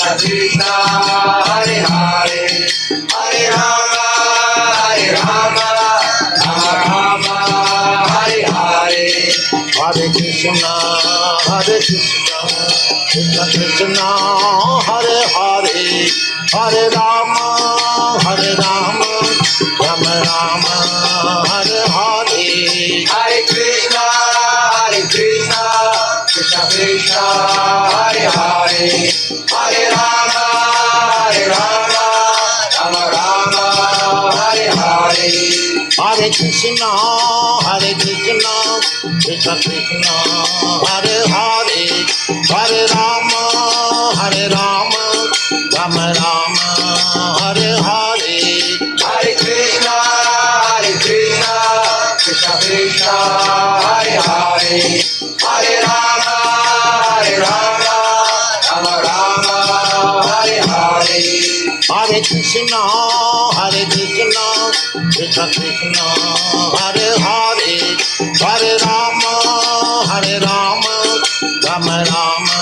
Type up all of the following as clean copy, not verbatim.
Krishna Hare Hare Hare Rama Rama Rama Hare Hare Hare Krishna Krishna Krishna Hare Hare Hare Rama Rama Rama Hare Hare Hare Krishna Krishna Krishna Hare Hare Hare Rama Rama Rama Hare Hare Hare Krishna Krishna Krishna Hare Hare Hare Rama Rama Rama Hare Hare Hare Krishna Krishna Krishna Hare Hare Hare Rama Rama Rama Hare Hare Hare Krishna Krishna Krishna Hare Hare Hare Rama Rama Rama Hare Hare Hare Krishna Krishna Krishna Hare Hare Hare Rama Rama Rama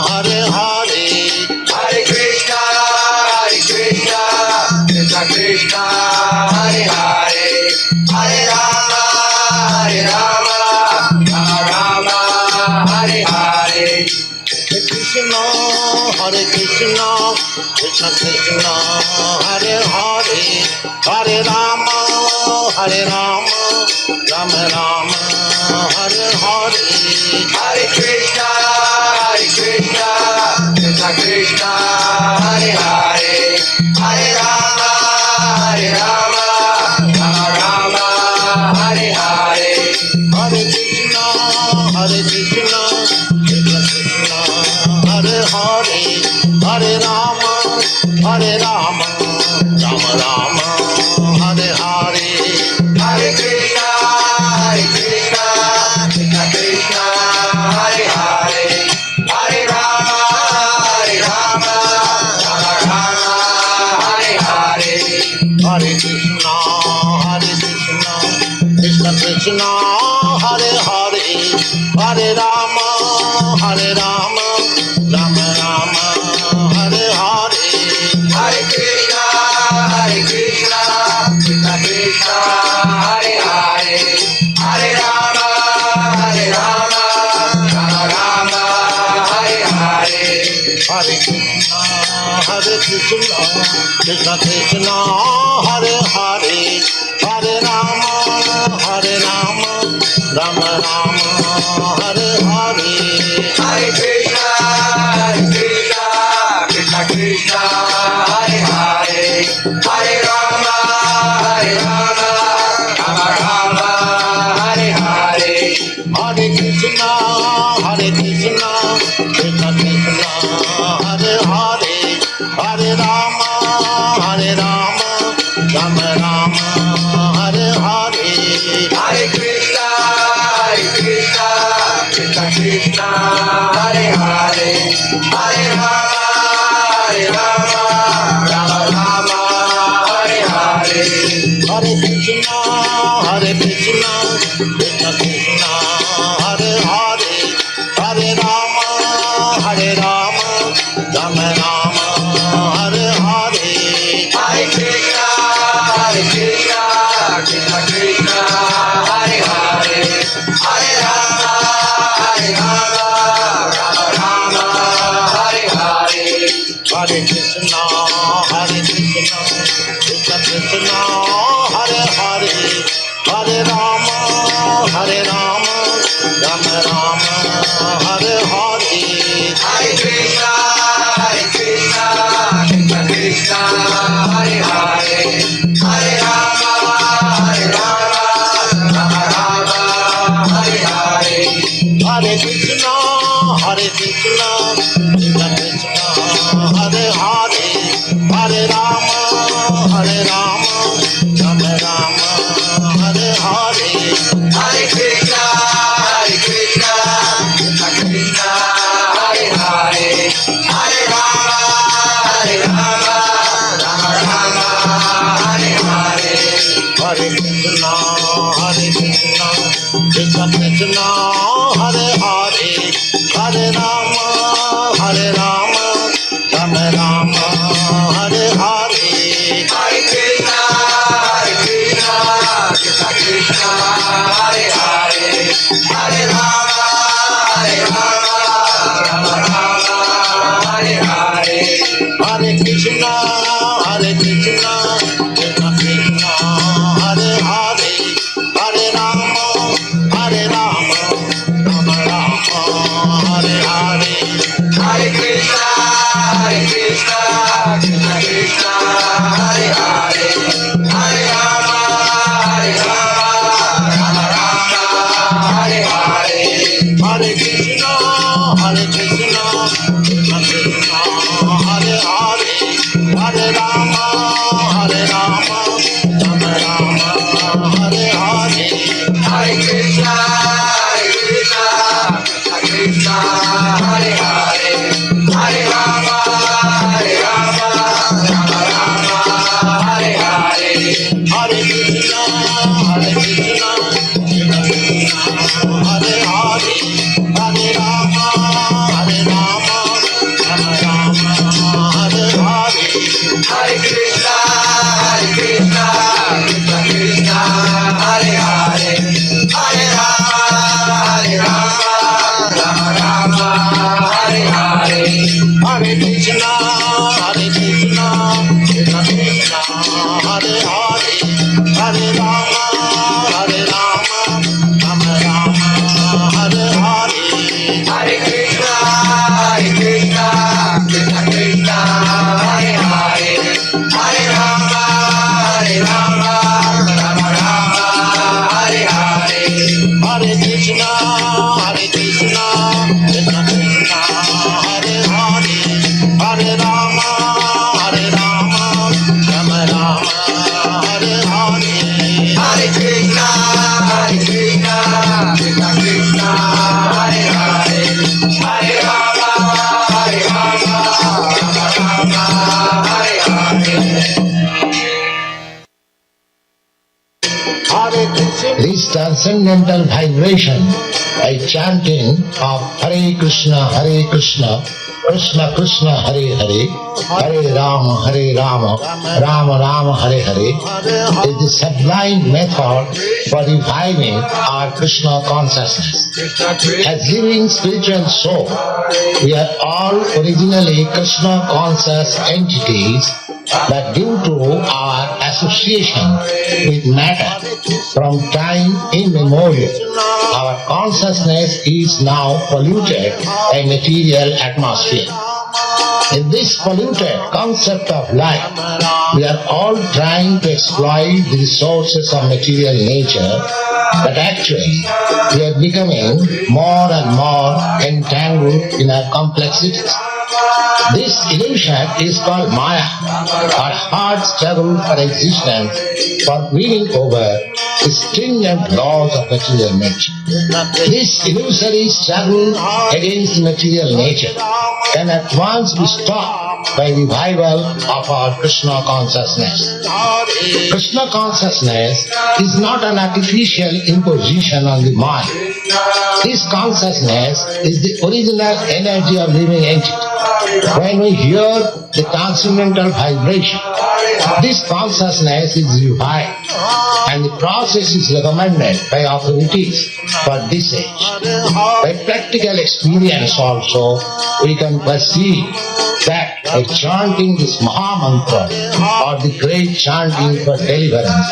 Hare Hare Hare Krishna Krishna Krishna Hare Hare Hare Rama Rama Rama Hare Hare Hare Krishna Krishna Krishna Hare Hare Hare Rama Rama Rama Hare Hare Hare Krishna Krishna Krishna Hare Hare Hare Rama Rama Rama Hare Hare Hare Krishna Krishna Krishna Hare Hare Hare Rama Rama Rama Hare Hare Hare Krishna Krishna Krishna Hare Hare Hare Rama Rama Rama Hare Hare Hare Krishna Krishna Krishna Hare Hare Hare Rama Rama Rama Hare Hare Hare Krishna Krishna Krishna Hare Hare Hare Rama Rama Rama Hare Hare Hare Krishna Krishna Krishna Hare Hare Hare Rama Rama Rama Hare Hare Hare Krishna Krishna Krishna Hare Hare Hare Rama Rama Rama Hare Hare Hare Krishna Krishna Krishna Hare Hare Hare Rama Rama Rama Hare Hare Hare Krishna Krishna Krishna Hare Hare Hare Rama Rama Rama Hare Hare Hare Krishna Krishna Krishna Hare Hare Hare Rama Rama Rama Hare Hare Hare Krishna Krishna Krishna Hare Hare Hare Rama Rama Rama Hare Hare Hare Krishna Krishna Krishna Hare Hare Hare Rama Rama Rama Hare Hare Hare Krishna Krishna Krishna Hare Hare Hare Rama Rama Rama Hare Hare Hare Krishna Krishna Krishna Hare Hare Hare Rama Rama Rama Hare Hare Hare Krishna Krishna Krishna Hare Hare Hare Rama Rama This transcendental vibration by chanting of Hare Krishna, Krishna Krishna, Hare Hare, Hare Rama, Rama Rama, Hare Hare is the sublime method for reviving our Krishna consciousness. As living spiritual soul, we are all originally Krishna conscious entities, but due to our association with matter from time immemorial, our consciousness is now polluted by material atmosphere. In this polluted concept of life, we are all trying to exploit the resources of material nature, but actually we are becoming more and more entangled in our complexities. This illusion is called Maya, our hard struggle for existence, for winning over the stringent laws of material nature. This illusory struggle against material nature can at once be stopped by revival of our Krishna consciousness. Krishna consciousness is not an artificial imposition on the mind. This consciousness is the original energy of living entity. When we hear the transcendental vibration, this consciousness is revived, and the process is recommended by authorities for this age. By practical experience also, we can perceive that by chanting this Maha Mantra or the great chanting for deliverance,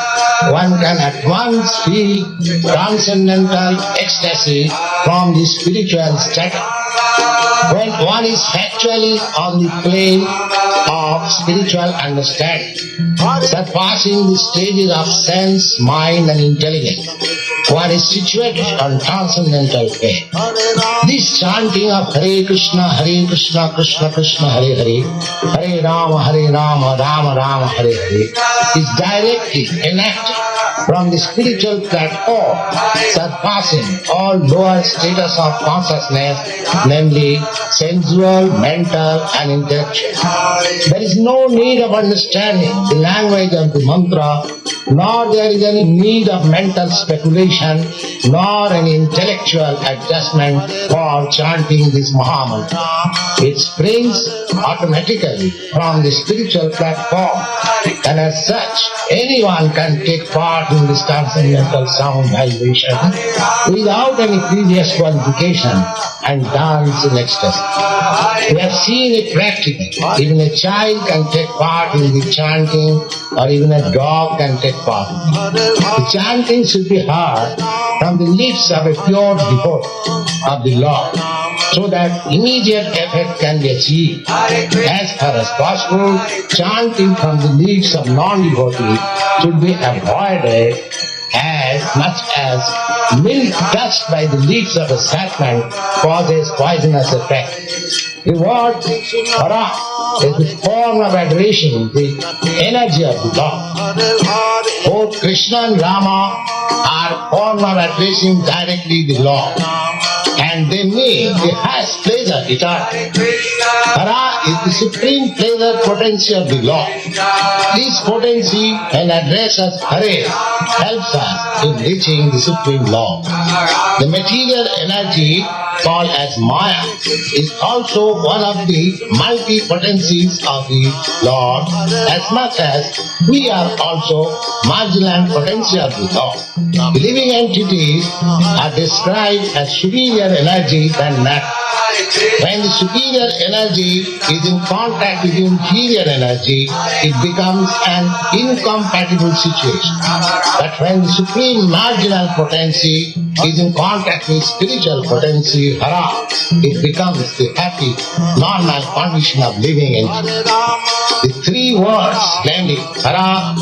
one can at once feel transcendental ecstasy from the spiritual status. When one is factually on the plane of spiritual understanding, surpassing the stages of sense, mind and intelligence, one is situated on transcendental plane. This chanting of Hare Krishna, Krishna Krishna, Hare Hare, Hare Rama, Rama Rama, Hare Hare is directly enacted from the spiritual platform, surpassing all lower status of consciousness, namely sensual, mental and intellectual. There is no need of understanding the language of the mantra, nor there is any need of mental speculation, nor any intellectual adjustment for chanting this Maha Mantra. It springs automatically from the spiritual platform, and as such, anyone can take part in this transcendental sound vibration without any previous qualification and dance in ecstasy. We have seen it practically. Even a child can take part in the chanting, or even a dog can take part. The chanting should be heard from the lips of a pure devotee of the Lord, so that immediate effect can be achieved. As far as possible, chanting from the lips of non-devotees should be avoided, as much as milk touched by the leaves of a serpent causes poisonous effect. The word Hara is the form of adoration, the energy of the Lord. Both Krishna and Rama are form of addressing directly the Lord, and they mean the highest pleasure eternal. Hara is the supreme pleasure potency of the Lord. This potency, when addressed as Hare, helps us in reaching the supreme Lord. The material energy called as Maya is also one of the multi-potencies of the Lord, as much as we are also marginal potency of the Lord. The living entities are described as superior energy than matter. When the superior energy is in contact with inferior energy, it becomes an incompatible situation. But when the supreme marginal potency is in contact with spiritual potency, Hara, it becomes the happy, normal condition of living entity. The three words, namely Hara,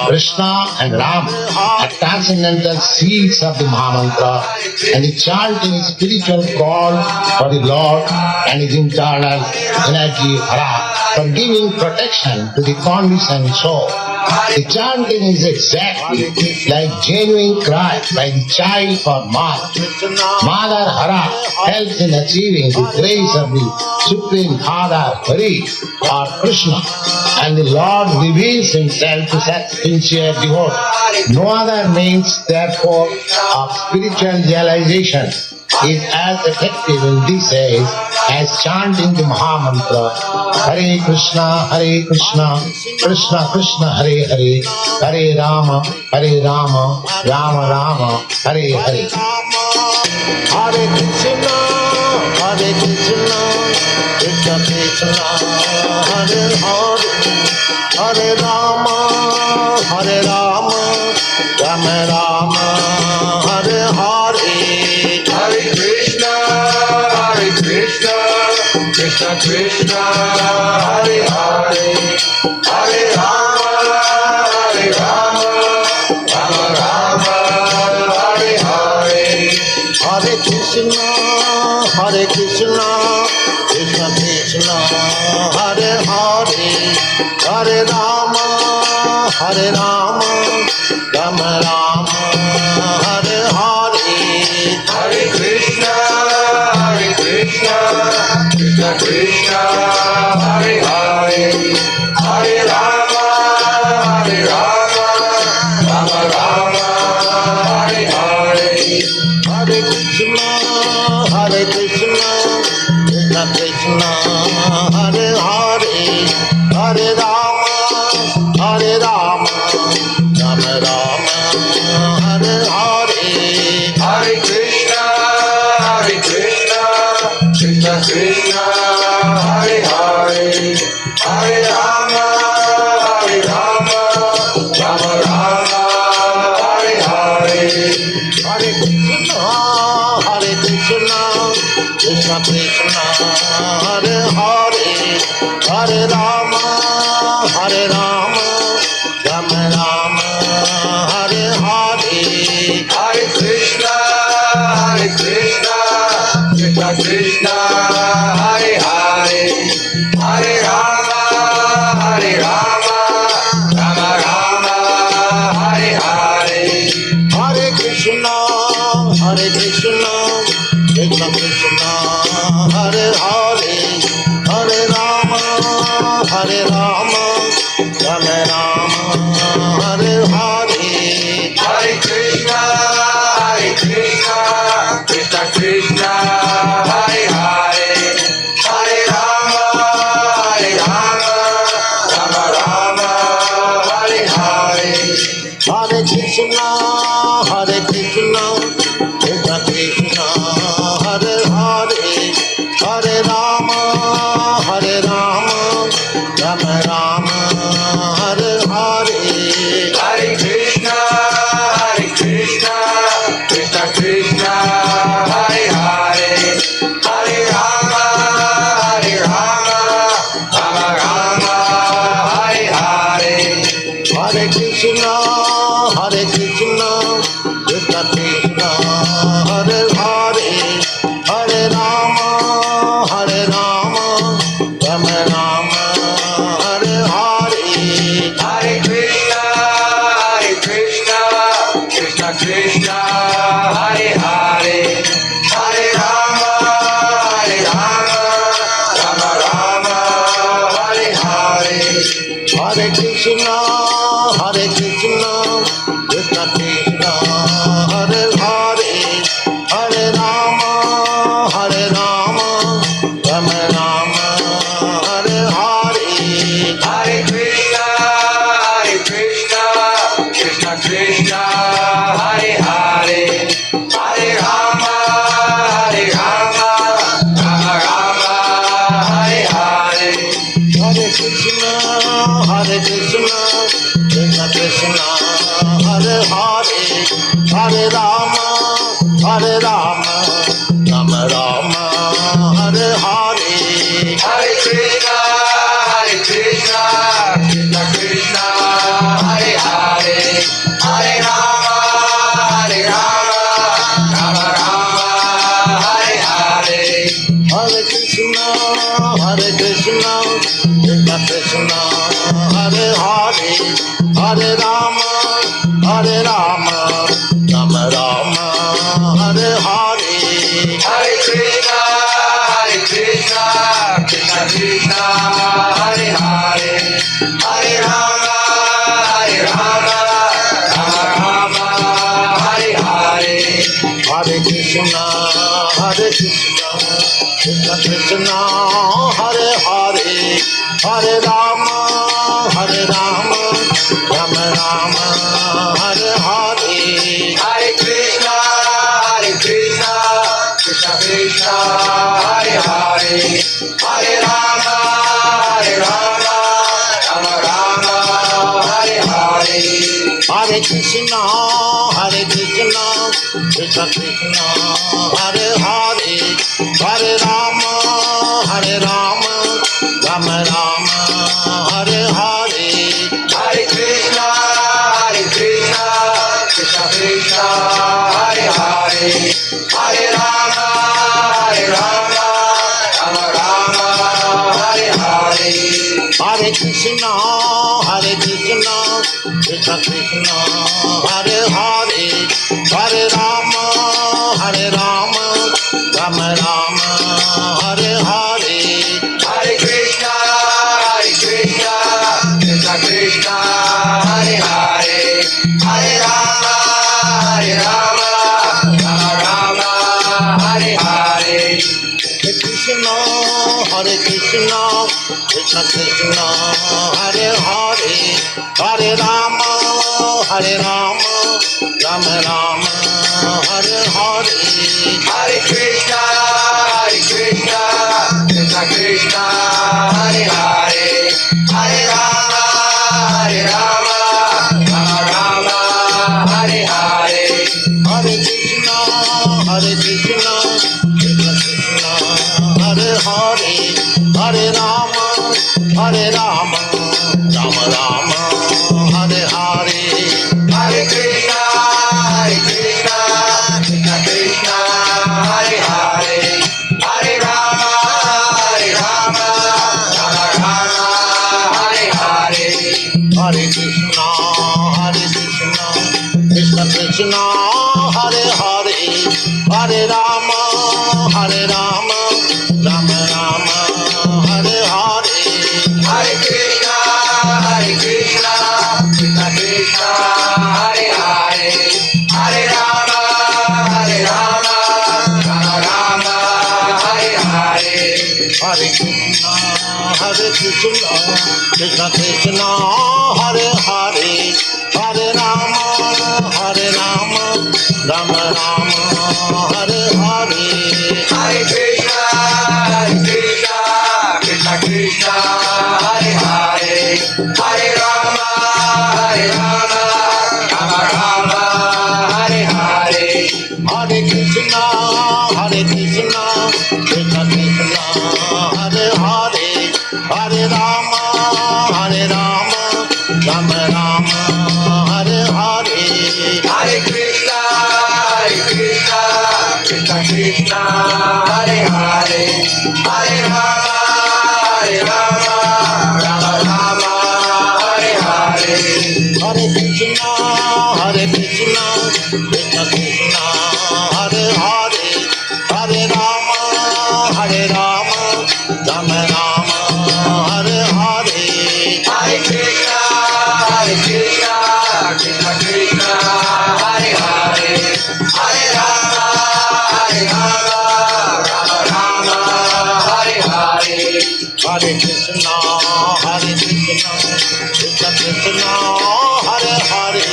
Krishna and Ram, are transcendental seeds of the Mahamantra, and the chanting is spiritual call for the Lord and his internal energy Hara for giving protection to the conditioned soul. The chanting is exactly like genuine cry by the child for mother. Mother Hara helps in achieving the grace of the Supreme Father Hari or Krishna, and the Lord reveals himself to such sincere devotee. No other means, therefore, of spiritual realization is as effective in this age as chanting the Mahamantra Hare Krishna, Krishna Krishna, Hare Hare, Hare Rama, Rama Rama, Hare Hare. Hare Krishna, Krishna Krishna, Hare Hare, Hare Rama, Rama Rama, Hare Hare. Hare Krishna, Krishna Krishna, Hare Hare, Hare Rama, Rama Rama, Hare Hare. Hare Krishna, Krishna Krishna, Hare Hare, Hare Rama, Rama Rama, Hare Hare. Hare Krishna, Krishna Krishna, Hare Hare, Hare Rama, Rama Rama, Hare Hare. Hare Krishna, Krishna Krishna, Hare Hare, Hare Rama, Rama Rama, Hare Hare. Hare Krishna, Krishna Krishna, Hare Hare, Hare Rama, Rama Rama, Hare Hare. Hare Krishna, Krishna Krishna, Hare Hare, Hare Rama, Rama Rama, Hare Hare. Hare Krishna, Krishna Krishna, Hare Hare, Hare Rama, Rama Rama, Hare Hare. Hare Krishna, Krishna Krishna, Hare Hare, Hare Rama, Rama Rama, Hare Hare. Hare Krishna, Krishna Krishna, Hare Hare, Hare Rama, Rama Rama, Hare Hare. Hare Krishna, Krishna Krishna, Hare Hare, Hare Rama, Rama Hare Rama, Rama Rama, Hare Hare. Hare Krishna, Krishna Krishna, Hare Hare, Hare Rama, Rama Rama, Hare Hare. Hare Krishna, Krishna Krishna, Hare Hare, Hare Rama, Rama Rama, Hare Hare. Hare Krishna, Krishna Krishna, Hare Hare, Hare Rama, Rama Rama, Hare Hare. Hare Krishna, Krishna Krishna, Hare Hare, Hare Rama, Rama Rama, Hare Hare. Hare Krishna, Krishna Krishna, Hare Hare, Hare Rama, Rama Rama, Hare Hare. Hare Krishna, Krishna Krishna, Hare Hare, Hare Rama, Rama Rama, Hare Hare. Hare Krishna, Krishna Krishna, Hare Hare, Hare Rama, Rama Rama, Hare Hare. Hare Krishna, Krishna Krishna, Hare Hare, Hare Rama, Rama Rama, Hare Hare. Hare Krishna, Krishna Krishna, Hare Hare, Hare Rama, Rama Hare Hare. Hare Krishna, Krishna Krishna, Hare Hare, Hare Rama, Rama Rama, Hare Hare. Hare Krishna, Krishna Krishna, Hare Hare, Hare Rama, Rama Hare Hare. Hare Krishna, Krishna Krishna, Hare Hare, Hare Rama, Rama Rama, Hare Hare. Hare Krishna, Krishna Krishna, Hare Hare, Hare Rama, Rama Hare Hare. Hare Krishna, Krishna Krishna, Hare Hare, Hare Rama, Rama Rama, Hare Hare. Hare Krishna, Krishna Krishna, Hare Hare, Hare Rama, Rama Hare Hare. Hare Krishna, Krishna Krishna, Hare Hare, Hare Rama, Rama Rama, Hare Hare. Hare Krishna, Krishna Krishna, Hare Hare, Hare Rama, Rama Hare Hare. Hare Krishna, Krishna Krishna, Hare Hare, Hare Rama, Rama Rama, Hare Hare. Hare Krishna, Krishna Krishna, Hare Hare, Hare Rama, Rama Hare Hare. Hare Krishna, Krishna Krishna, Hare Hare, Hare Rama, Rama Rama, Hare Hare. Hare Krishna, Krishna Krishna, Hare Hare, Hare Rama, Rama Hare Hare. Hare Krishna, Krishna Krishna, Hare Hare,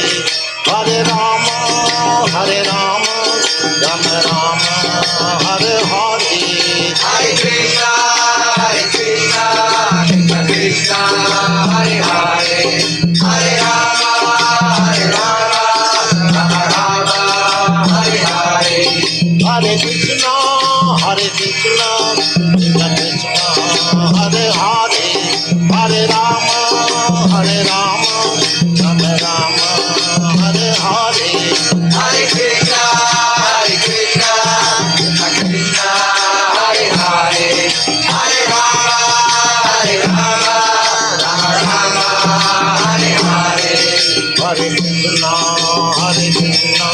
Hare Rama, Rama Rama, Hare Hare. Hare Krishna, Krishna Krishna, Hare Hare, Hare Rama, Rama Hare Hare. Hare Krishna, Hare Krishna, Krishna Krishna, Hare Hare, Hare Rama, Hare Rama, Rama Rama, Hare Hare. Hare Krishna, Krishna Krishna, Hare Hare, Hare Rama, Rama Rama, Hare Hare. Hare Krishna, Hare Krishna,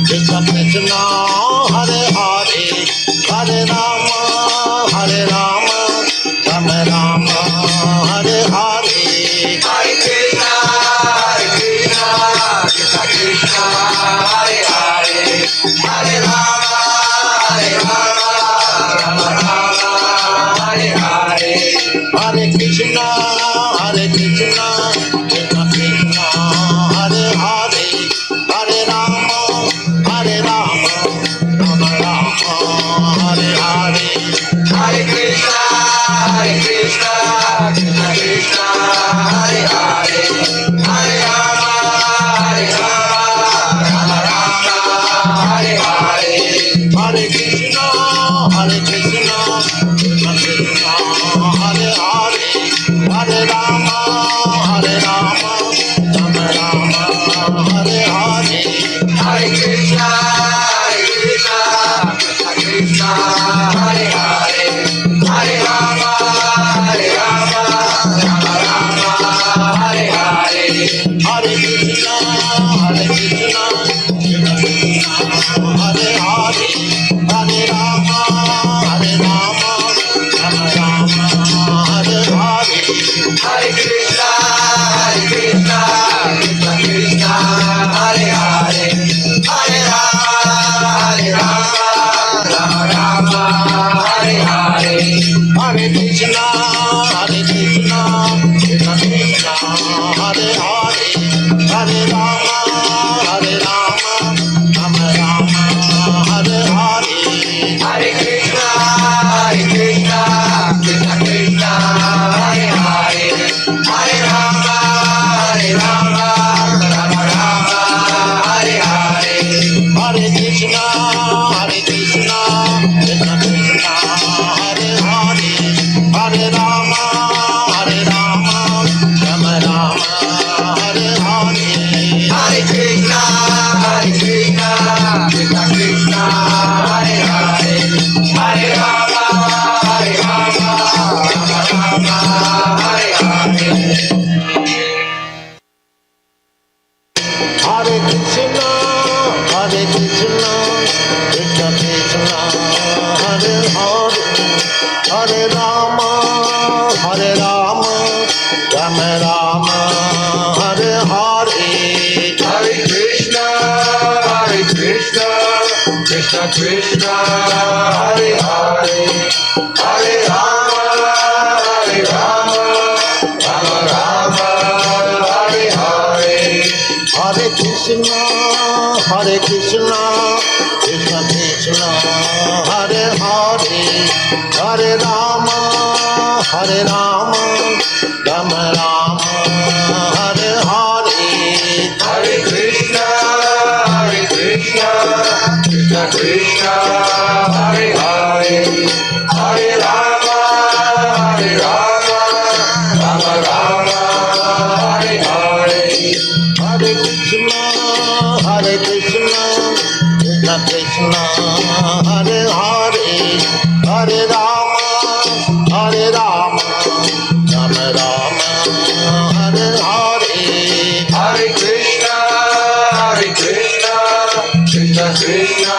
Krishna Krishna, Hare Hare, Hare Rama, Rama Rama, Hare Hare. Hare Krishna, Krishna Krishna, Hare Hare, Hare Rama, Rama Rama, Hare Hare. Hare Krishna, Hare Krishna, Krishna Krishna, Hare Hare, Hare Rama, Rama Rama, Hare Hare. Hare Krishna, Krishna Krishna, Hare Hare, Hare Rama, Rama Rama, Hare Hare. Hare Krishna, Hare Krishna, Krishna Krishna, Hare Hare, Hare Rama, Rama Rama, Hare Hare. Hare Krishna, Krishna Krishna, Hare Hare, Hare Rama, Rama Rama, Hare Hare. Hare Krishna, Hare Krishna, Krishna Krishna, Hare Hare, Hare Rama, Rama Rama, Hare Hare. Hare Krishna, Krishna Krishna, Hare Hare, Hare Rama, Rama Rama, Hare Hare. Hare Krishna, Hare Krishna, Krishna Krishna, Hare Hare, Hare Rama, Rama Rama, Hare Hare. Hare Krishna, Krishna Krishna, Hare Hare, Hare Rama, Rama Rama, Hare Hare. Hare Krishna, Hare Krishna, Krishna Krishna, Hare Hare, Hare Rama, Rama Rama, Hare Hare. Hare Krishna, Krishna Krishna, Hare Hare, Hare Rama, Rama Rama, Hare Hare. Hare Krishna, Hare Krishna, Krishna Krishna, Hare Hare, Hare Rama, Rama Rama, Hare Hare. Hare Krishna, Krishna Krishna, Hare Hare, Hare Rama, Rama Rama, Hare Hare. Hare Krishna, Hare Krishna, Krishna Krishna, Hare Hare, Hare Rama, Rama Rama, Hare Hare. Hare Krishna, Krishna Krishna, Hare Hare, Hare Rama, Rama Rama, Hare Hare. Hare Krishna, Hare Krishna, Krishna Krishna, Hare Hare, Hare Rama, Rama Rama, Hare Hare. Hare Krishna, Krishna Krishna,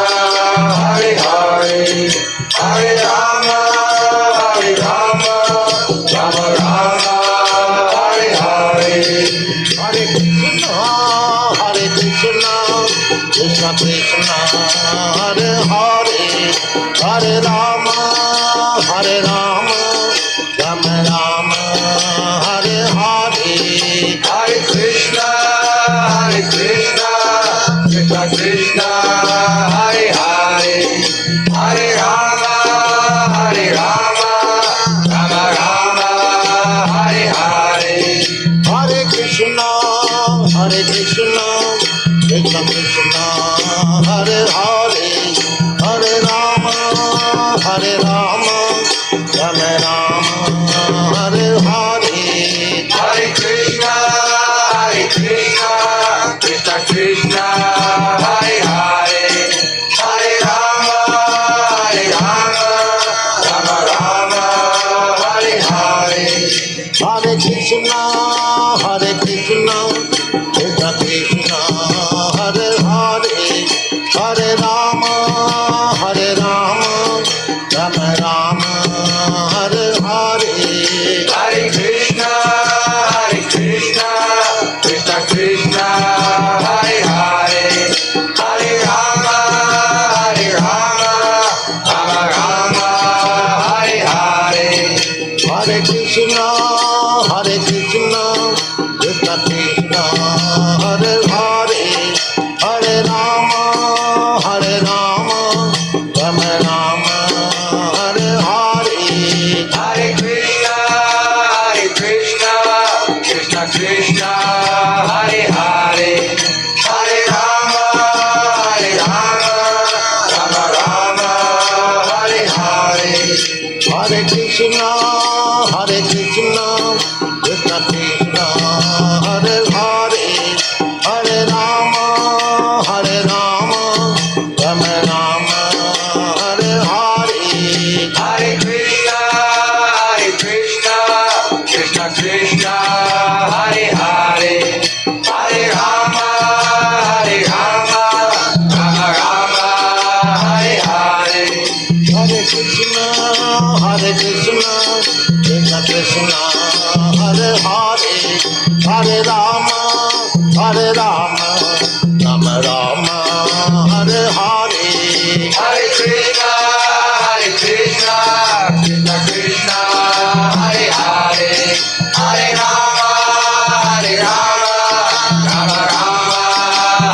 Hare Hare, Hare Rama, Rama Rama, Hare Hare. Hare Krishna, Hare Krishna, Krishna Krishna, Hare Hare, Hare Rama, Rama Rama, Hare Hare. Hare Krishna, Krishna Krishna, Hare Hare, Hare Rama, Rama Rama, Hare Hare. Hare Krishna, Hare Krishna, Krishna Krishna, Hare Hare, Rama, Hare Rama, Rama Rama, Hare Hare. Hare Krishna, Krishna Krishna, Hare Hare, Hare Rama, Rama Rama, Hare Hare. Hare Krishna, Krishna Krishna, Hare Hare, Hare Rama, Rama Rama, Hare Hare. Hare Krishna, Krishna Krishna, Hare Hare, Hare Rama, Rama Rama, Hare Hare. Hare Krishna, Krishna Krishna, Hare Hare, Hare Rama, Rama Rama, Hare Hare. Hare Krishna, Krishna Krishna, Hare Hare, Hare Rama, Rama Rama, Hare Hare. Hare Krishna, Krishna Krishna, Hare Hare, Hare Rama, Rama Rama, Hare Hare. Hare Krishna, Krishna Krishna, Hare Hare, Hare Rama, Rama Rama,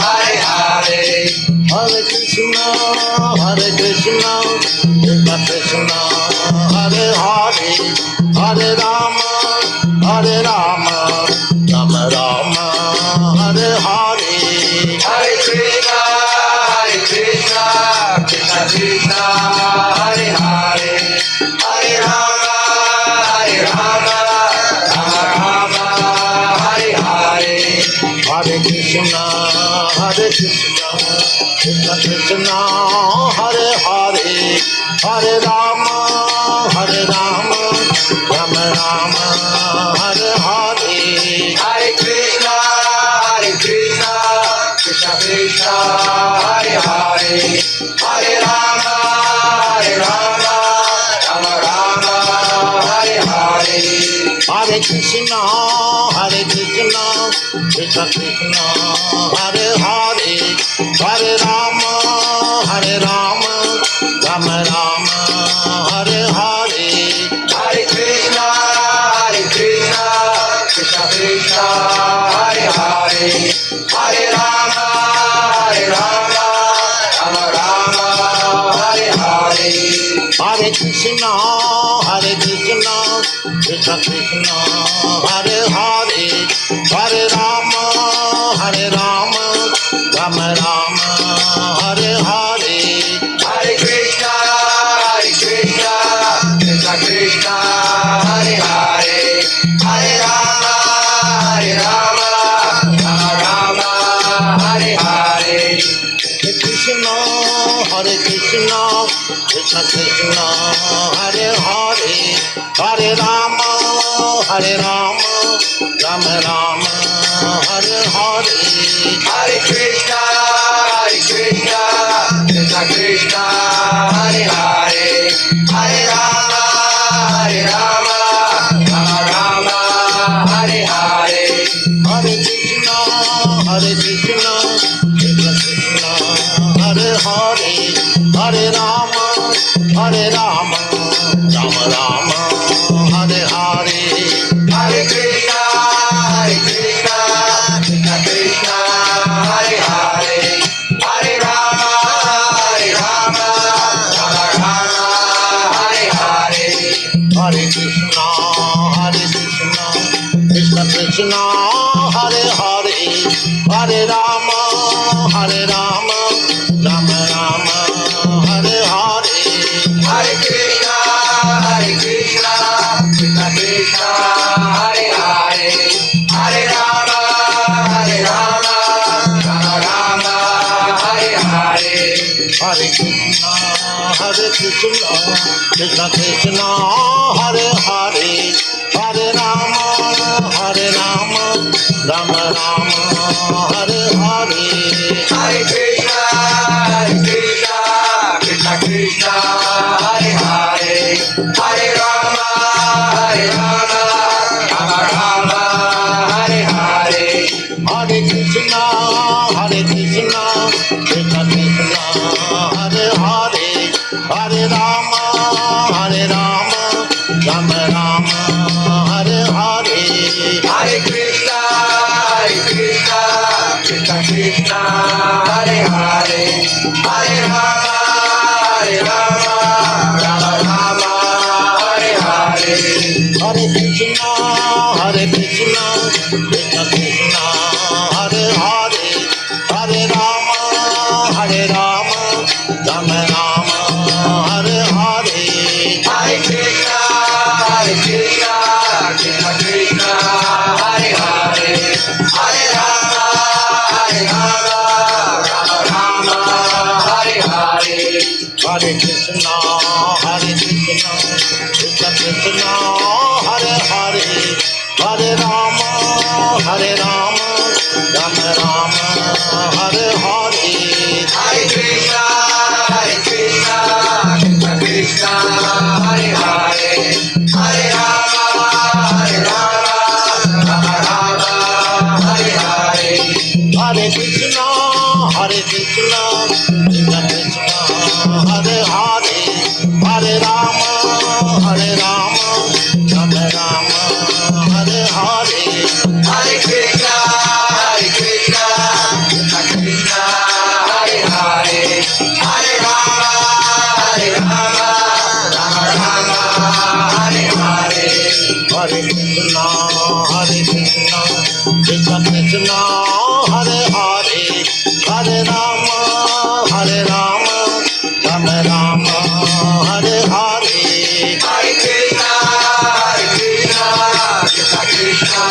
Hare Hare. Hare Krishna, Krishna Krishna, Hare Hare, Hare Rama, Rama Rama, Hare Hare. Hare Krishna, Krishna Krishna, Hare Hare, Hare Rama, Rama Rama, Hare Hare. Hare Krishna, Krishna Krishna, Hare Hare, Hare Rama, Rama Rama, Hare Hare. Hare Krishna, Krishna Krishna, Hare Hare, Hare Rama, Rama Rama, Hare Hare. Hare Krishna, Krishna Krishna, Hare Hare, Hare Rama, Rama Rama, Hare Hare. Hare Krishna, Krishna Krishna, Hare Hare, Hare Rama, Rama Rama, Hare Hare. Hare Krishna, Krishna Krishna, Hare Hare, Hare Rama, Rama Rama, Hare Hare. Hare Krishna, Krishna Krishna, Hare Hare, Hare Rama, Rama Hare Hare. Hare Krishna, Krishna Krishna, Hare Hare, Hare Rama, Rama Rama, Hare Hare. Hare Krishna, Krishna Krishna, Hare Hare, Hare Rama, Rama Hare Hare. Hare Krishna, Krishna Krishna, Hare Hare, Hare Rama, Rama Rama, Hare Hare. Hare Krishna, Krishna Krishna, Hare Hare, Hare Rama, Rama Hare Hare. Hare Krishna, Krishna Krishna, Hare Hare, Hare Rama, Rama Rama, Hare Hare. Hare Krishna, Krishna Krishna, Hare Hare, Hare Rama, Rama Hare Hare. Hare Krishna, Krishna Krishna, Hare Hare, Hare Rama, Hare Rama, Rama Rama, Hare Hare. Hare Krishna, Krishna Krishna, Hare Hare, Hare Rama, Rama Rama, Hare Hare. Hare Krishna, Krishna Krishna, Hare Hare, Hare Rama, Rama Rama, Hare Hare. Hare Krishna, Krishna Krishna, Hare Hare, Hare Rama, Rama Rama, Hare Hare. Hare Krishna, Krishna Krishna, Hare Hare, Hare Rama, Rama Rama, Hare Hare. Hare Krishna, Krishna Krishna, Hare Hare, Hare Rama, Rama Rama, Hare Hare. Hare Krishna, Krishna Krishna, Hare Hare, Hare Rama, Rama Rama, Hare Hare. Hare Krishna, Krishna Krishna, Hare Hare, Hare Rama, Rama Rama, Hare Hare. Hare Krishna, Krishna Krishna, Hare Hare, Hare Rama, Rama Rama, Hare Hare. Hare Krishna, Krishna Krishna, Hare Hare, Hare Rama, Rama Rama, Hare Hare. Hare Krishna, Krishna Krishna, Hare Hare, Hare Rama, Rama Rama, Hare Hare. Hare Krishna, Krishna Krishna, Hare Hare, Hare Rama, Rama Rama, Hare Hare. Hare Krishna, Krishna Krishna,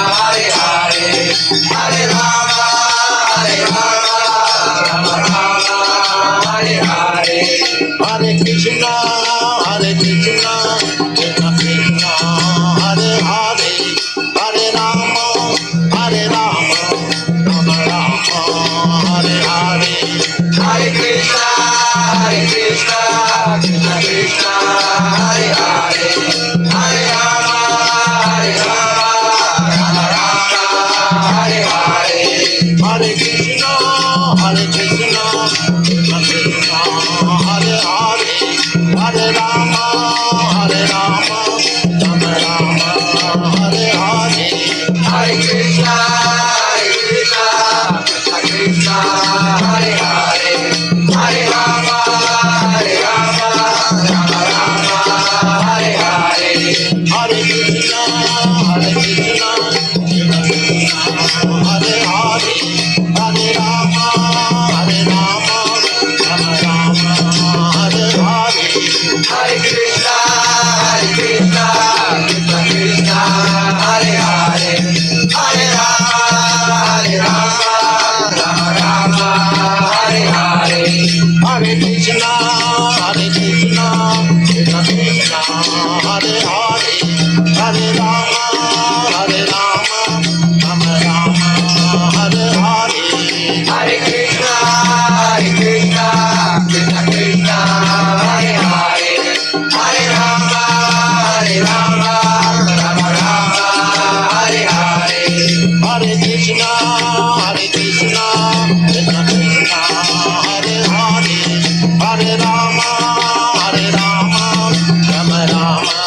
Hare Hare, Hare Rama, Rama Rama, Hare Hare. Hare Krishna, Krishna Krishna, Hare Hare, Hare Rama, Rama Rama, Hare Hare. Hare Krishna, Krishna Krishna, Hare Hare, Hare Rama, Rama Rama, Hare Hare. Hare Krishna, Krishna Krishna, Hare Hare, Hare Rama, Rama Rama, Hare Hare. Hare Krishna, Krishna Krishna, Hare Hare, Hare Rama, Rama Rama, Hare Hare. Hare Krishna, Krishna Krishna, Hare Hare, Hare Rama, Rama Rama, Hare Hare. Hare Krishna, Krishna Krishna, Hare Hare, Hare Rama, Rama Rama, Hare Hare. Hare Krishna, Krishna Krishna, Hare Hare, Hare Rama, Rama Rama, Hare Hare. Hare Krishna, Krishna Krishna, Hare Hare, Hare Rama, Rama Rama, Hare Hare. Hare Krishna, Krishna Krishna, Hare Hare, Hare Rama, Rama Rama,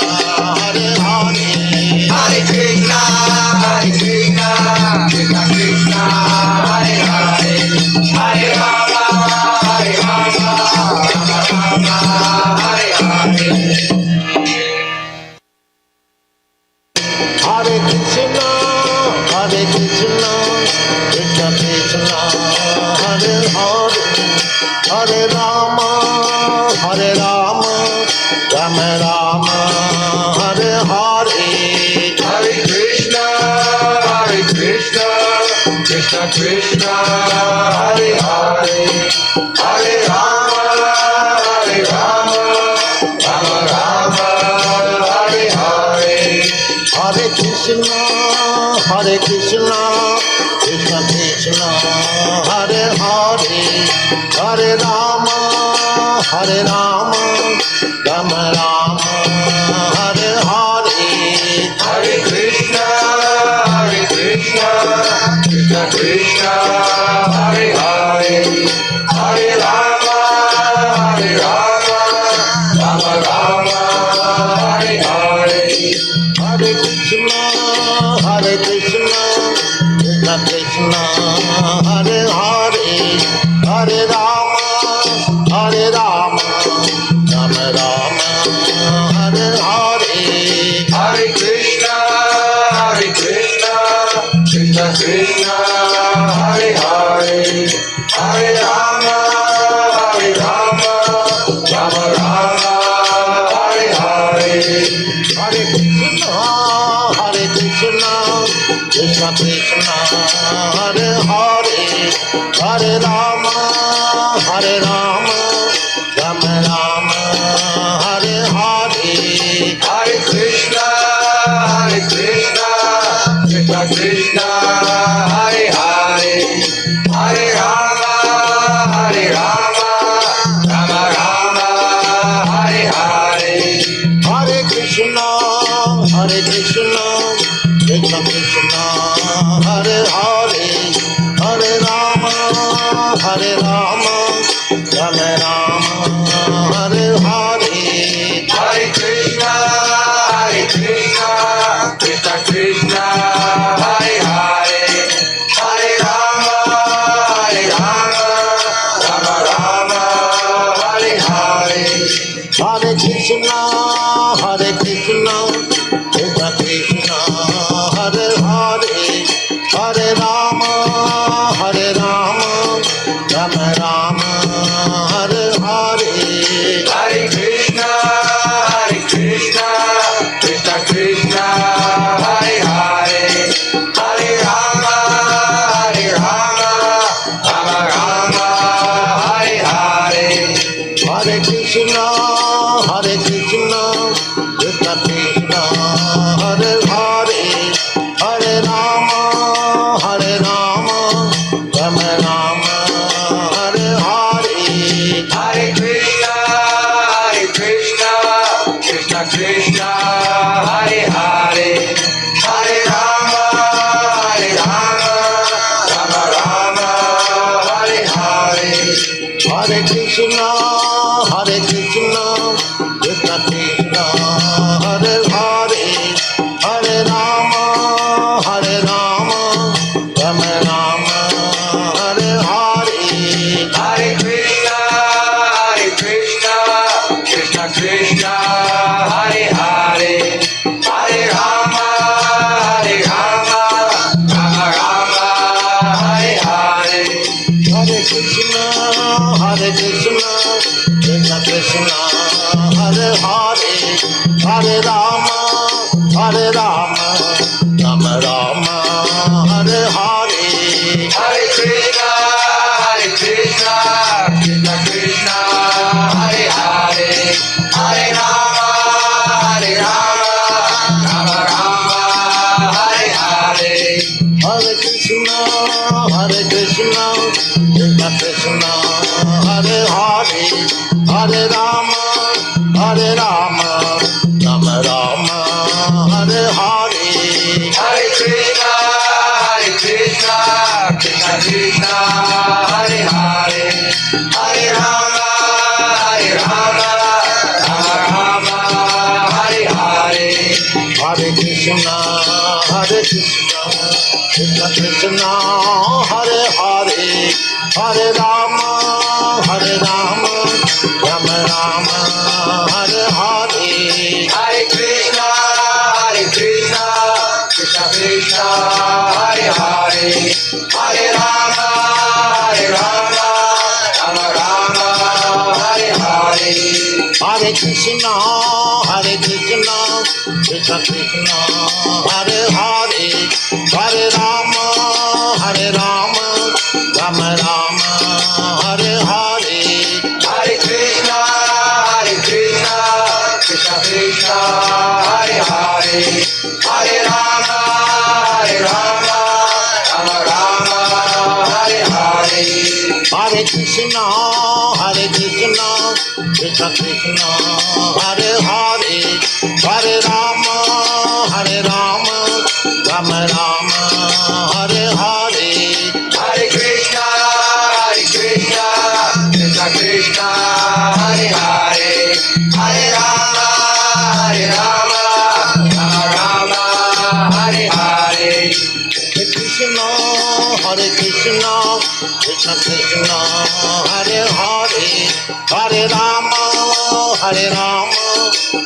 Hare Hare. Hare Krishna, Krishna Krishna, Hare Hare, Hare Rama, Rama Rama, Hare Hare. Hare Krishna, Krishna Krishna, Hare Hare, Hare Rama, Rama Rama, Hare Hare. Hare Krishna, Hare Rama, Hare Rama, Rama Rama, Hare Hare. Hare Krishna, Krishna Krishna, Hare Hare, Hare Rama, Rama Rama, Hare Hare. Hare Krishna, Krishna Krishna, Hare Hare, Hare Rama, Rama Rama, Hare Hare. Hare Krishna, Krishna Krishna, Hare Hare, Hare Rama, Rama Rama, Hare Hare. Hare Krishna, Krishna Krishna, Hare Hare, Hare Rama, Rama Rama, Hare Hare. Hare Krishna, Krishna Krishna, Hare Hare, Hare Rama, Rama Rama, Hare Hare. Hare Krishna, Krishna Krishna, Hare Hare, Hare Rama, Rama Rama, Hare Hare. Hare Krishna, Krishna Krishna, Hare Hare, Hare Rama, Rama Rama, Hare Hare. Hare Krishna, Krishna Krishna, Hare Hare, Hare Rama, Rama Rama, Hare Hare. Hare Krishna, Krishna Krishna, Hare Hare, Hare Rama, Rama Rama, Hare Hare. Hare Krishna, Krishna Krishna, Hare Hare, Hare Rama, Rama Rama, Hare Hare. Hare Krishna, Krishna Krishna, Hare Hare, Hare Rama, Rama Rama, Hare Hare. Hare Krishna, Krishna Krishna, Hare Hare, Hare Rama, Rama Rama, Hare Hare. Hare Krishna, Krishna Krishna, Hare Hare, Hare Rama, Rama Rama, Hare Hare. Hare Krishna, Krishna Krishna, Hare Hare, Hare Rama, Rama Rama, Hare Hare. Hare Krishna, Krishna Krishna, Hare Hare, Hare Rama, Rama Rama, Hare Hare. Hare Krishna, Krishna Krishna, Hare Hare, Hare Rama, Rama Rama, Hare Hare. Hare Krishna, Krishna Krishna, Hare Hare, Hare Rama, Rama Rama, Hare Hare. Hare Krishna, Krishna Krishna, Hare Hare, Hare Rama, Rama Rama, Hare Hare. Hare Krishna, Krishna Krishna, Hare Hare, Hare Rama, Rama Rama, Hare Hare. Hare Krishna, Krishna Krishna, Hare Hare, Hare Rama, Rama Rama, Hare Hare. Hare Krishna, Krishna Krishna, Hare Hare, Hare Rama, Rama Rama, Hare Hare. Hare Krishna, Krishna, Krishna Krishna, Hare Hare, Hare Rama, Rama Rama, Hare Hare. Hare Krishna, Krishna Krishna, Hare Hare, Hare Rama, Rama Rama, Hare Hare. Hare Krishna, Krishna Krishna, Hare Hare, Hare Rama,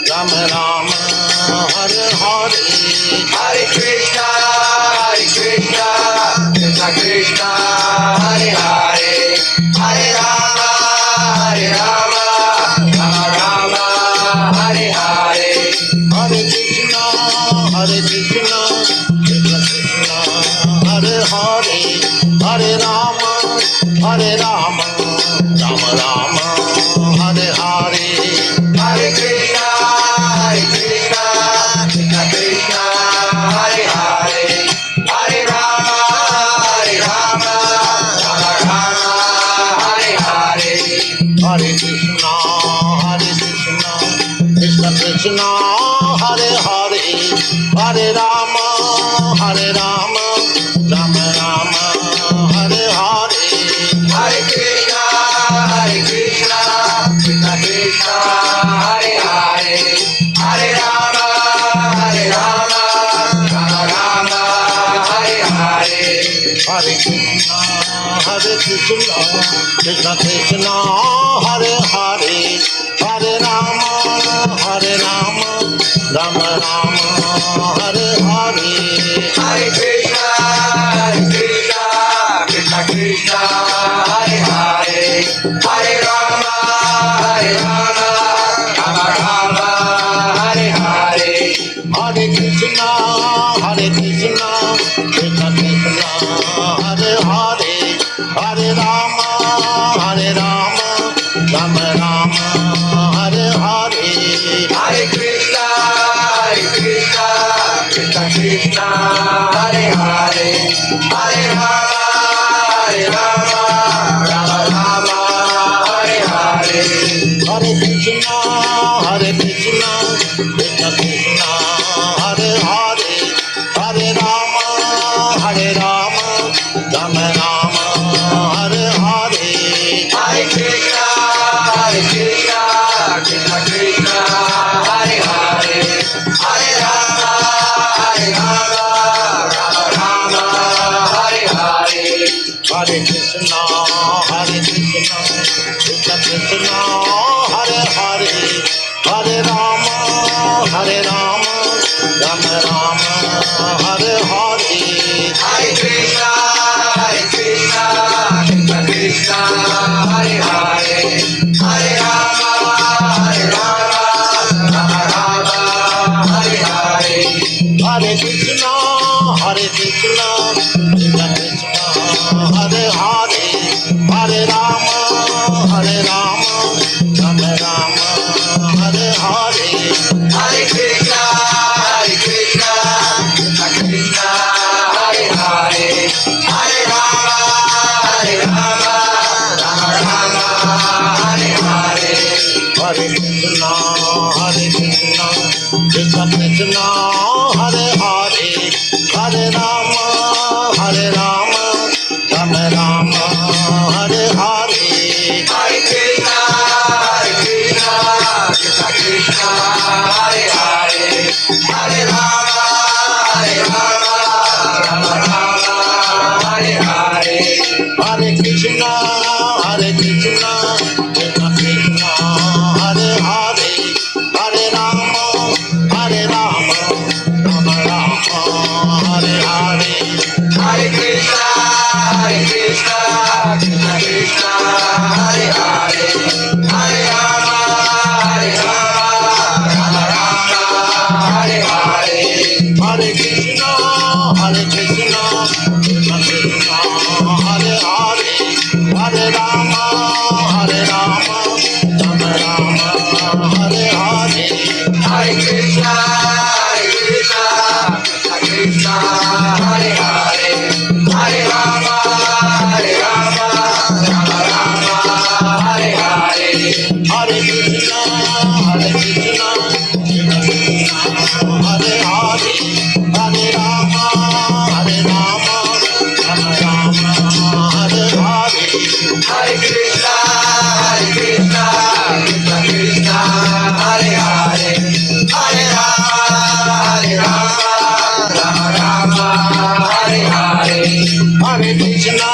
Rama Rama, Hare Hare. Hare Krishna, Krishna Krishna, Hare Hare, Hare Rama, Rama Rama, Hare Hare. Hare Krishna, Krishna Krishna, Hare Hare, Hare Rama, Rama Rama, Hare Hare. Hare Krishna, Krishna Krishna, Hare Hare, Hare Rama, Rama Rama, Hare Hare. Hare Krishna, Krishna Krishna, Hare Hare, Hare Rama, Rama Rama, Hare Hare. Hare Krishna, Krishna Krishna, Hare Hare, Hare Rama, Rama Rama, Hare Hare. Hare Krishna, Krishna Krishna, Hare Hare, Hare Rama, Rama Rama, Hare Hare. Hare Krishna, Krishna Krishna, Hare Hare, Hare Rama, Rama Rama, Hare Hare. Hare Krishna, Krishna Krishna, Hare Hare, Hare Rama, Rama Rama, Hare Hare. Hare Krishna, Krishna Krishna, Hare Hare, Hare Rama, Rama Rama, Hare Hare. Hare Krishna, Krishna Krishna, Hare Hare, Hare Rama, Rama Rama, Hare Hare. Hare Krishna, Krishna Krishna, Hare Hare, Hare Rama, Rama Rama, Hare Hare. Hare Krishna, Krishna Krishna, Hare Hare, Hare Rama, Rama Rama, Hare Hare. Hare Krishna, Krishna Krishna, Hare Hare, Hare Rama, Rama Rama, Hare Hare. Hare Krishna, Krishna Krishna, Hare Hare, Hare Rama, Rama Rama, Hare Hare. Hare Krishna, Krishna Krishna, Hare Hare, Hare Rama, Rama Rama, Hare Hare. Hare Krishna, Krishna Krishna, Hare Hare, Hare Rama, Rama Rama, Hare Hare. Hare Krishna, Krishna Krishna, Hare Hare, Hare Rama, Rama Rama, Hare Hare. Hare Krishna, Krishna Krishna, Hare Hare, Hare Rama, Rama Hare Krishna, Hare Krishna, Krishna Krishna, Hare Hare, Hare Rama, Hare Rama, Rama Rama, Hare Hare. Hare Krishna, Krishna Krishna, Hare Hare, Hare Rama, Rama Rama, Hare Hare. Hare Krishna,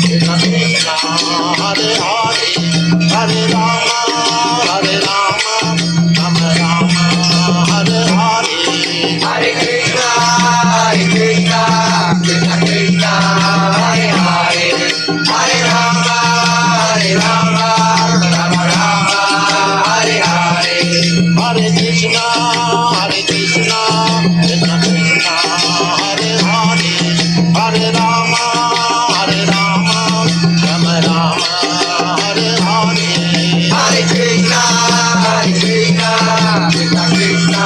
Krishna Krishna, Hare Hare, Hare Rama, Rama Rama, Hare Hare. Hare Krishna, Krishna Krishna, Hare Hare, Hare Rama, Rama Rama, Hare Hare. Hare Krishna, Krishna Krishna, Hare Hare, Hare Rama, Rama Rama, Hare Hare. Hare Krishna, Krishna Krishna,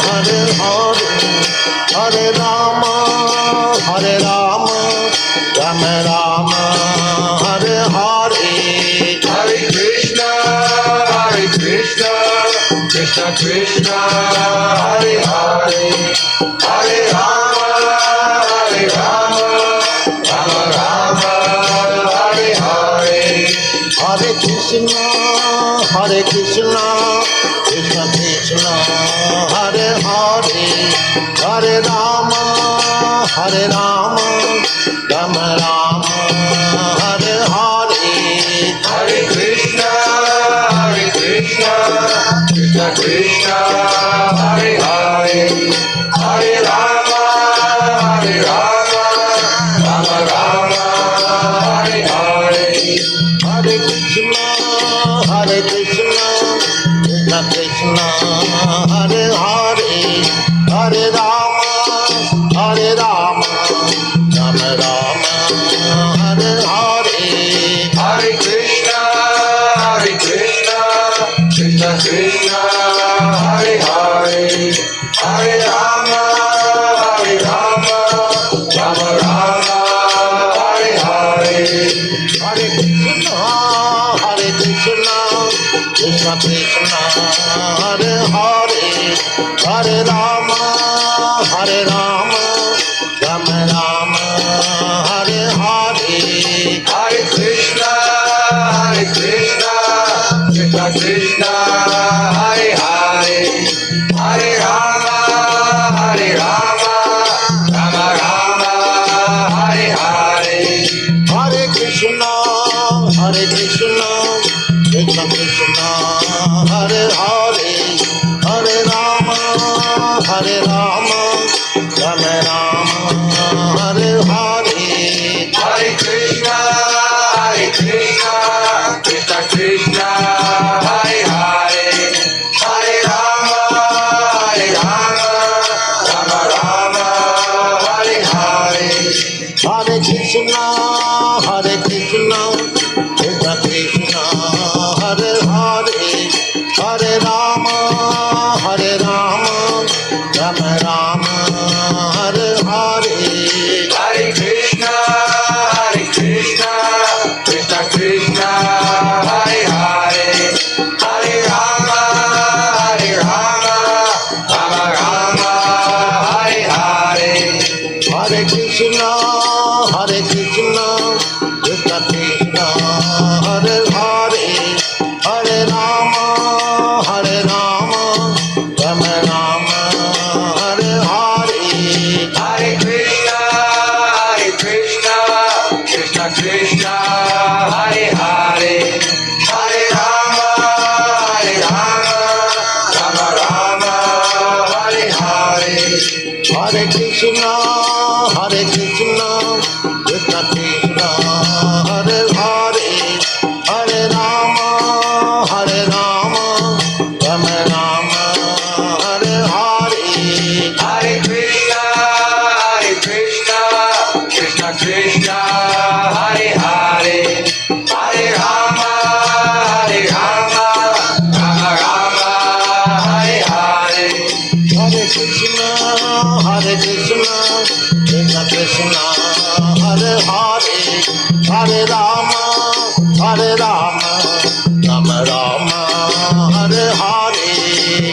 Hare Hare, Hare Rama, Rama Rama, Hare Hare. Hare Krishna, Krishna Krishna, Hare Hare, Hare Rama, Rama Rama, Hare Hare. Hare Krishna, Krishna Krishna, Hare Hare, Hare Rama, Rama Rama, Hare Hare. Hare Krishna, Krishna Krishna, Hare Hare, Hare Rama, Rama Rama, Hare Hare. Hare Krishna, Krishna Krishna, Hare Hare, Hare Rama, Rama Rama, Hare Hare. Hare Krishna, Krishna Krishna, Hare Hare, Hare Rama, Rama Rama, Hare Hare. Hare Krishna, Krishna Krishna, Hare Hare, Hare Rama, Rama Rama, Hare Hare. Hare Krishna, Krishna Krishna, Hare Hare, Hare Rama, Rama Rama, Hare Hare. Hare Krishna, Krishna Krishna, Hare Hare, Hare Rama, Rama Rama, Hare Hare. Hare Krishna, Krishna Krishna, Hare Hare, Hare Rama, Rama Rama, Hare Hare. Hare Krishna, Krishna Krishna, Hare Hare, Hare Rama, Rama Rama, Hare Hare. Hare Krishna, Krishna Krishna, Hare Hare, Hare Rama, Rama Rama, Hare Hare. Hare Krishna, Krishna Krishna, Hare Hare, Hare Rama, Rama Rama, Hare Hare. Hare Krishna, Krishna Krishna, Hare Hare, Hare Rama, Rama Rama, Hare Hare. Hare Krishna, Krishna Krishna, Hare Hare, Hare Rama, Rama Rama, Hare Hare. Hare Krishna, Krishna Krishna, Hare Hare, Hare Rama, Rama Rama, Hare Hare. Hare Krishna, Krishna Krishna, Hare Hare, Hare Hare Rama, Rama Rama, Hare Hare.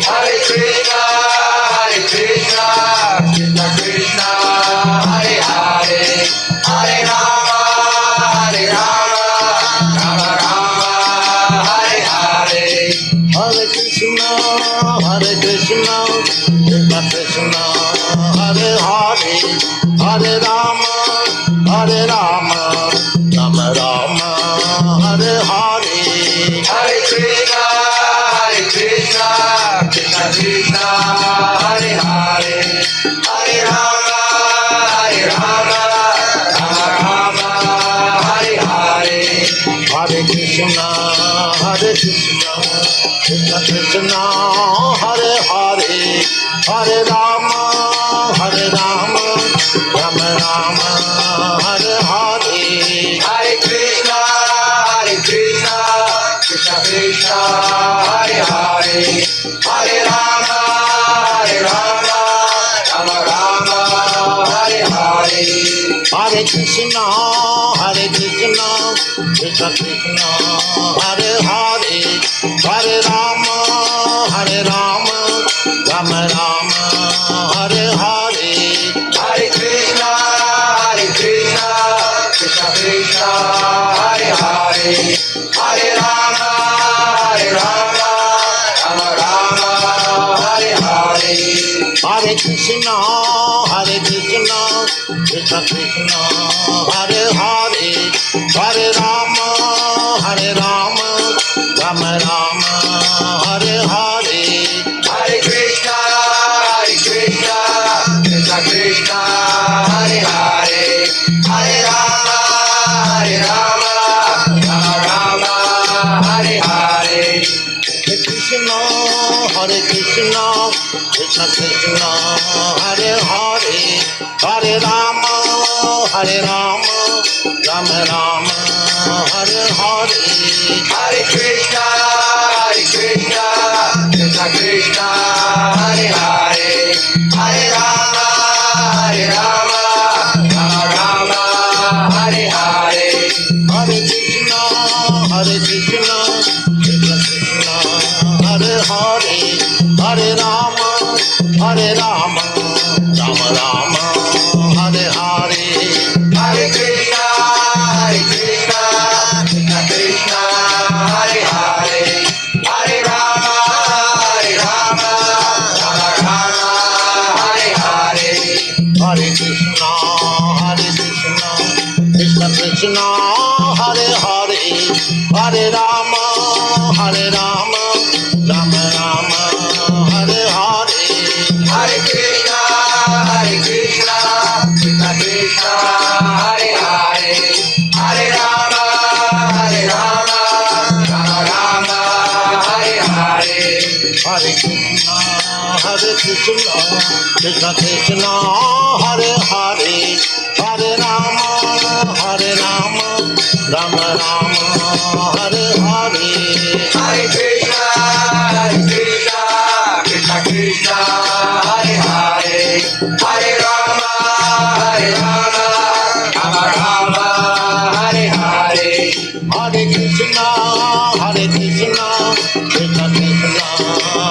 Hare Krishna, Krishna Krishna, Hare Hare, Hare Rama, Rama Rama, Hare Hare. Hare Krishna, Krishna Krishna, Hare Hare, Hare Rama, Rama Rama, Hare Hare. Hare Krishna, Krishna Krishna, Hare Hare, Hare Rama, Rama Rama, Hare Hare. Hare Krishna, Krishna Krishna, Hare Hare, Hare Rama, Rama Rama, Hare Hare. Hare Krishna, Krishna Krishna, Hare Hare, Hare Rama, Rama Rama, Hare Hare. Hare Krishna, Krishna Krishna, Hare Hare, Hare Rama, Rama Rama, Hare Hare. Hare Krishna, Krishna Krishna, Hare Hare, Hare Rama, Rama Rama, Hare Hare. Hare Krishna, Krishna Krishna, Hare Hare, Hare Rama, Rama Rama, Hare Hare. Hare Krishna, Krishna Krishna, Hare Hare, Hare Rama, Rama Hare Hare. Hare Krishna, Krishna Krishna, Hare Hare, Hare Rama, Rama Rama, Hare Hare. Hare Krishna, Krishna Krishna, Hare Hare, Hare Rama, Rama Hare Hare. Hare Krishna, Krishna Krishna, Hare Hare, Hare Rama, Rama Rama, Hare Hare. Hare Krishna, Krishna Krishna, Hare Hare, Hare Rama, Rama Hare Hare. Hare Krishna, Krishna Krishna, Hare Hare, Hare Rama, Rama Rama, Hare Hare. Hare Krishna, Krishna Krishna, Hare Hare, Hare Rama, Rama Hare Hare. Hare Krishna, Krishna Krishna, Hare Hare, Hare Rama, Rama Rama, Hare Hare. Hare Krishna, Krishna Krishna, Hare Hare, Hare Rama, Rama Hare Hare. Hare Krishna, Krishna Krishna,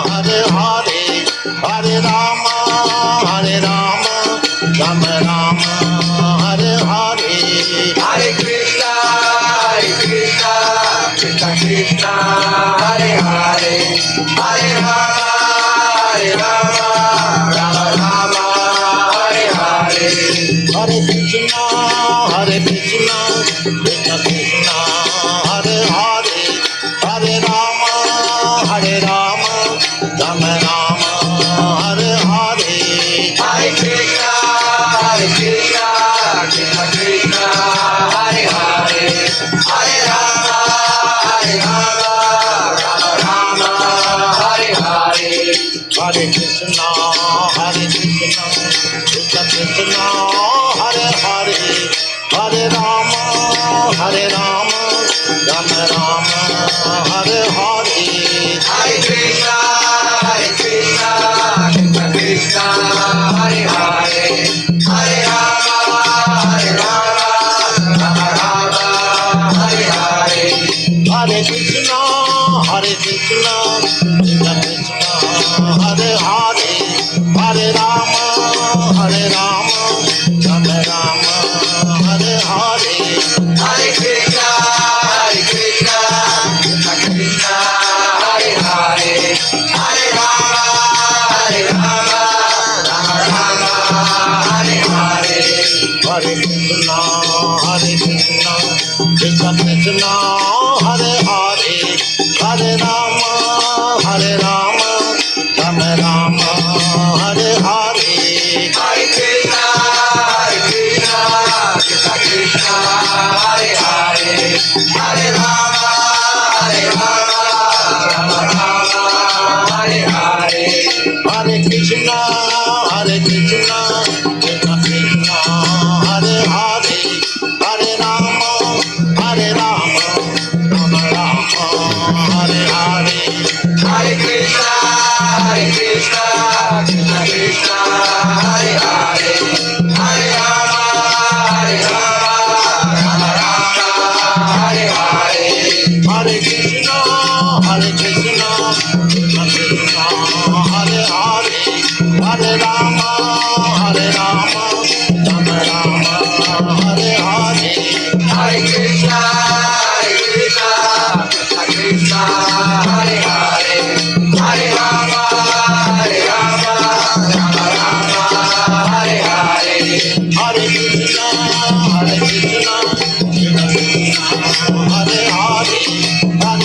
Hare Hare, Hare Rama, Rama Rama, Hare Hare. Hare Krishna, Krishna Krishna, Hare Hare, Hare Rama, Rama Hare Hare. Hare Krishna, Krishna Krishna, Hare Hare, Hare Rama, Rama Rama, Hare Hare. Hare Krishna, Krishna Krishna, Hare Hare, Hare Rama, Rama Hare Hare. Hare Krishna, Krishna Krishna, Hare Hare, Hare Rama, Rama Rama, Hare Hare. Hare Krishna, Krishna Krishna, Hare Hare, Hare Rama, Rama Hare Hare. Hare Krishna, Hare Krishna, Krishna Krishna, Hare Hare, Hare Rama, Hare Rama, Rama Rama, Hare Hare. Hare Krishna, Krishna Krishna, Hare Hare, Hare Rama, Rama Rama, Hare Hare. Hare Krishna, Krishna Krishna, Hare Hare, Hare Rama, Rama Rama, Hare Hare. Hare Krishna, Krishna Krishna, Hare Hare, Hare Rama, Rama Rama, Hare Hare. Hare Krishna, Krishna Krishna, Hare Hare, Hare Rama, Rama Rama, Hare Hare. Hare Krishna, Krishna Krishna, Hare Hare, Hare Rama, Rama Rama, Hare Hare. Hare Krishna, Krishna Krishna, Hare Hare, Hare Rama, Rama Rama, Hare Hare. Hare Krishna, Krishna Krishna, Hare Hare, Hare Rama, Rama Rama, Hare Hare. Hare Krishna, Krishna Krishna, Hare Hare, Hare Rama, Rama Rama, Hare Hare. Hare Krishna, Krishna Krishna, Hare Hare, Hare Rama,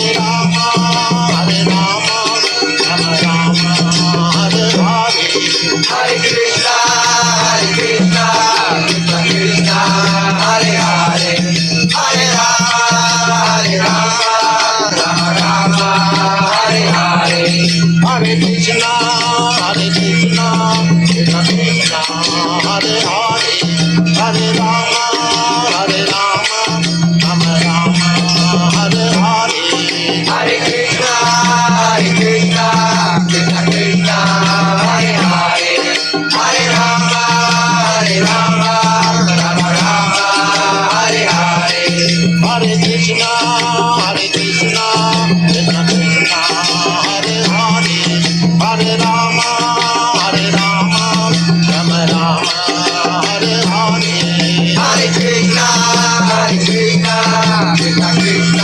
Rama Rama, Hare Hare. Hare Krishna, Krishna Krishna, Hare Hare, Hare Rama, Rama Rama, Hare Hare. Hare Krishna, Krishna Krishna, Hare Hare, Hare Rama, Rama Rama, Hare Hare. Hare Krishna, Krishna Krishna, Hare Hare, Hare Rama, Rama Rama, Hare Hare. Hare Krishna, Krishna Krishna,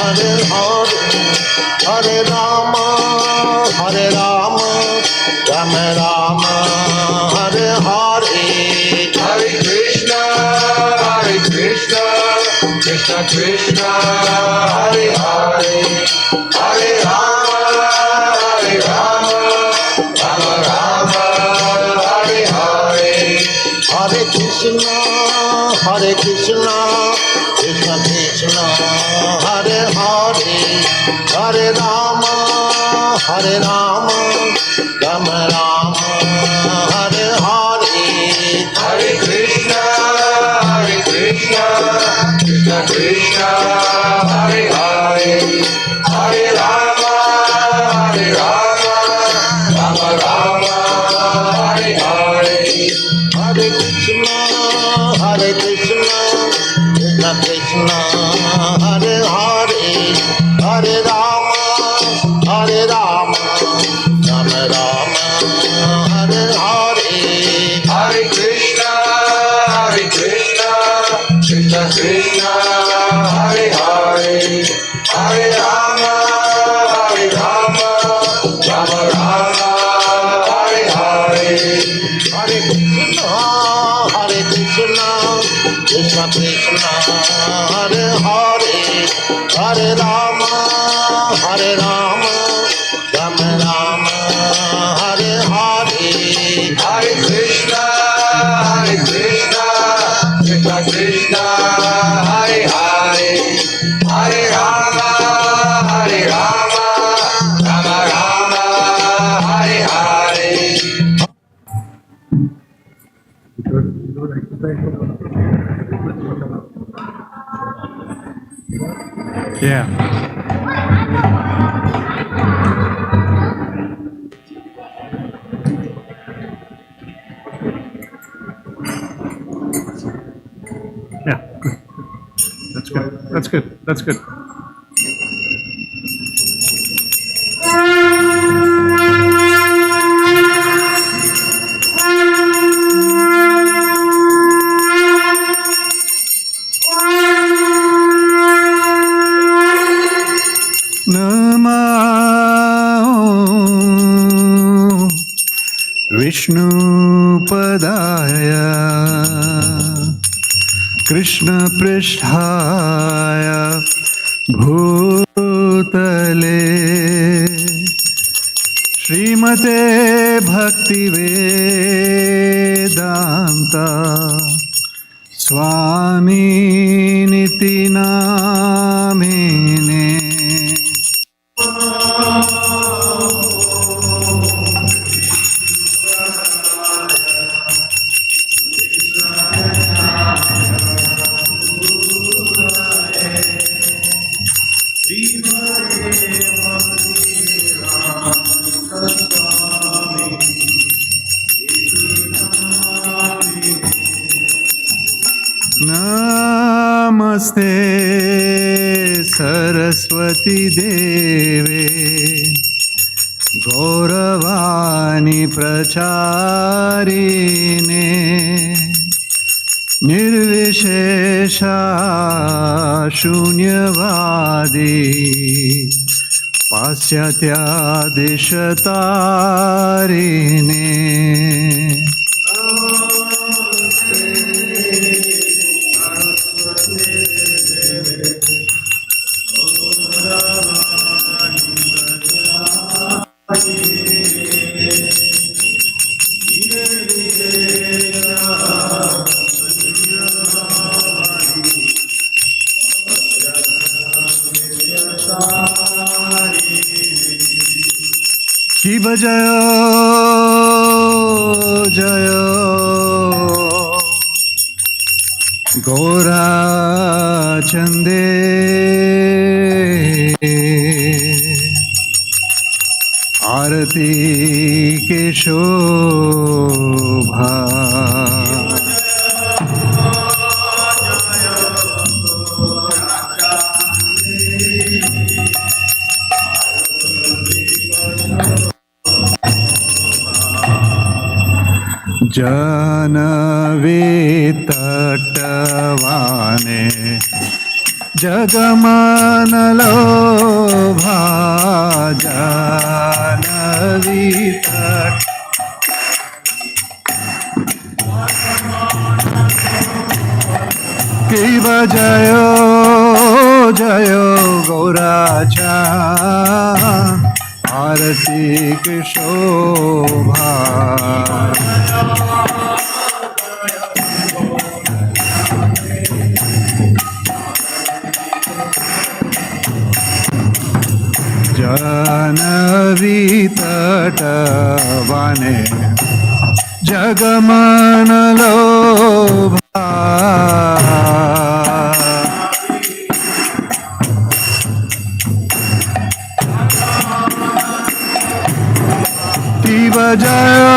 Hare Hare, Hare Rama, Rama Rama, Hare Hare. Hare Krishna, Krishna Krishna, Hare Hare, Hare Rama, Rama Rama, Hare Hare. Hare Krishna, Krishna Krishna, Hare Hare, Hare Rama, Rama Rama, Hare Hare. Hare Krishna, Krishna Krishna, Hare Hare, Hare Rama, Rama Rama, Hare Hare. Hare Krishna, Krishna Krishna, Hare Hare, Hare Rama, Rama Rama, Hare Hare. Hare Krishna, Krishna Krishna, Hare Hare, Hare Rama, Rama Rama, Hare Hare. Hare Krishna, Krishna Krishna, Hare Hare, Hare Rama, Rama Rama, Hare Hare. Hare Krishna, Krishna Krishna, Hare Hare, Hare Rama, Rama Rama, Hare Hare. Hare Krishna, Krishna Krishna, Hare Hare, Hare Rama, Rama Rama, Hare Hare. Yeah. Yeah. That's good. That's good. That's good. Namo Vishnu Padaya Krishna Pristhaya Bhutale Srimate Bhakti Vedanta Swami Niti Namine Namaste Saraswati Deve Gauravani Pracharine Nirvishesha Shunyavadi Pasyatya Dishatarine Shiva Jaya Jaya Gaura Chande Arati Ke Shobha Janavi Tattavane Jagamanalobha Janavi Kiva Jayo Jayo Gauracha Arati Ki Shobha Janavi Tattavane Jagamanalobha Shiva Jaya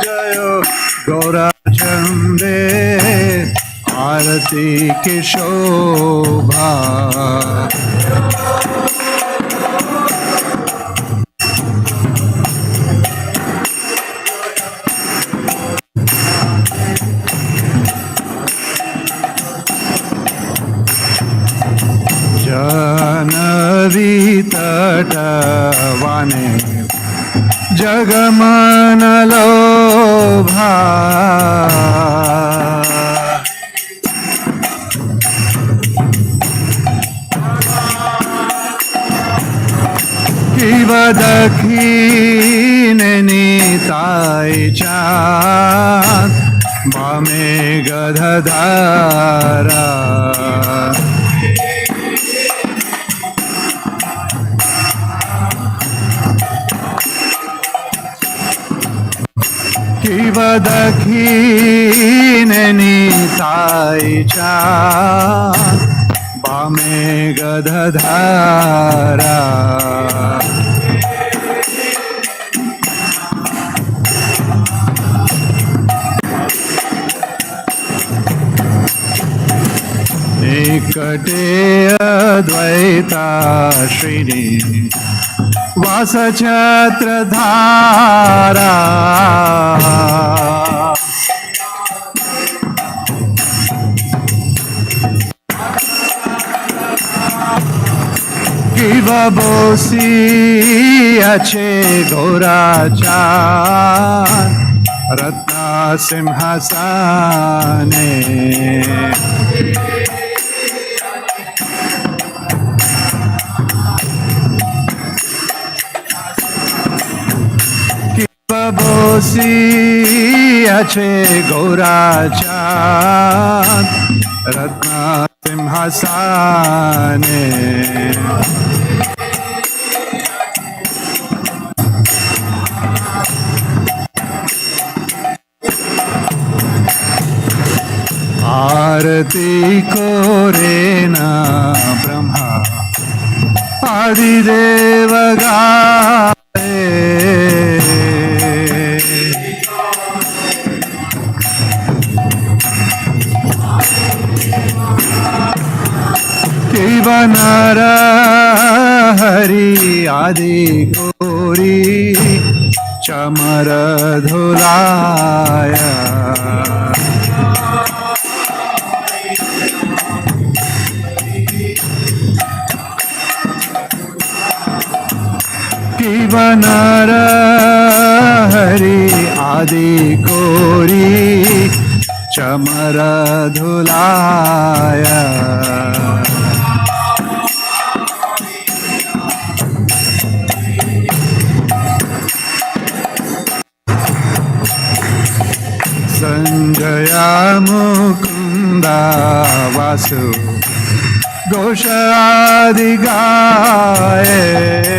Jaya Gaura Chande Arati Ki Shobha Janavi Tattavane Jagamanalobha Kiva Dakhine Nitai Chan Bame Gadadhara Kiva Dakhine गायीच्या बामे गदधारा निकटे अद्वैताश्रिणी वासछत्रधारा किवा बोसी अच्छे घोराचार रत्ना सिंहासने बोसी अच्छे घोराचार रत्ना सिंहासने आरती कोरेना ब्रह्मा आदिदेव गाये नर हरि आदि कोरी चमर धुलाया नर हरि आदि कोरी चमर धुलाया संजया मुकुंदा वासु घोष आदि गाये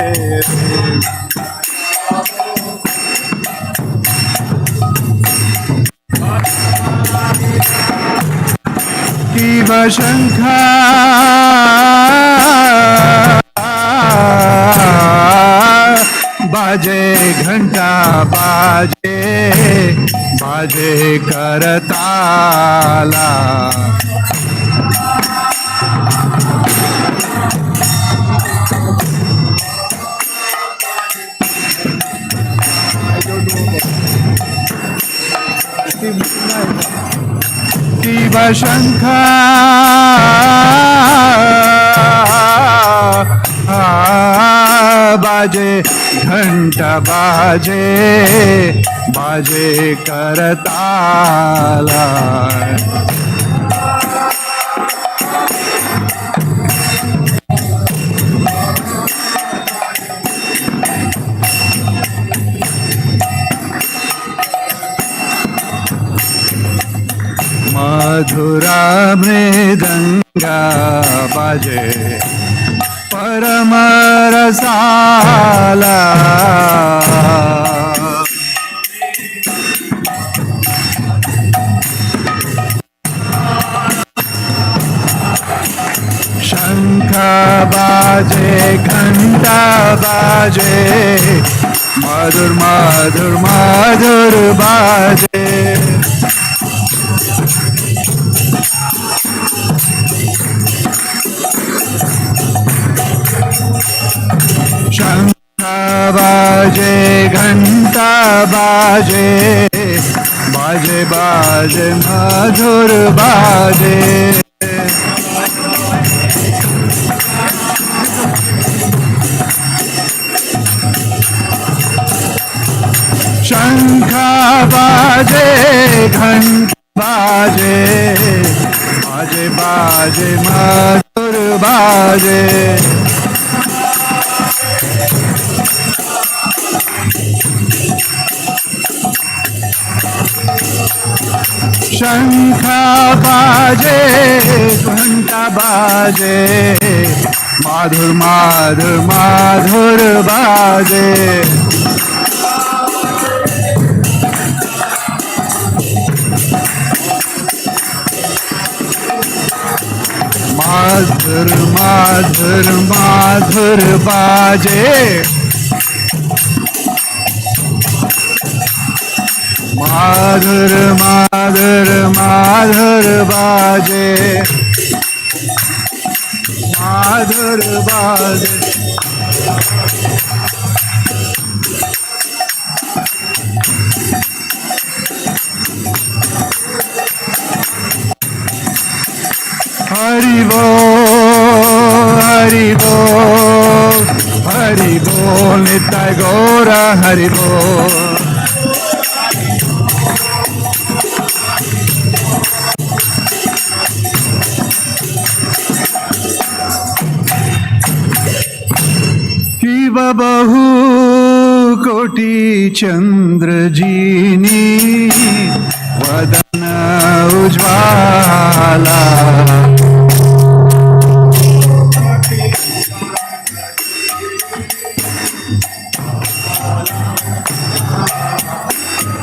शिव शंखा बाजे घंटा बाजे बाजे करताला शिव शंखा बाजे घंटा बाजे बाजे करताला मधुरा मृदंगा बाजे परम रसाला शंख बाजे घंटा बाजे मधुर मधुर मधुर बाजे शंख बाजे घंटा बाजे बाजे बाजे मधुर बाजे शंख बाजे घंटा बाजे बाजे बाजे मधुर बाजे शंख बाजे घंटा बाजे माधुर माधुर माधुर बाजे माधुर माधुर माधुर बाजे माधुर माधुर माधुर बाजे माधुर बाजे हरि बोल हरि बोल हरि बोल नित्य गौरा हरि बोल बहु कोटि चंद्र जीनी वदन उज्ज्वला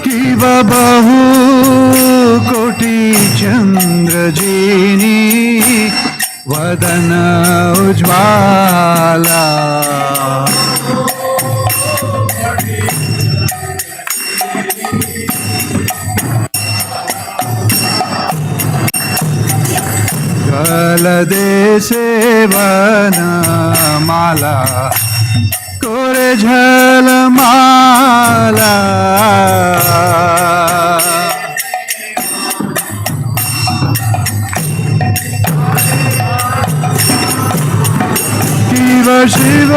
कि बहु कोटि चंद्र जीनी वदन उज्ज्वला गलदेशे वनमाला कोरे झलमाला शिव शिव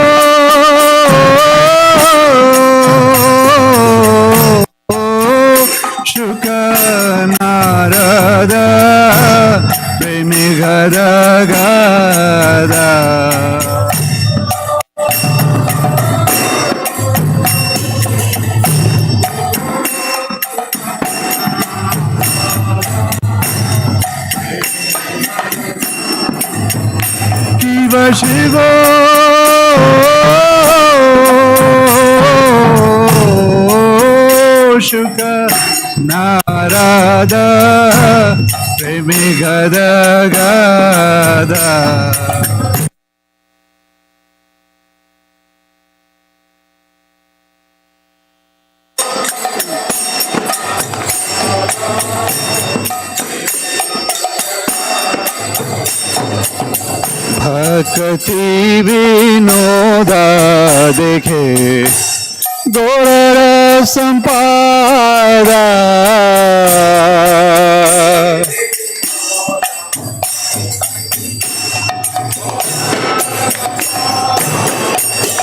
शुक नारद प्रेमी गद गद शिव शिव शुक नारद प्रेमी गद गद भक्ति विनोद देखे गौर संपादा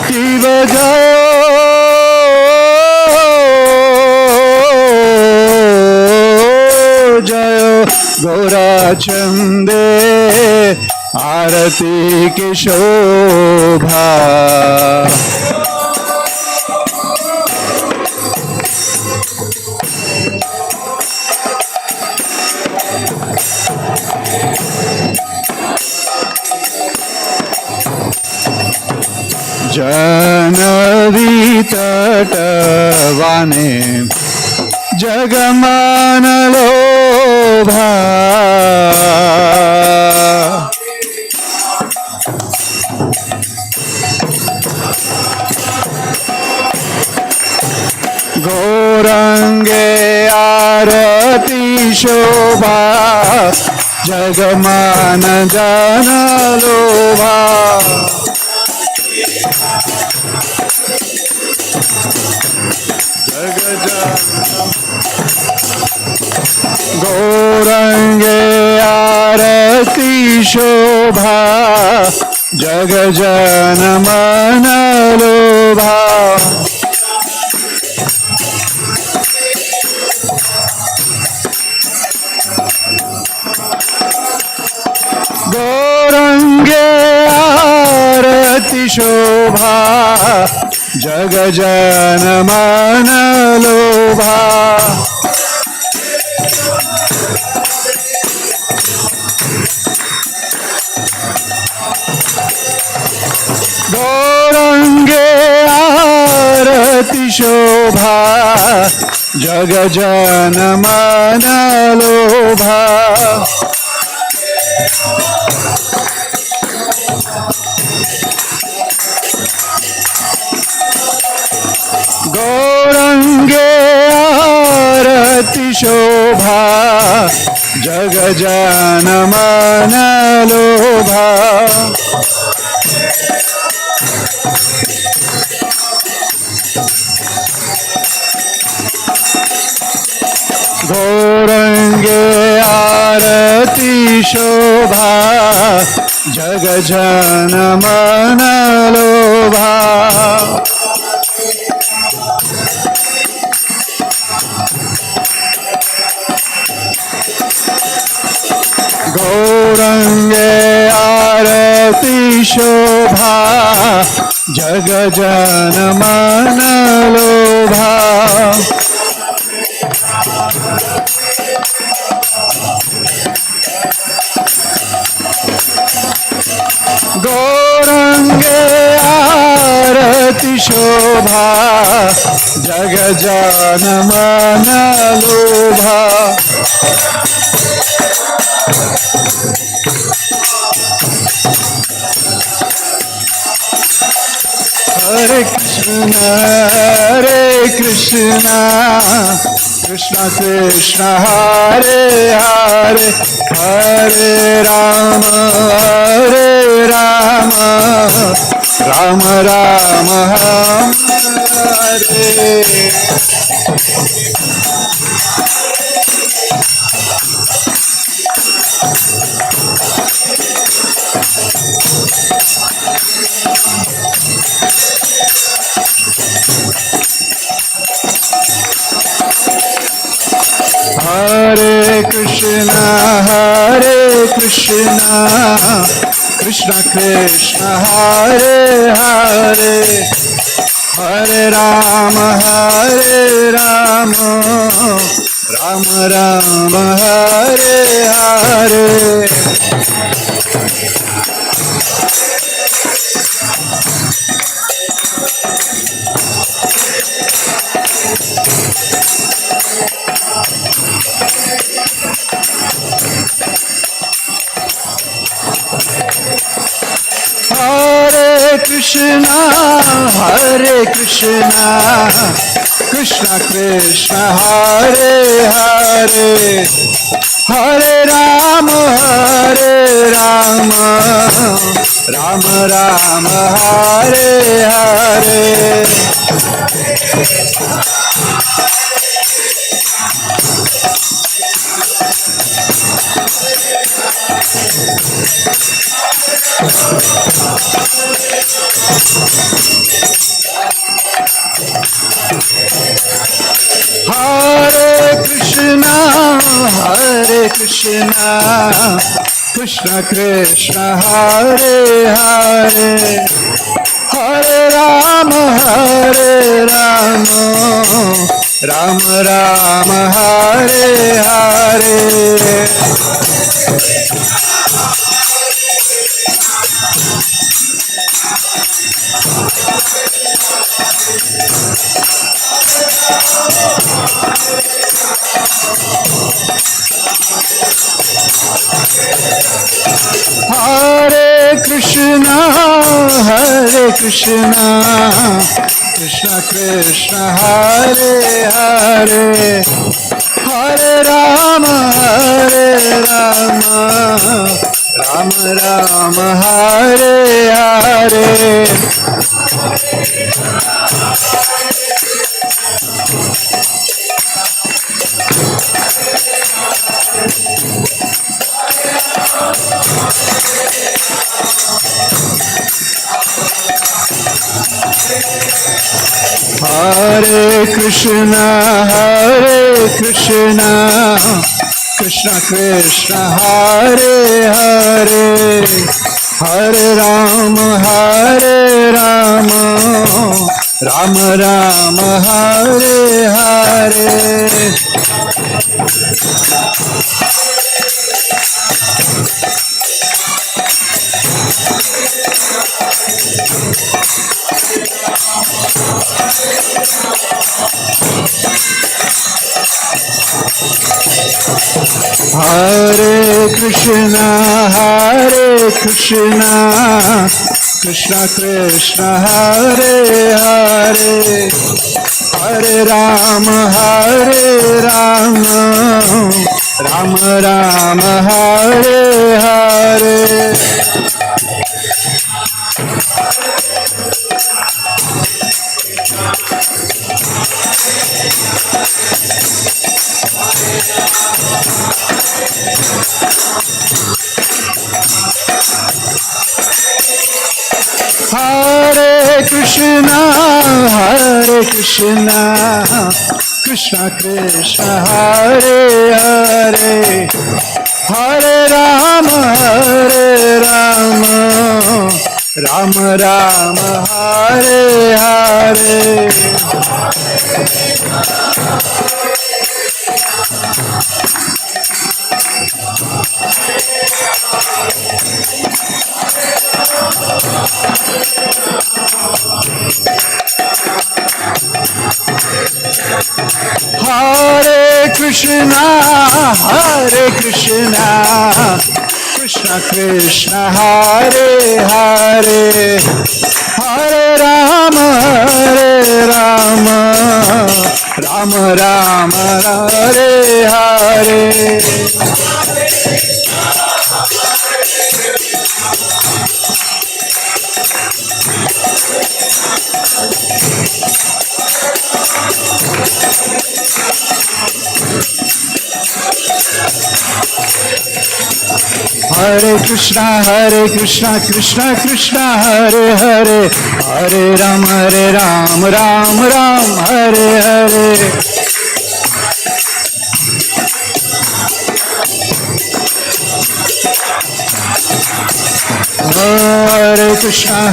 शिव जय जय गौरा चंदे आरती की शोभा जानवी तटवाने जगमान लोभा गौरंगे आरती शोभा जगमान जन लोभा गौरंगे आरती शोभा जग जन मन लोभा गौरंगे आरती शोभा जग जन मन लोभा गौरंगे आरती शोभा जग जन मन लोभा गौरंगे आरती शोभा जग जन मन लोभा गौरंगे आरती शोभा जग जन मन लोभा गौरंगे आरती शोभा जग जन मन लोभा गौरंगे आरती शोभा जग जन मन लोभा हरे Krishna Krishna Krishna Hare Hare Hare Ram Ram Ram Hare Hare Krishna Krishna Krishna Hare Hare Hare Ram Ram Ram Hare Hare Hare Krishna Krishna Krishna Hare Hare Hare Ram Ram Ram Hare Hare Hare Krishna Krishna Krishna Hare Hare Hare Ram Ram Ram Hare Hare Hare Krishna Krishna Krishna Hare Hare Hare Ram Ram Ram Hare Hare Hare Krishna Krishna Krishna Hare Hare Hare Ram Ram Ram Hare Hare Hare Krishna Krishna Krishna Hare Hare Hare Rama Hare Rama Rama Rama Hare Hare Hare Krishna Krishna Krishna Hare Hare Hare Rama Rama Rama Hare Hare Hare Krishna Krishna Krishna Hare Hare Hare Rama Rama Rama Hare Hare Hare Krishna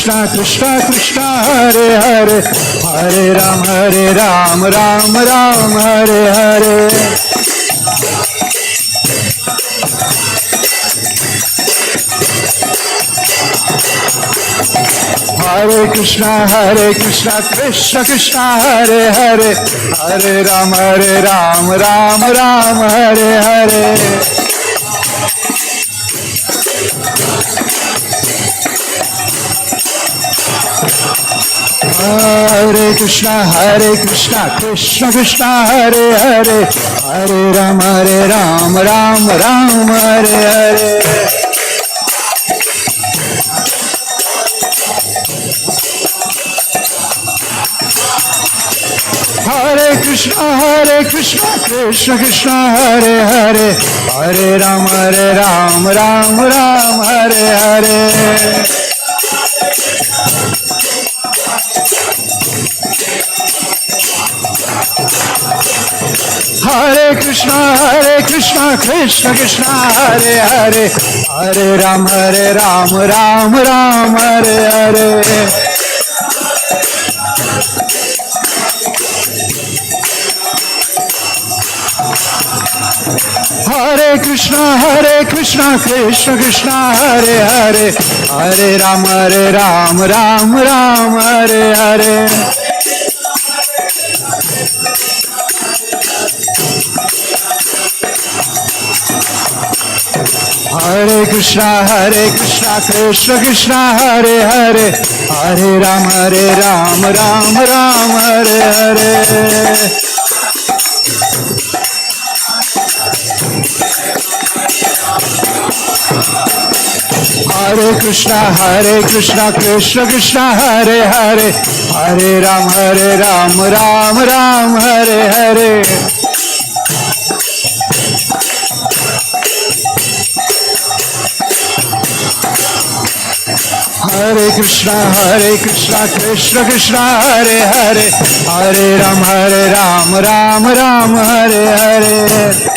Krishna Krishna Hare Hare Hare Rama Rama Hare Hare Hare Krishna Krishna Krishna Hare Hare Hare Rama Rama Hare Hare Hare Krishna Krishna Krishna Hare Hare Hare Rama Rama Hare Hare Hare Krishna Krishna Hare Hare Hare Rama Rama Hare Hare Hare Krishna Krishna Hare Hare Hare Rama Rama Hare Hare Hare Krishna Krishna Hare Hare Hare Rama Rama Hare Hare Hare Krishna Krishna Hare Hare Hare Rama Rama Hare Hare Hare Krishna Krishna Hare Hare Hare Rama Rama Hare Hare Hare Krishna Krishna Hare Hare Hare Rama Rama Hare Hare Hare Krishna Krishna Hare Hare Hare Rama Rama Hare Hare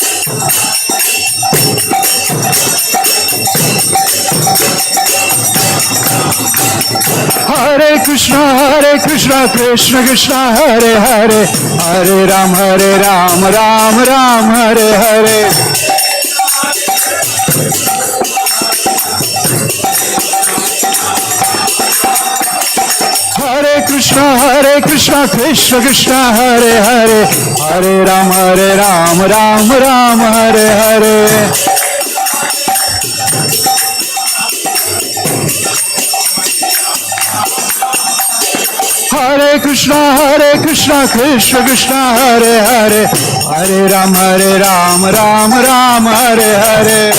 Hare Krishna Krishna Hare Hare Hare Rama Rama Hare Hare Hare Krishna Krishna Hare Hare Hare Rama Rama Hare Hare Hare Krishna Krishna Krishna Hare Hare Hare Ram Ram Ram Hare Hare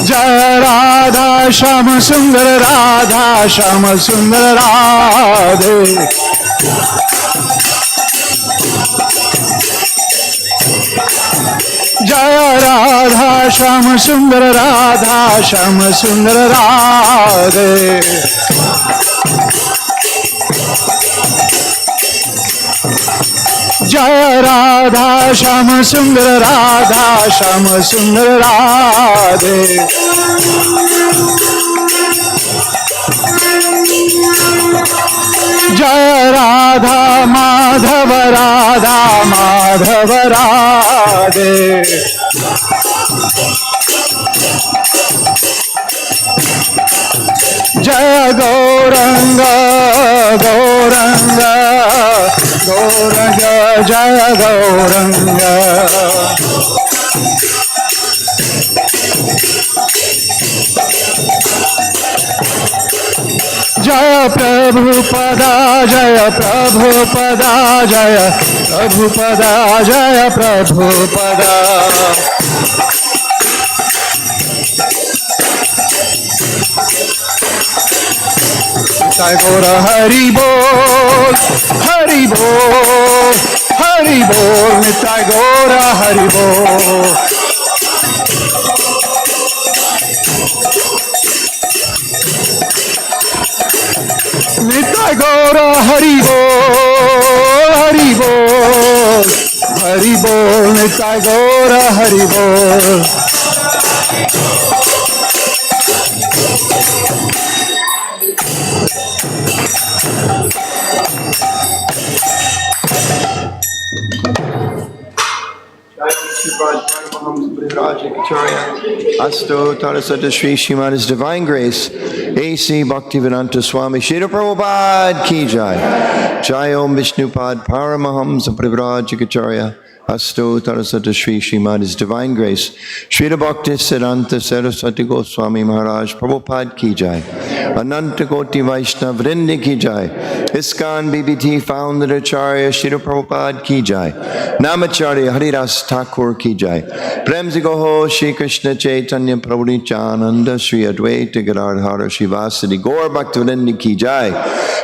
Jaya Radha Syamasundar Radha Syamasundar Radhe Jaya Radha Syamasundar Radha Syamasundar Radhe Jaya Radha Syamasundar Radha Syamasundar Radhe Jaya Radha Madhava Radha Madhava Radhe Jaya Gauranga Gauranga Gauranga Jaya Gauranga Jaya Prabhupada Jaya Prabhupada Jaya Prabhupada Jaya Prabhupada Nitai Gaura Hari Bol Hari Bol Hari Bol Nitai Gaura Hari Bol Nitai Gaura Hari Bol Hari Bol Hari Bol Nitai Gaura Hari Bol Asto Tarasata Shri Srimad Divine Grace A.C. Bhaktivedanta Swami Srila Prabhupada Ki Jai Jai Om Vishnupad Paramahamsa Privrajikacharya Asto Tarasata Shri Srimad Divine Grace Srila Bhakti Siddhanta Saraswati Goswami Maharaj Prabhupada Ki Jai Ananta Koti Vaishnav Vrindi Ki Jai ISKCON BBT Founder Acharya Srila Prabhupada Ki Jai Namacharya Haridas Thakur Ki Jai Premzi Goho Shri Krishna Chaitanya Prabhu Nityananda Shri Advaita Gadadhara Shivasadi Gaur Bhaktivinoda Ki Jai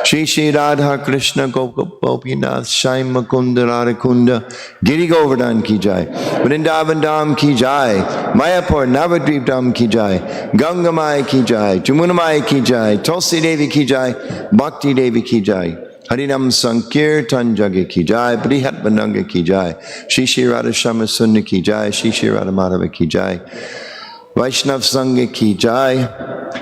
Shri Shri Radha Krishna Gopinath Shai Mukunda Radhakunda Giri Govardhan Ki Jai Vrindavan Dham Ki Jai Mayapur Navadvip Dham Ki Jai Gangamai Ki Jai Jamunamai Ki Jai Tulsi Devi Ki Jai Bhakti Devi Ki Jai Harinam Sankirtan Jagga Ki Jai Brihat Vananga Ki Jai Shri Shri Radha Syamasundar Ki Jai Shri Shri Radha Madhava Ki Jai Vaishnav Sangha Ki Jai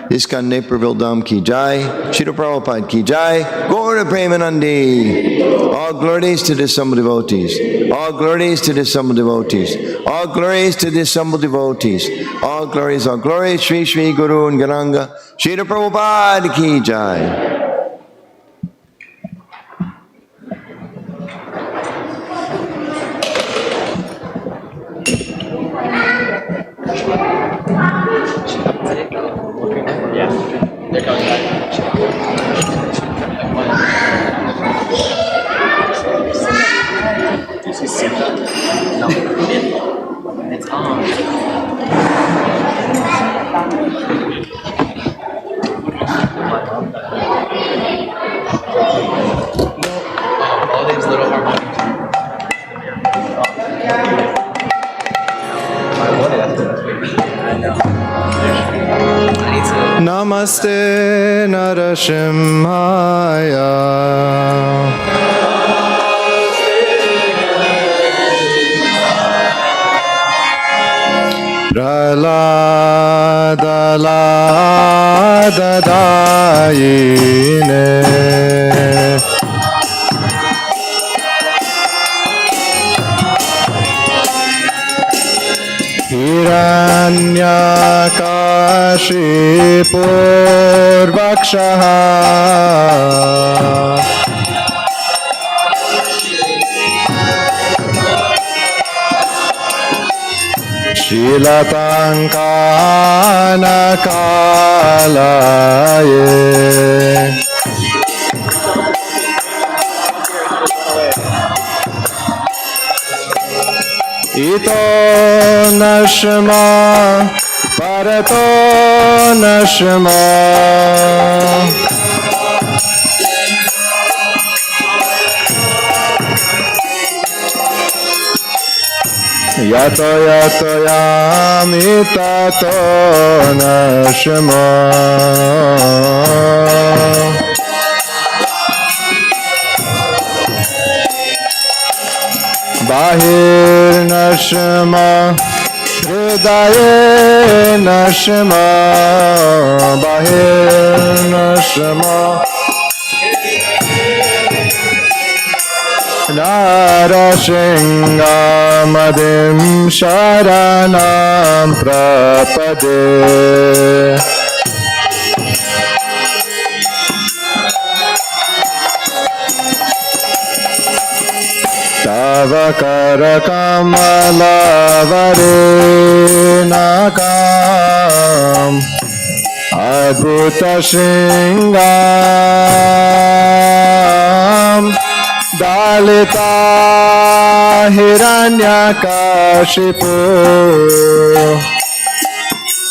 ISKCON Naperville Dham Ki Jai Srila Prabhupada Ki Jai Gaura Premanandi. All glories to the assembled devotees. All glories to the assembled devotees. All glories to the assembled devotees. All glories, Shri Shri Guru and Garanga Srila Prabhupada Ki Jai. Namaste Narasimhaya Praladadayine Hiranyakashipurvakshaha Shilatankana-kalaye Ito nashma parato nashma Yato yato yami tato nashma Bahir nashma Hridaye nashma Bahir nashma Narasingamadim sharanam prapade Tava karakamalavare-nakam Adbhuta shringam Dalita hiranyakashipu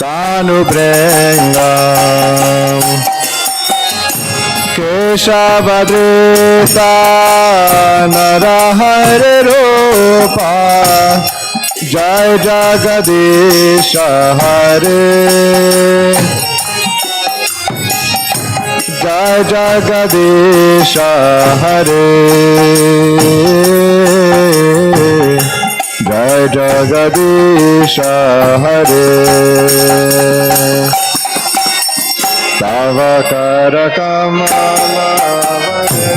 Tanubrengam Keshavadrita Narahare Rupa Jai Jagadisha Hare Jai Jagadisha Hare Jai Jagadisha Hare Tava karakamalavare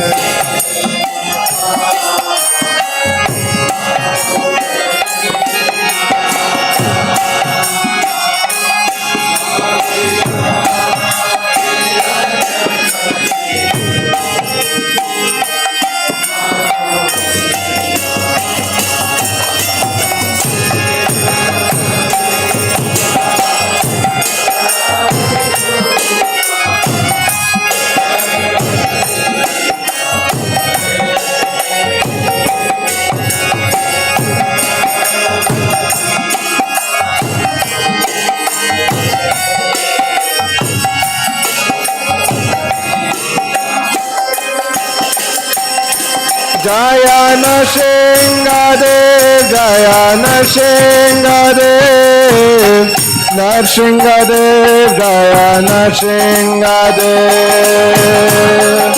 Jaya Narsingadev, Jaya Narsingadev, Narsingadev, Jaya Narsingadev.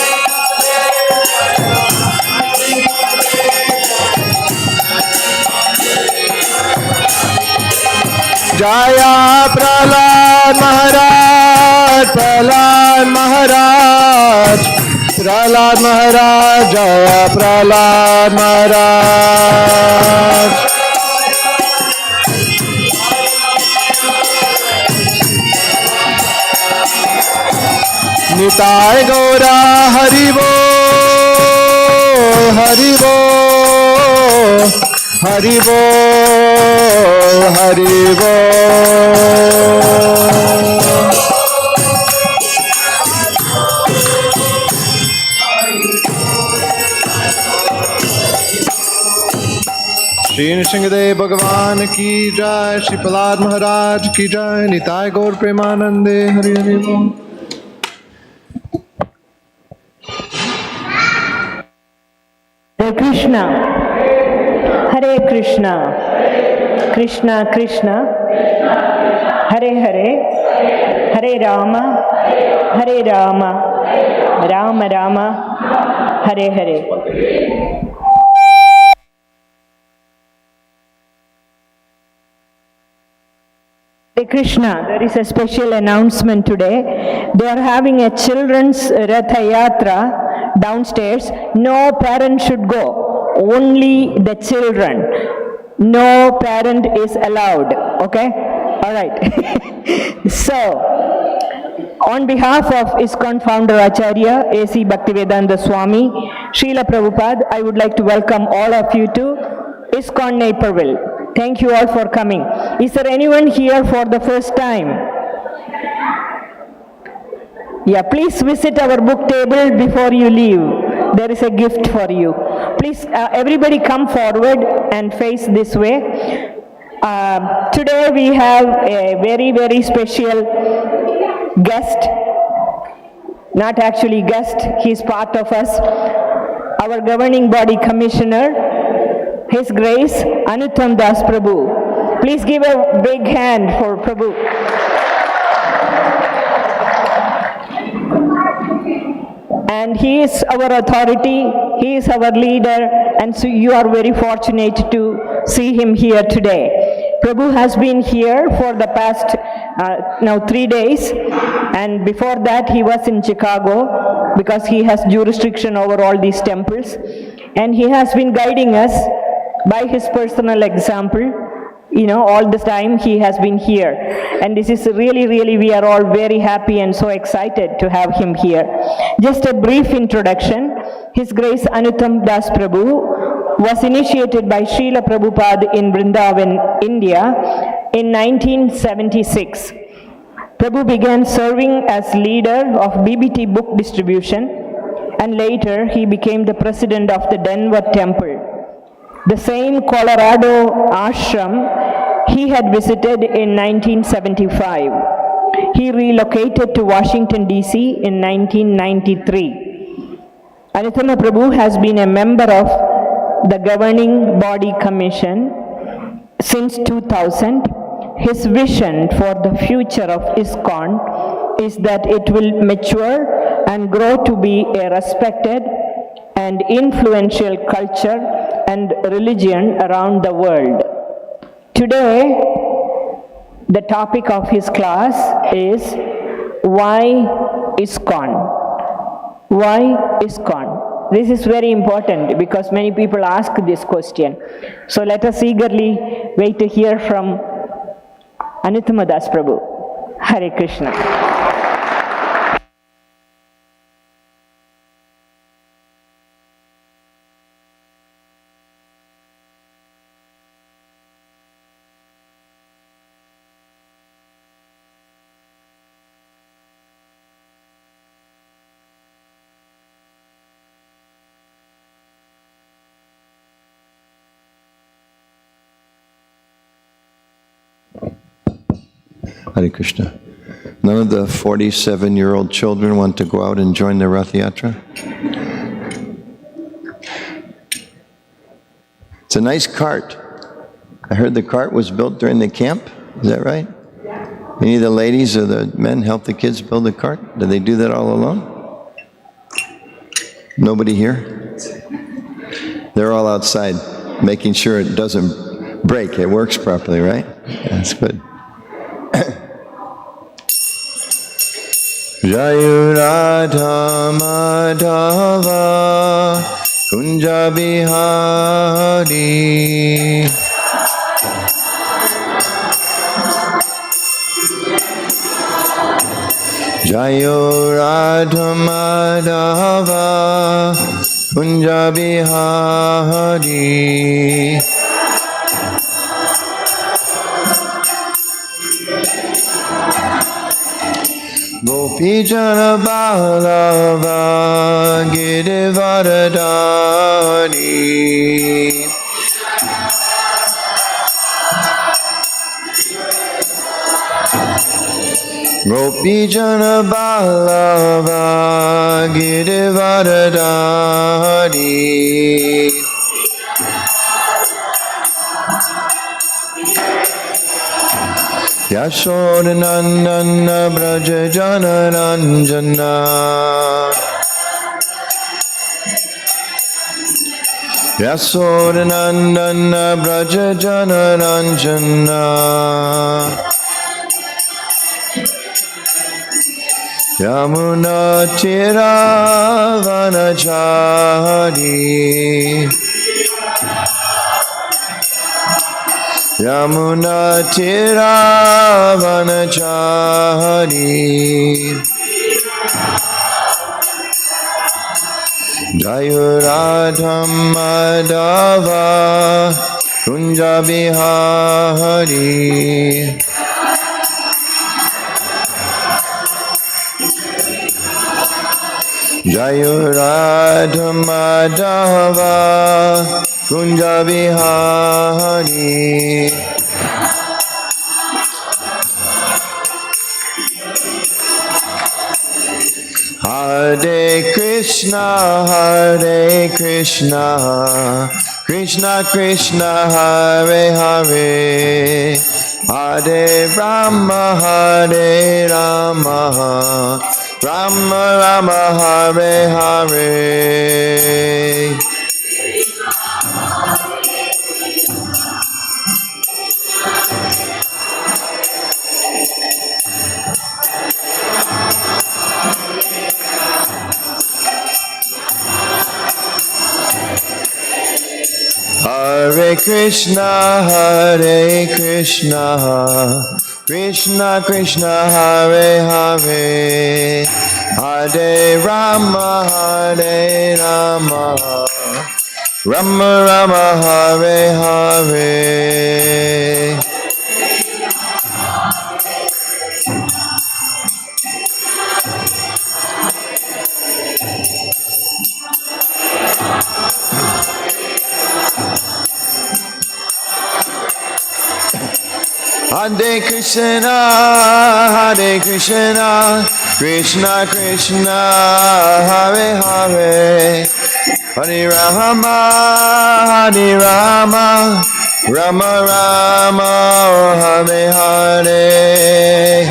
Jaya Prahlad Maharaj, Prahlad Maharaj, Prahlad Maharaj, Jaya Prahlad Maharaj. Nitai Gaura Hari Bol, Hari Bol, Hari Bol, Hari Bol. Shri Nrsimhadev Bhagavan ki jai, Shri Prahlad Maharaj ki jai, Nitai Gaur Premanande, Hari Hari Bol. Hare Krishna, Hare Krishna, Krishna Krishna, Hare Hare, Hare Rama, Hare Rama, Rama Rama, Hare Hare. Hare Krishna, there is a special announcement today. They are having a children's Ratha Yatra downstairs. No parent should go, only the children. No parent is allowed, okay? All right. So, on behalf of ISKCON founder Acharya A.C. Bhaktivedanta Swami, Srila Prabhupada, I would like to welcome all of you to ISKCON Naperville. Thank you all for coming. Is there anyone here for the first time? Yeah, please visit our book table before you leave. There is a gift for you. Please, everybody come forward and face this way. Today we have a very, very special guest. Not actually guest, he's part of us. Our governing body commissioner, His Grace Anuttama Das Prabhu. Please give a big hand for Prabhu. And he is our authority, he is our leader, and so you are very fortunate to see him here today. Prabhu has been here for the past now 3 days, and before that he was in Chicago because he has jurisdiction over all these temples, and he has been guiding us by his personal example. You know, all this time he has been here, and this is really, really, we are all very happy and so excited to have him here. Just a brief introduction. His Grace Anuttama Das Prabhu was initiated by Srila Prabhupada in Vrindavan, India in 1976. Prabhu began serving as leader of BBT book distribution, and later he became the president of the Denver temple. The same Colorado ashram he had visited in 1975. He relocated to Washington, D.C. in 1993. Anuttama Prabhu has been a member of the governing body commission since 2000. His vision for the future of ISKCON is that it will mature and grow to be a respected and influential culture and religion around the world. Today, the topic of his class is why ISKCON? Why ISKCON? This is very important because many people ask this question. So let us eagerly wait to hear from Anuttama Das Prabhu. Hare Krishna. Hare Krishna. None of the 47-year-old children want to go out and join the Rath Yatra? It's a nice cart. I heard the cart was built during the camp. Is that right? Any of the ladies or the men help the kids build the cart? Do they do that all alone? Nobody here? They're all outside, making sure it doesn't break. It works properly, right? That's good. Jayu Radha Madhava Kunja Bihari Jayu Radha Madhava Kunja Bihari Gopijana Balava Girivaradani Gopijana Balava Girivaradani Yashodanandana Braja Jana Ranjana Yashodanandana Braja Jana Ranjana Yamuna Tira Vanachari Yamuna Tira Vanachari Jayu Radha Madhava Kunja Bihari. Jayo Radha Madhava Kunja Bihari. Hare Krishna, Krishna Krishna, Hare Hare, Hare Rama, Rama Rama, Hare Hare. Hare Krishna, Krishna Krishna, Hare Hare, Hare Rama, Rama Rama, Hare Hare. Hare Krishna, Krishna Krishna, Hare Hare, Hare Rama, Rama Rama, Hare Hare.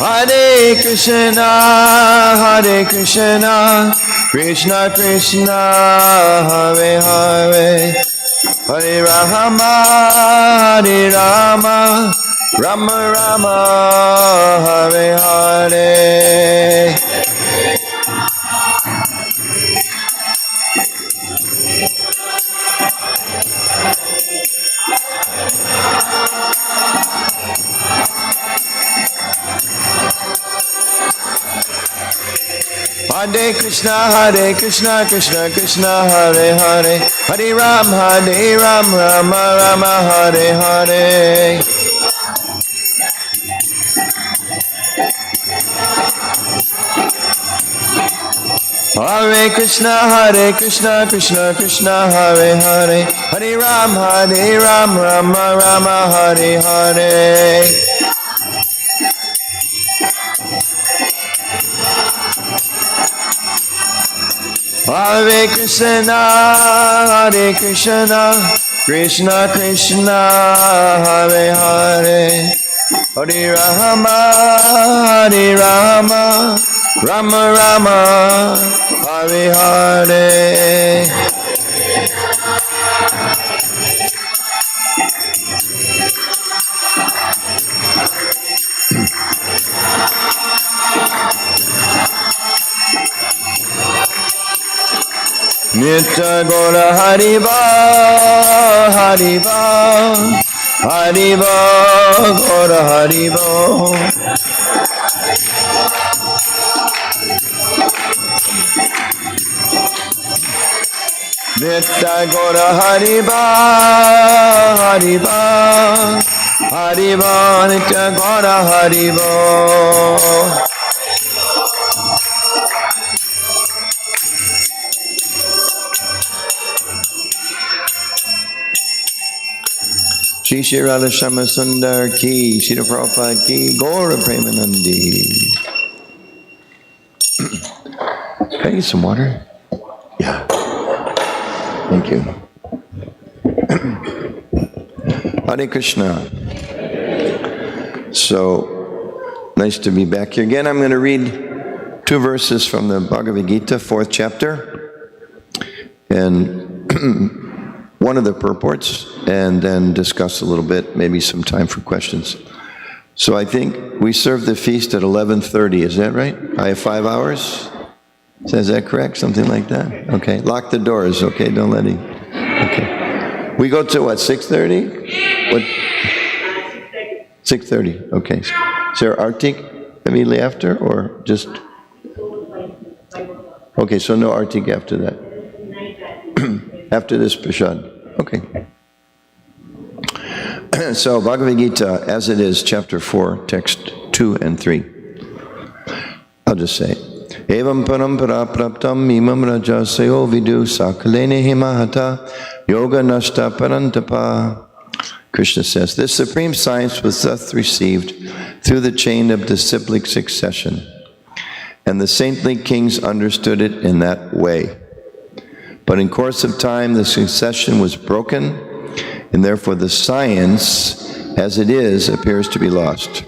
Hare Krishna, Krishna Krishna, Hare Hare, Hare Rama, Rama Rama, Hare Hare. Hare Krishna, Krishna Krishna, Hare Hare, Hare Ram, Rama Rama, Hare Hare. Hare Krishna, Krishna Krishna, Hare Hare, Hare Ram, Rama Rama, Hare Hare. Hare Krishna, Krishna Krishna, Hare Hare, Hare Rama, Rama Rama, Hare Hare. Nitya Gora Hariba, Hariba, Gora Hariba. Nitya Gora Hariba, Hariba, Nitya Gora Hariba. Shri Radha Syamasundar ki, Srila Prabhupada ki, Gaura Premanandi. Can I get some water? Yeah. Thank you. Hare Krishna. So, nice to be back here again. I'm going to read 2 verses from the Bhagavad Gita, 4th chapter, and one of the purports, and then discuss a little bit, maybe some time for questions. So I think we serve the feast at 11:30, is that right? I have 5 hours? Is that correct? Something like that? Okay, lock the doors, okay, don't let him. Okay. We go to what, 6:30? What? 6:30, okay. Is there Artik immediately after, or just? Okay, so no Artik after that. After this Prashad. Okay. So, Bhagavad Gita, as it is, chapter 4, text 2 and 3. I'll just say, Evam parampara praptam imam rajasayo vidu sakalene himahata yoga nashta parantapa. Krishna says, this supreme science was thus received through the chain of disciplic succession, and the saintly kings understood it in that way. But in course of time, the succession was broken, and therefore the science, as it is, appears to be lost.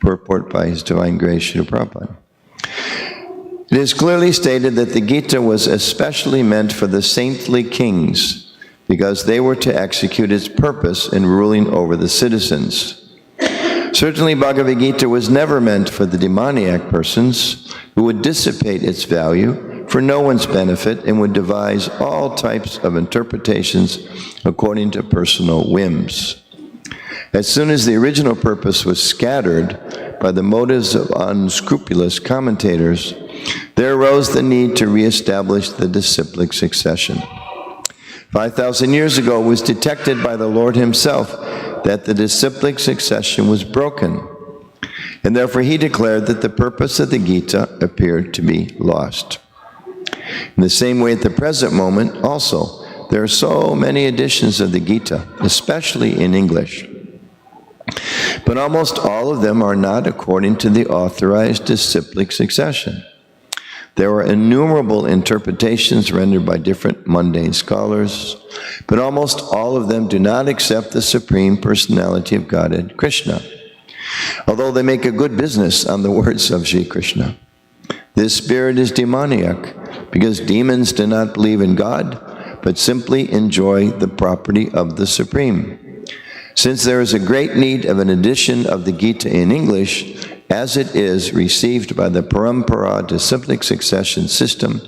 Purport by His Divine Grace, Srila Prabhupada. It is clearly stated that the Gita was especially meant for the saintly kings, because they were to execute its purpose in ruling over the citizens. Certainly, Bhagavad Gita was never meant for the demoniac persons who would dissipate its value for no one's benefit and would devise all types of interpretations according to personal whims. As soon as the original purpose was scattered by the motives of unscrupulous commentators, there arose the need to reestablish the disciplic succession. 5,000 years ago, it was detected by the Lord Himself that the disciplic succession was broken, and therefore He declared that the purpose of the Gita appeared to be lost. In the same way, at the present moment, also, there are so many editions of the Gita, especially in English. But almost all of them are not according to the authorized disciplic succession. There are innumerable interpretations rendered by different mundane scholars, but almost all of them do not accept the Supreme Personality of Godhead, Krishna, although they make a good business on the words of Sri Krishna. This spirit is demoniac, because demons do not believe in God, but simply enjoy the property of the Supreme. Since there is a great need of an edition of the Gita in English, as it is received by the Parampara disciplic succession system,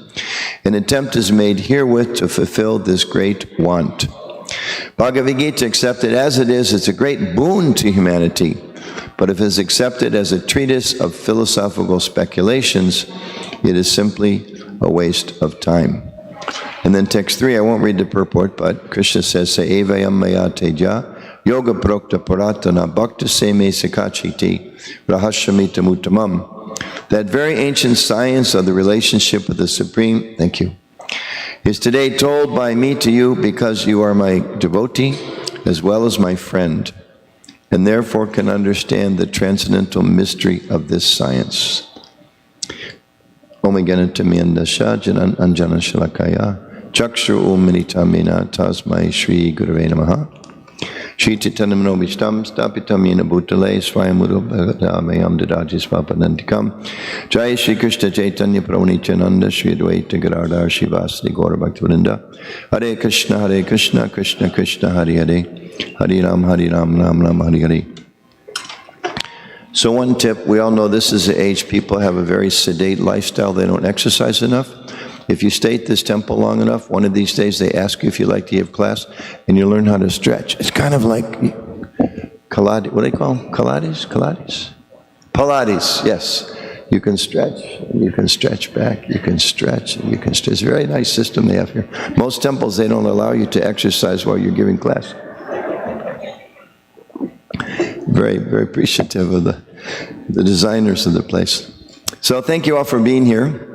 an attempt is made herewith to fulfill this great want. Bhagavad Gita, accepted as it is a great boon to humanity, but if it is accepted as a treatise of philosophical speculations, it is simply a waste of time. And then text 3, I won't read the purport, but Krishna says, Se evayam maya teja, yoga prokta paratana bhakta seme sakachiti rahashamita mutamam. That very ancient science of the relationship with the Supreme, thank you, is today told by me to you because you are my devotee as well as my friend, and therefore can understand the transcendental mystery of this science. Om Ganatamiandasha Janan Anjana Shalakaya Chakshru Om Minitamina Tasmai Shri Gurave Namaha Shri Titanamano Vishtam Stapitam Yena Bhutale Swayamuru Bhagadamayam Dadajis Papanantikam Jai Shri Krishna Chaitanya Prabhu Nityananda Shri Advaita Gadadhar Shivasadi Gaura Bhaktivinoda Hare Krishna Krishna Krishna Hare Hare Hare Ram Ram Ram Hare Hare. So one tip, we all know this is the age people have a very sedate lifestyle. They don't exercise enough. If you stay at this temple long enough, one of these days they ask you if you like to give class, and you learn how to stretch. It's kind of like Pilates, what do they call them? Pilates, yes. You can stretch, and you can stretch back, you can stretch, and you can stretch. It's a very nice system they have here. Most temples, they don't allow you to exercise while you're giving class. Very, very appreciative of the designers of the place. So thank you all for being here.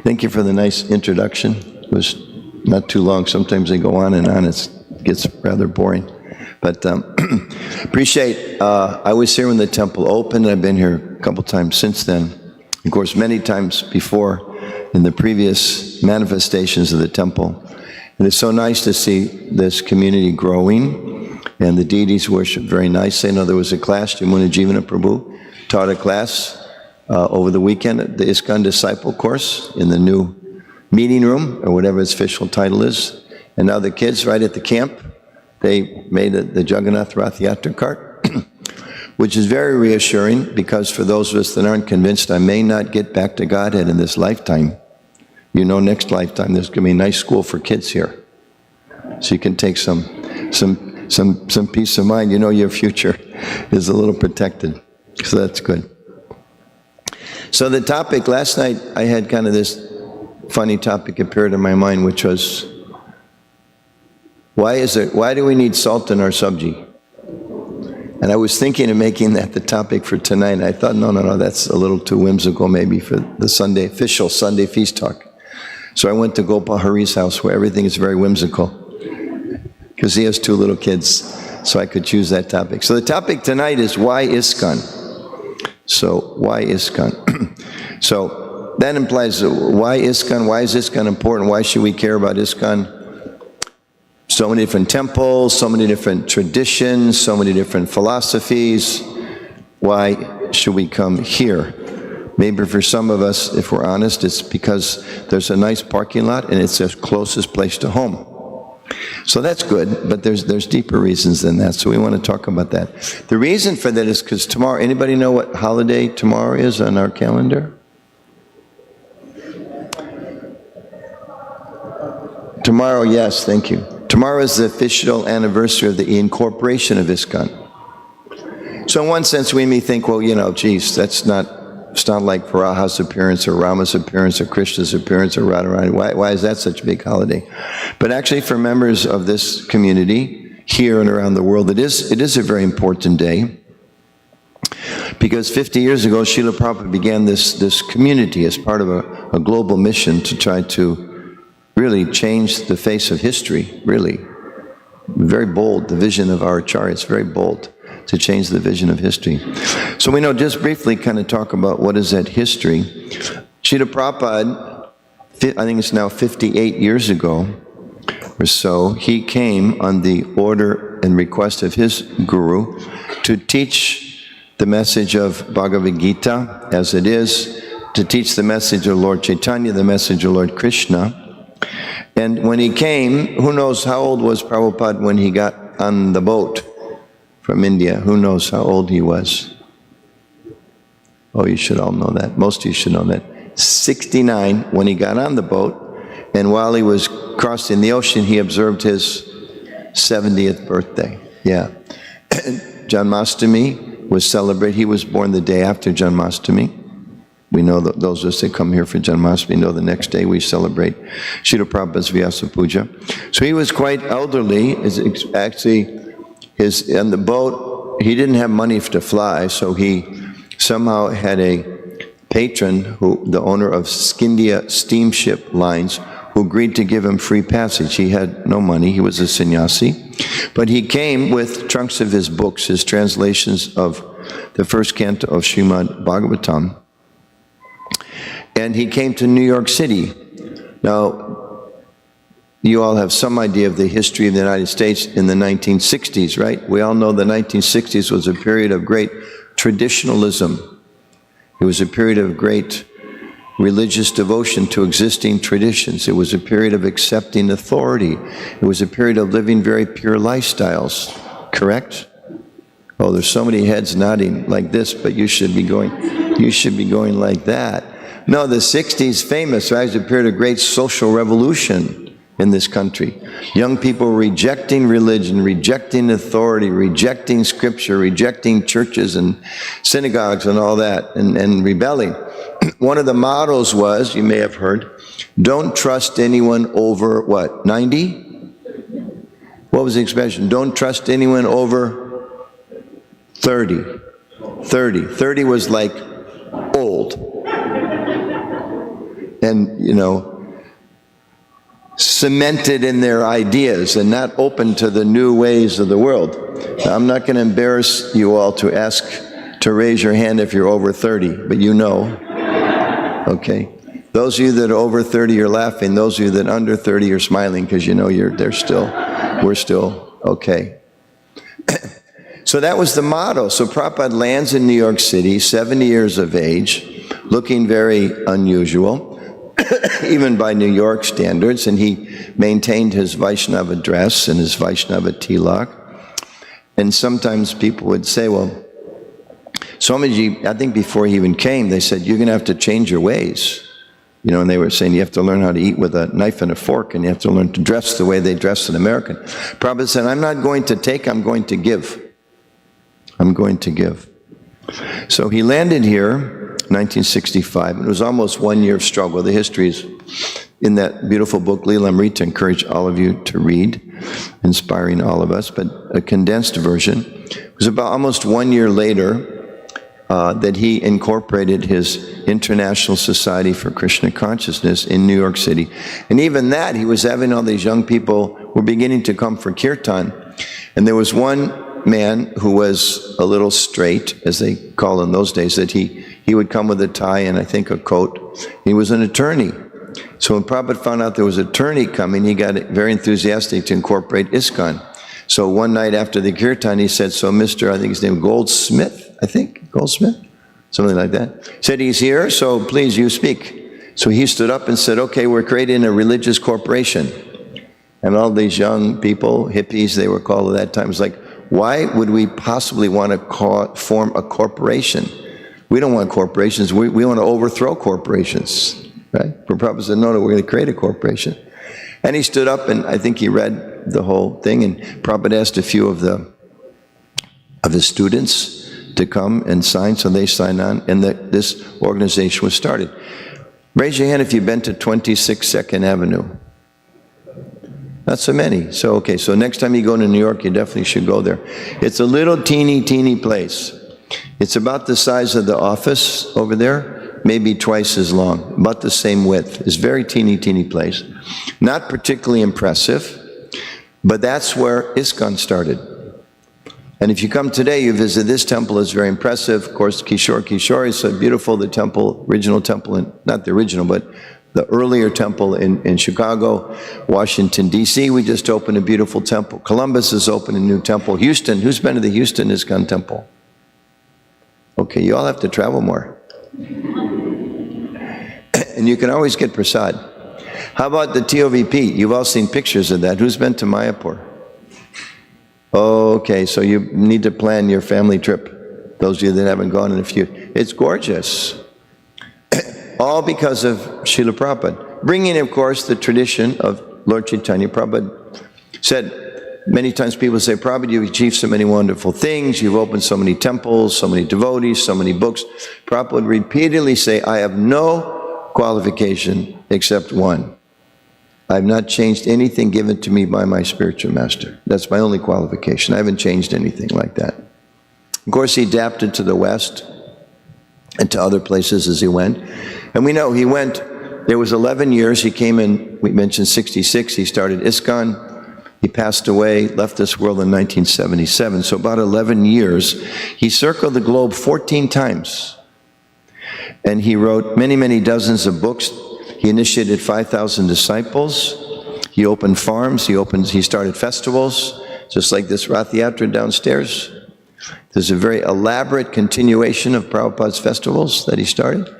Thank you for the nice introduction. It was not too long. Sometimes they go on and on. It gets rather boring. But appreciate, I was here when the temple opened. I've been here a couple times since then. Of course, many times before in the previous manifestations of the temple. And it's so nice to see this community growing. And the deities worship very nicely. I know there was a class, Jamuna Jivana Prabhu taught a class over the weekend at the ISKCON Disciple course in the new meeting room, or whatever its official title is. And now the kids right at the camp, they made the Jagannath Rath Yatra cart, which is very reassuring, because for those of us that aren't convinced I may not get back to Godhead in this lifetime, you know, next lifetime there's going to be a nice school for kids here. So you can take some peace of mind. You know your future is a little protected. So that's good. So the topic, last night I had kind of this funny topic appeared in my mind, which was, why do we need salt in our sabji? And I was thinking of making that the topic for tonight, and I thought, no, that's a little too whimsical maybe for the official Sunday feast talk. So I went to Gopal Hari's house, where everything is very whimsical, because he has 2 little kids, so I could choose that topic. So the topic tonight is, why ISKCON? So, why ISKCON? So, that implies, why ISKCON? Why is ISKCON important? Why should we care about ISKCON? So many different temples, so many different traditions, so many different philosophies. Why should we come here? Maybe for some of us, if we're honest, it's because there's a nice parking lot and it's the closest place to home. So that's good, but there's deeper reasons than that, so we want to talk about that. The reason for that is because tomorrow, anybody know what holiday tomorrow is on our calendar? Tomorrow, yes, thank you. Tomorrow is the official anniversary of the incorporation of ISKCON. So in one sense, we may think, well, geez, it's not like Varaha's appearance or Rama's appearance or Krishna's appearance or Radharani. Why is that such a big holiday? But actually for members of this community here and around the world, it is a very important day, because 50 years ago, Srila Prabhupada began this community as part of a global mission to try to really change the face of history, really. Very bold, the vision of our Acharyas, very bold, to change the vision of history. So we know, just briefly kind of talk about what is that history. Srila Prabhupada, I think it's now 58 years ago or so, he came on the order and request of his guru to teach the message of Bhagavad Gita as it is, to teach the message of Lord Chaitanya, the message of Lord Krishna. And when he came, who knows how old was Prabhupada when he got on the boat from India? Who knows how old he was? Oh, you should all know that. Most of you should know that. 69 when he got on the boat, and while he was crossing the ocean, he observed his 70th birthday. Yeah. Janmashtami was celebrated. He was born the day after Janmashtami. We know that those of us that come here for Janmashtami know the next day we celebrate Srila Prabhupada's Vyasa Puja. So he was quite elderly. Actually, on the boat, he didn't have money to fly, so he somehow had a patron, the owner of Scindia steamship lines, who agreed to give him free passage. He had no money, he was a sannyasi, but he came with trunks of his books, his translations of the first canto of Srimad Bhagavatam, and he came to New York City. Now, you all have some idea of the history of the United States in the 1960s, right? We all know the 1960s was a period of great traditionalism. It was a period of great religious devotion to existing traditions. It was a period of accepting authority. It was a period of living very pure lifestyles, correct? Oh, there's so many heads nodding like this, but you should be going like that. No, the 60s, famous, right? It was a period of great social revolution in this country. Young people rejecting religion, rejecting authority, rejecting scripture, rejecting churches and synagogues and all that, and rebelling. One of the mottos was, you may have heard, don't trust anyone over, what, 90? What was the expression? Don't trust anyone over 30. 30 was like old. And, cemented in their ideas and not open to the new ways of the world. Now, I'm not going to embarrass you all to ask to raise your hand if you're over 30, but you know. Okay? Those of you that are over 30 are laughing. Those of you that are under 30 are smiling because you know we're still okay. So that was the motto. So Prabhupada lands in New York City, 70 years of age, looking very unusual, even by New York standards, and he maintained his Vaishnava dress and his Vaishnava tilak. And sometimes people would say, well, Swamiji, I think before he even came, they said, you're going to have to change your ways. You know, and they were saying you have to learn how to eat with a knife and a fork, and you have to learn to dress the way they dress in America. Prabhupada said, I'm not going to take, I'm going to give. I'm going to give. So he landed here, 1965. It was almost 1 year of struggle. The history is in that beautiful book, Leela Amrita. Encourage all of you to read, inspiring all of us, but a condensed version. It was about almost 1 year later that he incorporated his International Society for Krishna Consciousness in New York City. And even that, he was having all these young people who were beginning to come for kirtan. And there was one man who was a little straight, as they call in those days, that he would come with a tie and I think a coat. He was an attorney. So when Prabhupada found out there was an attorney coming, he got very enthusiastic to incorporate ISKCON. So one night after the kirtan, he said, so Mr., I think his name Goldsmith, Goldsmith? Something like that. Said he's here, so please you speak. So he stood up and said, okay, we're creating a religious corporation. And all these young people, hippies they were called at that time, was like, why would we possibly want to form a corporation? We don't want corporations, we want to overthrow corporations, right? But Prabhupada said, no, we're going to create a corporation. And he stood up and I think he read the whole thing, and Prabhupada asked a few of his students to come and sign, so they signed on, and this organization was started. Raise your hand if you've been to 26 2nd Avenue. Not so many. So, okay, so next time you go to New York, you definitely should go there. It's a little teeny place. It's about the size of the office over there, maybe twice as long, about the same width. It's a very teeny place. Not particularly impressive, but that's where ISKCON started. And if you come today, you visit this temple, it's very impressive. Of course, Kishore is so beautiful, the temple, original temple, not the original, but the earlier temple in Chicago. Washington, D.C., we just opened a beautiful temple. Columbus has opened a new temple. Houston, who's been to the Houston ISKCON temple? Okay, you all have to travel more. And you can always get prasad. How about the TOVP? You've all seen pictures of that. Who's been to Mayapur? Okay, so you need to plan your family trip. Those of you that haven't gone in a few. It's gorgeous. All because of Srila Prabhupada. Bringing, of course, the tradition of Lord Chaitanya. Prabhupada said, many times people say, Prabhupada, you've achieved so many wonderful things, you've opened so many temples, so many devotees, so many books. Prabhupada would repeatedly say, I have no qualification except one. I have not changed anything given to me by my spiritual master. That's my only qualification. I haven't changed anything like that. Of course, he adapted to the West and to other places as he went. And we know he went, there was 11 years, he came in, we mentioned 66, he started ISKCON, he passed away, left this world in 1977. So about 11 years, he circled the globe 14 times. And he wrote many dozens of books. He initiated 5,000 disciples. He opened farms. He started festivals, just like this Rath Yatra downstairs. There's a very elaborate continuation of Prabhupada's festivals that he started.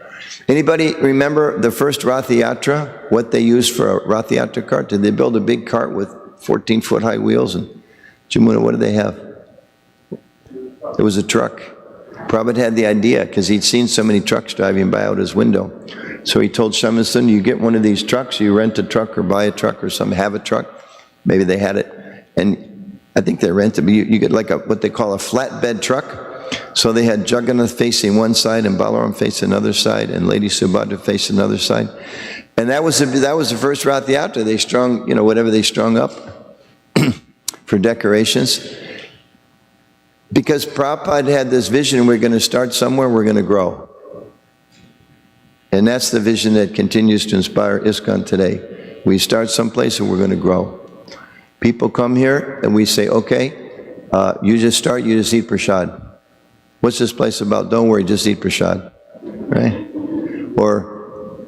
Anybody remember the first Rath Yatra? What they used for a Rath Yatra cart? Did they build a big cart with 14-foot high wheels? And Jamuna, what did they have? It was a truck. Prabhupada had the idea because he'd seen so many trucks driving by out his window. So he told Syamasundar, you get one of these trucks, you rent a truck or buy a truck or something, have a truck. Maybe they had it. And I think they rented, but you get like what they call a flatbed truck. So they had Jagannath facing one side and Balaram facing another side and Lady Subhadra facing another side. And that was the first Rath Yatra. They strung, whatever they strung up for decorations. Because Prabhupada had this vision, we're going to start somewhere, we're going to grow. And that's the vision that continues to inspire ISKCON today. We start someplace and we're going to grow. People come here and we say, okay, you just start, you just eat prasad. What's this place about? Don't worry, just eat prasad. Right? Or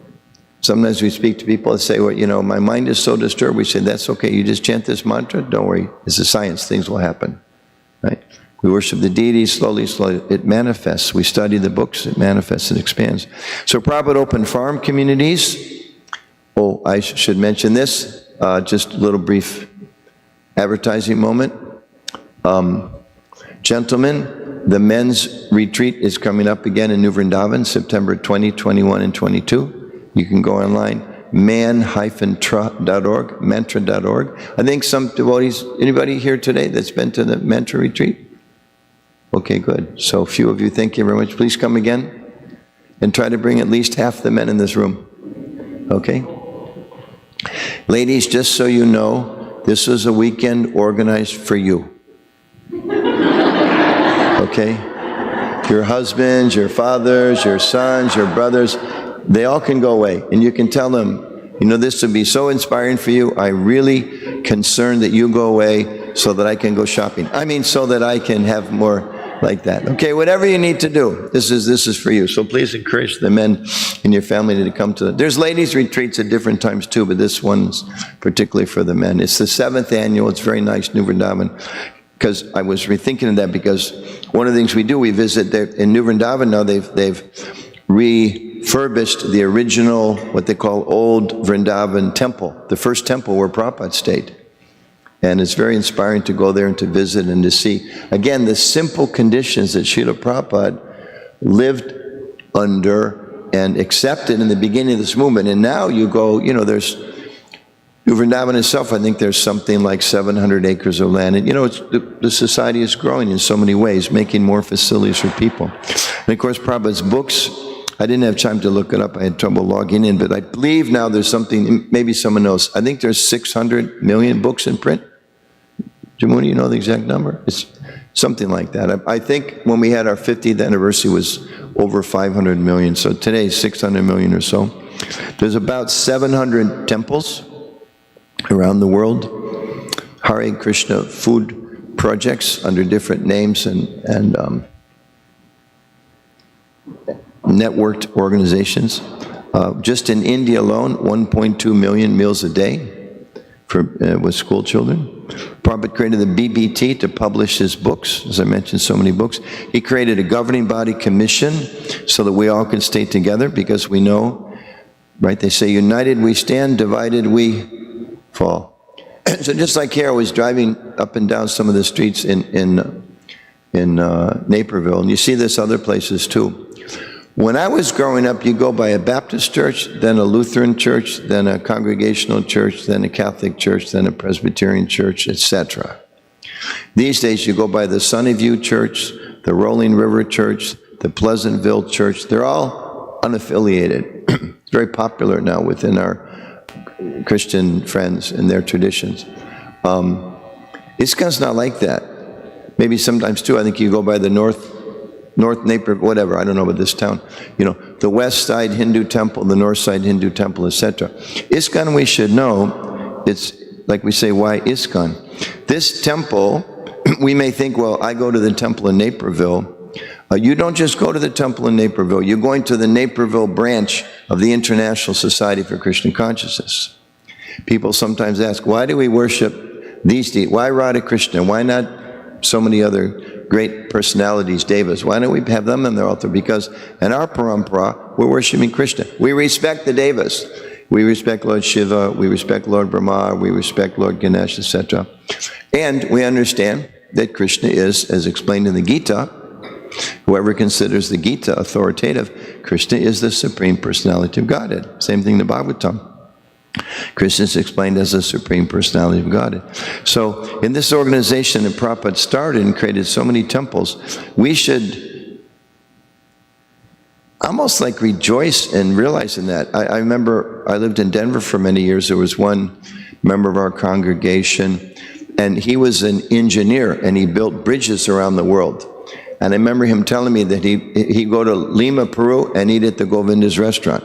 sometimes we speak to people and say, well, my mind is so disturbed. We say, that's okay, you just chant this mantra. Don't worry, it's a science, things will happen. Right? We worship the deity slowly, it manifests. We study the books, it manifests, it expands. So Prabhupada opened farm communities. Oh, I should mention this, just a little brief advertising moment. Gentlemen, the men's retreat is coming up again in New Vrindavan, September 20, 21, and 22. You can go online, man-tra.org, mantra.org. I think some devotees, anybody here today that's been to the mantra retreat? Okay, good. So a few of you, thank you very much. Please come again and try to bring at least half the men in this room. Okay? Ladies, just so you know, this is a weekend organized for you. Okay? Your husbands, your fathers, your sons, your brothers, they all can go away. And you can tell them, you know, this would be so inspiring for you. I'm really concerned that you go away so that I can go shopping. I mean, so that I can have more like that. Okay, whatever you need to do, this is for you. So please encourage the men in your family to come to it. There's ladies' retreats at different times too, but this one's particularly for the men. It's the 7th annual. It's very nice, New Vrindavan. Because I was rethinking of that, because one of the things we do, we visit there in New Vrindavan now. They've refurbished the original, what they call Old Vrindavan Temple, the first temple where Prabhupada stayed. And it's very inspiring to go there and to visit and to see, again, the simple conditions that Srila Prabhupada lived under and accepted in the beginning of this movement. And now you go, you know, there's New Vrindavan itself, I think there's something like 700 acres of land. And, you know, the society is growing in so many ways, making more facilities for people. And, of course, Prabhupada's books, I didn't have time to look it up. I had trouble logging in. But I believe now there's something, maybe someone knows. I think there's 600 million books in print. Jamuni, you know the exact number? It's something like that. I think when we had our 50th anniversary was over 500 million. So today, 600 million or so. There's about 700 temples around the world. Hare Krishna food projects under different names and networked organizations. Just in India alone, 1.2 million meals a day with school children. Prabhupada created the BBT to publish his books. As I mentioned, so many books. He created a governing body commission so that we all can stay together, because we know, right, they say united we stand, divided we fall. So just like here, I was driving up and down some of the streets in Naperville, and you see this other places too. When I was growing up, you go by a Baptist church, then a Lutheran church, then a Congregational church, then a Catholic church, then a Presbyterian church, etc. These days, you go by the Sunnyview Church, the Rolling River Church, the Pleasantville Church. They're all unaffiliated. It's very popular now within our Christian friends and their traditions. ISKCON's not like that. Maybe sometimes too, I think you go by the North Naperville, whatever, I don't know about this town, you know, the West Side Hindu Temple, the North Side Hindu Temple, etc. ISKCON, we should know, it's like we say, why ISKCON? This temple, we may think, well, I go to the temple in Naperville. You don't just go to the temple in Naperville, you're going to the Naperville branch of the International Society for Krishna Consciousness. People sometimes ask, why do we worship these deities? Why Radha Krishna? Why not so many other great personalities, devas? Why don't we have them on their altar? Because in our parampara, we're worshiping Krishna. We respect the devas. We respect Lord Shiva, we respect Lord Brahma, we respect Lord Ganesh, etc. And we understand that Krishna is, as explained in the Gita, whoever considers the Gita authoritative, Krishna is the Supreme Personality of Godhead. Same thing in the Bhagavatam. Krishna is explained as the Supreme Personality of Godhead. So in this organization that Prabhupada started and created so many temples, we should almost like rejoice in realizing that. I remember I lived in Denver for many years. There was one member of our congregation, and he was an engineer, and he built bridges around the world. And I remember him telling me that he'd go to Lima, Peru, and eat at the Govinda's restaurant.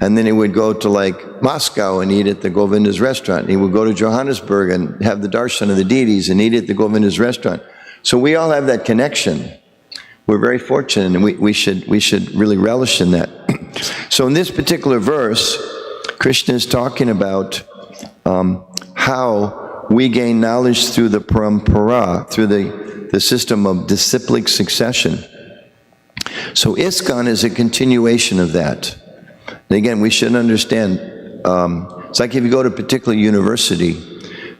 And then he would go to like Moscow and eat at the Govinda's restaurant. He would go to Johannesburg and have the darshan of the deities and eat at the Govinda's restaurant. So we all have that connection. We're very fortunate, and we should really relish in that. So in this particular verse, Krishna is talking about how we gain knowledge through the parampara, through the system of disciplic succession. So ISKCON is a continuation of that. And again, we should understand, it's like if you go to a particular university,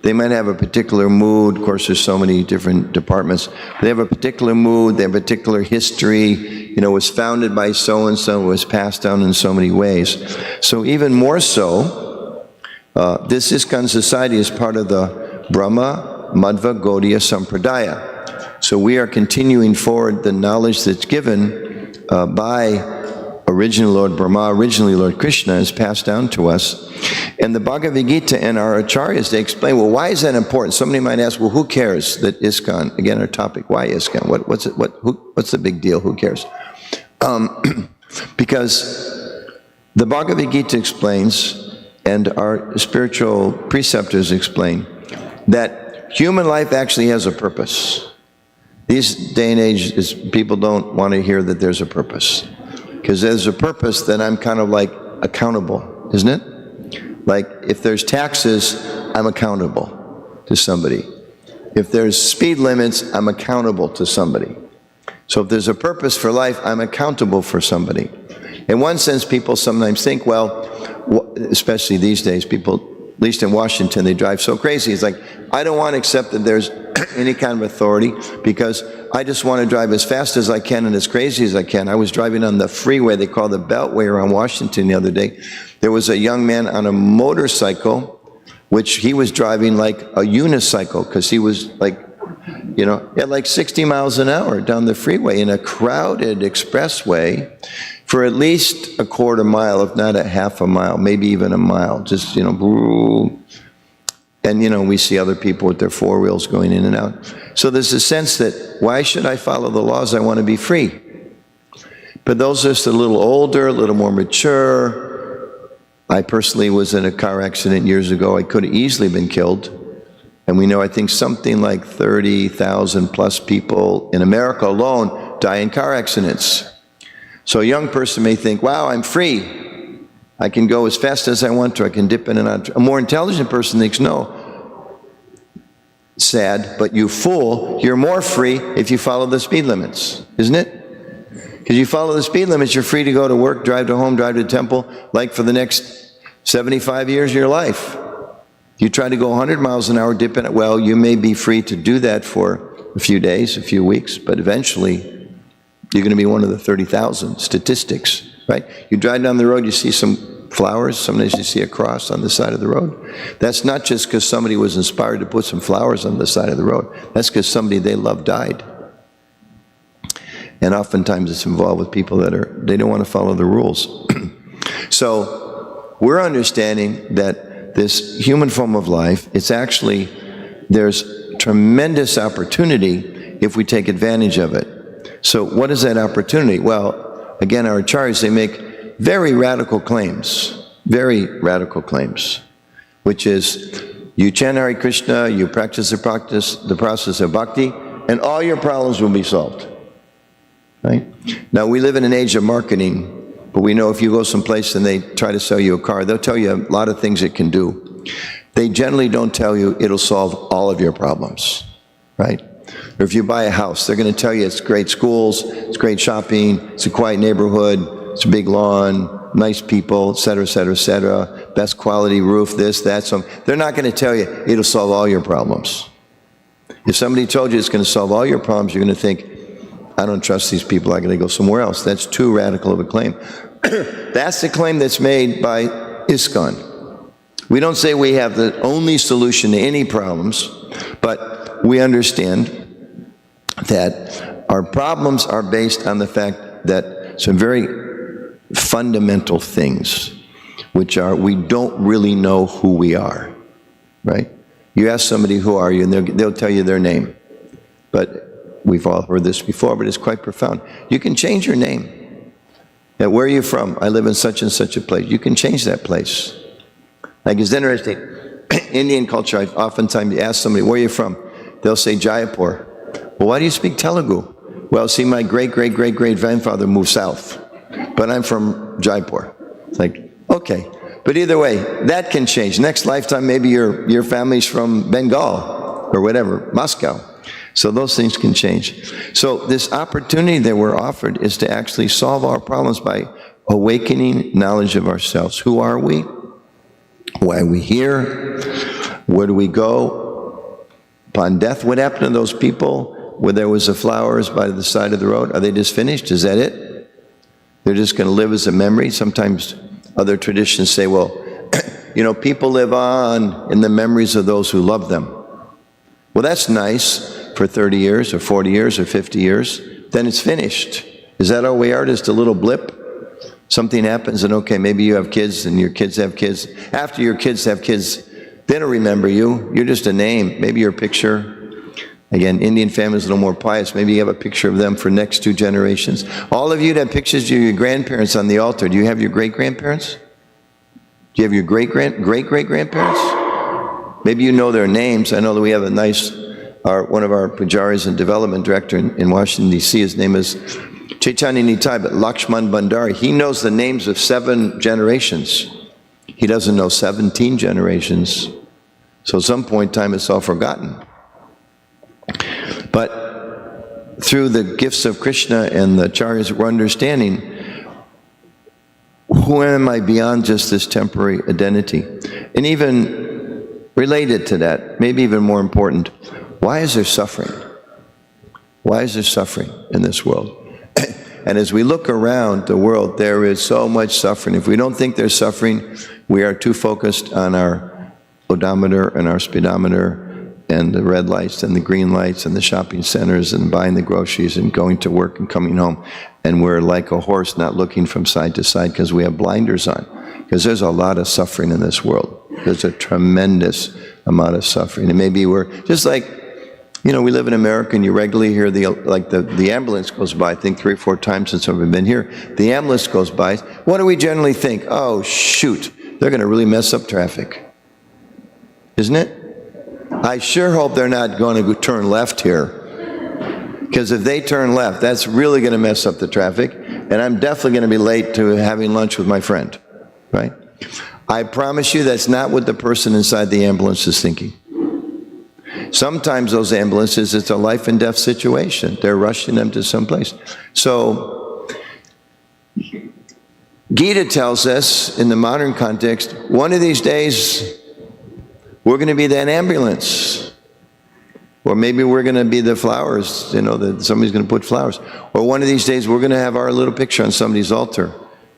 they might have a particular mood. Of course, there's so many different departments. They have a particular mood, they have a particular history, was founded by so-and-so, was passed down in so many ways. So even more so, this ISKCON society is part of the Brahma Madhva Gaudiya Sampradaya. So we are continuing forward the knowledge that's given by original Lord Brahma, originally Lord Krishna, is passed down to us. And the Bhagavad Gita and our acharyas, they explain, well, why is that important? Somebody might ask, well, who cares that ISKCON, again, our topic, why ISKCON? What's the big deal? Who cares? Because the Bhagavad Gita explains, and our spiritual preceptors explain, that human life actually has a purpose. These day and age, people don't want to hear that there's a purpose. Because there's a purpose, then I'm kind of like accountable, isn't it? Like if there's taxes, I'm accountable to somebody. If there's speed limits, I'm accountable to somebody. So if there's a purpose for life, I'm accountable for somebody. In one sense, people sometimes think, well, especially these days, people, at least in Washington, they drive so crazy. It's like, I don't want to accept that there's any kind of authority because I just want to drive as fast as I can and as crazy as I can. I was driving on the freeway they call the Beltway around Washington the other day. There was a young man on a motorcycle, which he was driving like a unicycle because he was like, at like 60 miles an hour down the freeway in a crowded expressway for at least a quarter mile, if not a half a mile, maybe even a mile, just, and, we see other people with their four wheels going in and out. So there's a sense that, why should I follow the laws? I want to be free. But those are just a little older, a little more mature. I personally was in a car accident years ago. I could have easily been killed. And we know, I think, something like 30,000 plus people in America alone die in car accidents. So a young person may think, wow, I'm free. I can go as fast as I want to. I can dip in and out. A more intelligent person thinks, no. Sad, but you fool, you're more free if you follow the speed limits, isn't it? Because you follow the speed limits, you're free to go to work, drive to home, drive to temple, like for the next 75 years of your life. You try to go 100 miles an hour, dip in it, well, you may be free to do that for a few days, a few weeks, but eventually you're going to be one of the 30,000 statistics, right? You drive down the road, you see some flowers, sometimes you see a cross on the side of the road. That's not just because somebody was inspired to put some flowers on the side of the road. That's because somebody they love died. And oftentimes it's involved with people that they don't want to follow the rules. So we're understanding that this human form of life, it's actually, there's tremendous opportunity if we take advantage of it. So what is that opportunity? Well, again, our acharyas, they make very radical claims, which is, you chant Hare Krishna, you practice the process of bhakti, and all your problems will be solved. Right? Now, we live in an age of marketing, but we know if you go someplace and they try to sell you a car, they'll tell you a lot of things it can do. They generally don't tell you it'll solve all of your problems, right? Or if you buy a house, they're going to tell you it's great schools, it's great shopping, it's a quiet neighborhood, it's a big lawn, nice people, et cetera, best quality roof, this, that, so. They're not going to tell you it'll solve all your problems. If somebody told you it's going to solve all your problems, you're going to think, I don't trust these people, I'm going to go somewhere else. That's too radical of a claim. That's the claim that's made by ISKCON. We don't say we have the only solution to any problems, but we understand that our problems are based on the fact that some very fundamental things, which are, we don't really know who we are, right? You ask somebody, who are you, and they'll tell you their name. But we've all heard this before, but it's quite profound. You can change your name. Now, where are you from? I live in such and such a place. You can change that place. Like, it's interesting. Indian culture, I oftentimes ask somebody, where are you from? They'll say Jaipur. Well, why do you speak Telugu? Well, see, my great-great-great-great-grandfather moved south, but I'm from Jaipur. It's like, okay. But either way, that can change. Next lifetime, maybe your family's from Bengal or whatever, Moscow. So those things can change. So this opportunity that we're offered is to actually solve our problems by awakening knowledge of ourselves. Who are we? Why are we here? Where do we go? Upon death, what happened to those people where there was the flowers by the side of the road? Are they just finished? Is that it? They're just going to live as a memory? Sometimes other traditions say, well, you know, people live on in the memories of those who love them. Well, that's nice for 30 years or 40 years or 50 years. Then it's finished. Is that all we are? Just a little blip? Something happens and okay, maybe you have kids and your kids have kids. After your kids have kids, they don't remember you. You're just a name. Maybe your picture. Again, Indian families are a little more pious. Maybe you have a picture of them for next 2 generations. All of you that have pictures of your grandparents on the altar. Do you have your great-grandparents? Do you have your great-great-grandparents? Maybe you know their names. I know that we have a nice, one of our pujaris and development director in Washington, D.C., his name is Chaitanya Nitai, but Lakshman Bandari. He knows the names of 7 generations. He doesn't know 17 generations. So at some point in time, it's all forgotten. But through the gifts of Krishna and the acharyas, we're understanding, who am I beyond just this temporary identity? And even related to that, maybe even more important, why is there suffering? Why is there suffering in this world? And as we look around the world, there is so much suffering. If we don't think there's suffering, we are too focused on our odometer and our speedometer and the red lights and the green lights and the shopping centers and buying the groceries and going to work and coming home. And we're like a horse not looking from side to side because we have blinders on. Because there's a lot of suffering in this world. There's a tremendous amount of suffering. And maybe we're, just like, you know, we live in America and you regularly hear the ambulance goes by, I think 3 or 4 times since I've been here. The ambulance goes by. What do we generally think? Oh, shoot, they're going to really mess up traffic. Isn't it? I sure hope they're not going to turn left here. Because if they turn left, that's really going to mess up the traffic. And I'm definitely going to be late to having lunch with my friend. Right? I promise you that's not what the person inside the ambulance is thinking. Sometimes those ambulances, it's a life and death situation. They're rushing them to someplace. So, Gita tells us, in the modern context, one of these days, we're going to be that ambulance. Or maybe we're going to be the flowers, you know, that somebody's going to put flowers. Or one of these days, we're going to have our little picture on somebody's altar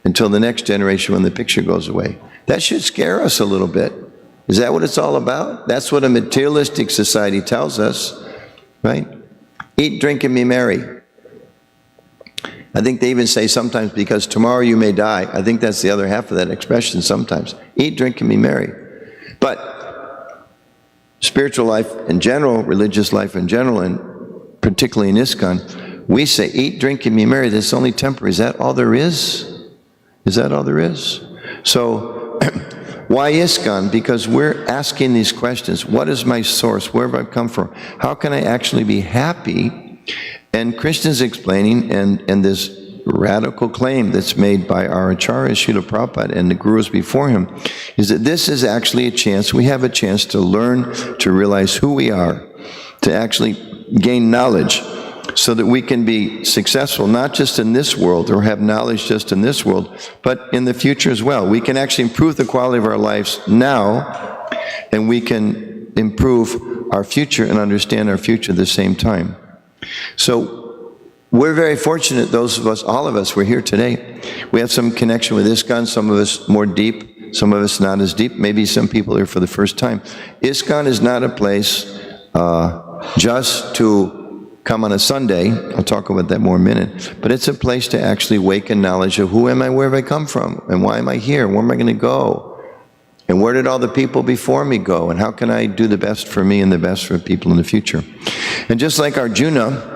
until the next generation when the picture goes away. That should scare us a little bit. Is that what it's all about? That's what a materialistic society tells us, right? Eat, drink, and be merry. I think they even say sometimes, because tomorrow you may die. I think that's the other half of that expression sometimes. Eat, drink, and be merry. But spiritual life in general, religious life in general, and particularly in ISKCON, we say eat, drink, and be merry. That's only temporary. Is that all there is? Is that all there is? So, why ISKCON? Because we're asking these questions. What is my source? Where have I come from? How can I actually be happy? And Krishna's explaining, and this radical claim that's made by our Acharya, Srila Prabhupada, and the gurus before him, is that this is actually a chance. We have a chance to learn, to realize who we are, to actually gain knowledge, so that we can be successful, not just in this world, or have knowledge just in this world, but in the future as well. We can actually improve the quality of our lives now, and we can improve our future and understand our future at the same time. So, we're very fortunate, those of us, all of us, we're here today. We have some connection with ISKCON, some of us more deep, some of us not as deep. Maybe some people are for the first time. ISKCON is not a place just to come on a Sunday. I'll talk about that more in a minute. But it's a place to actually awaken knowledge of who am I, where have I come from, and why am I here, where am I going to go, and where did all the people before me go, and how can I do the best for me and the best for people in the future. And just like Arjuna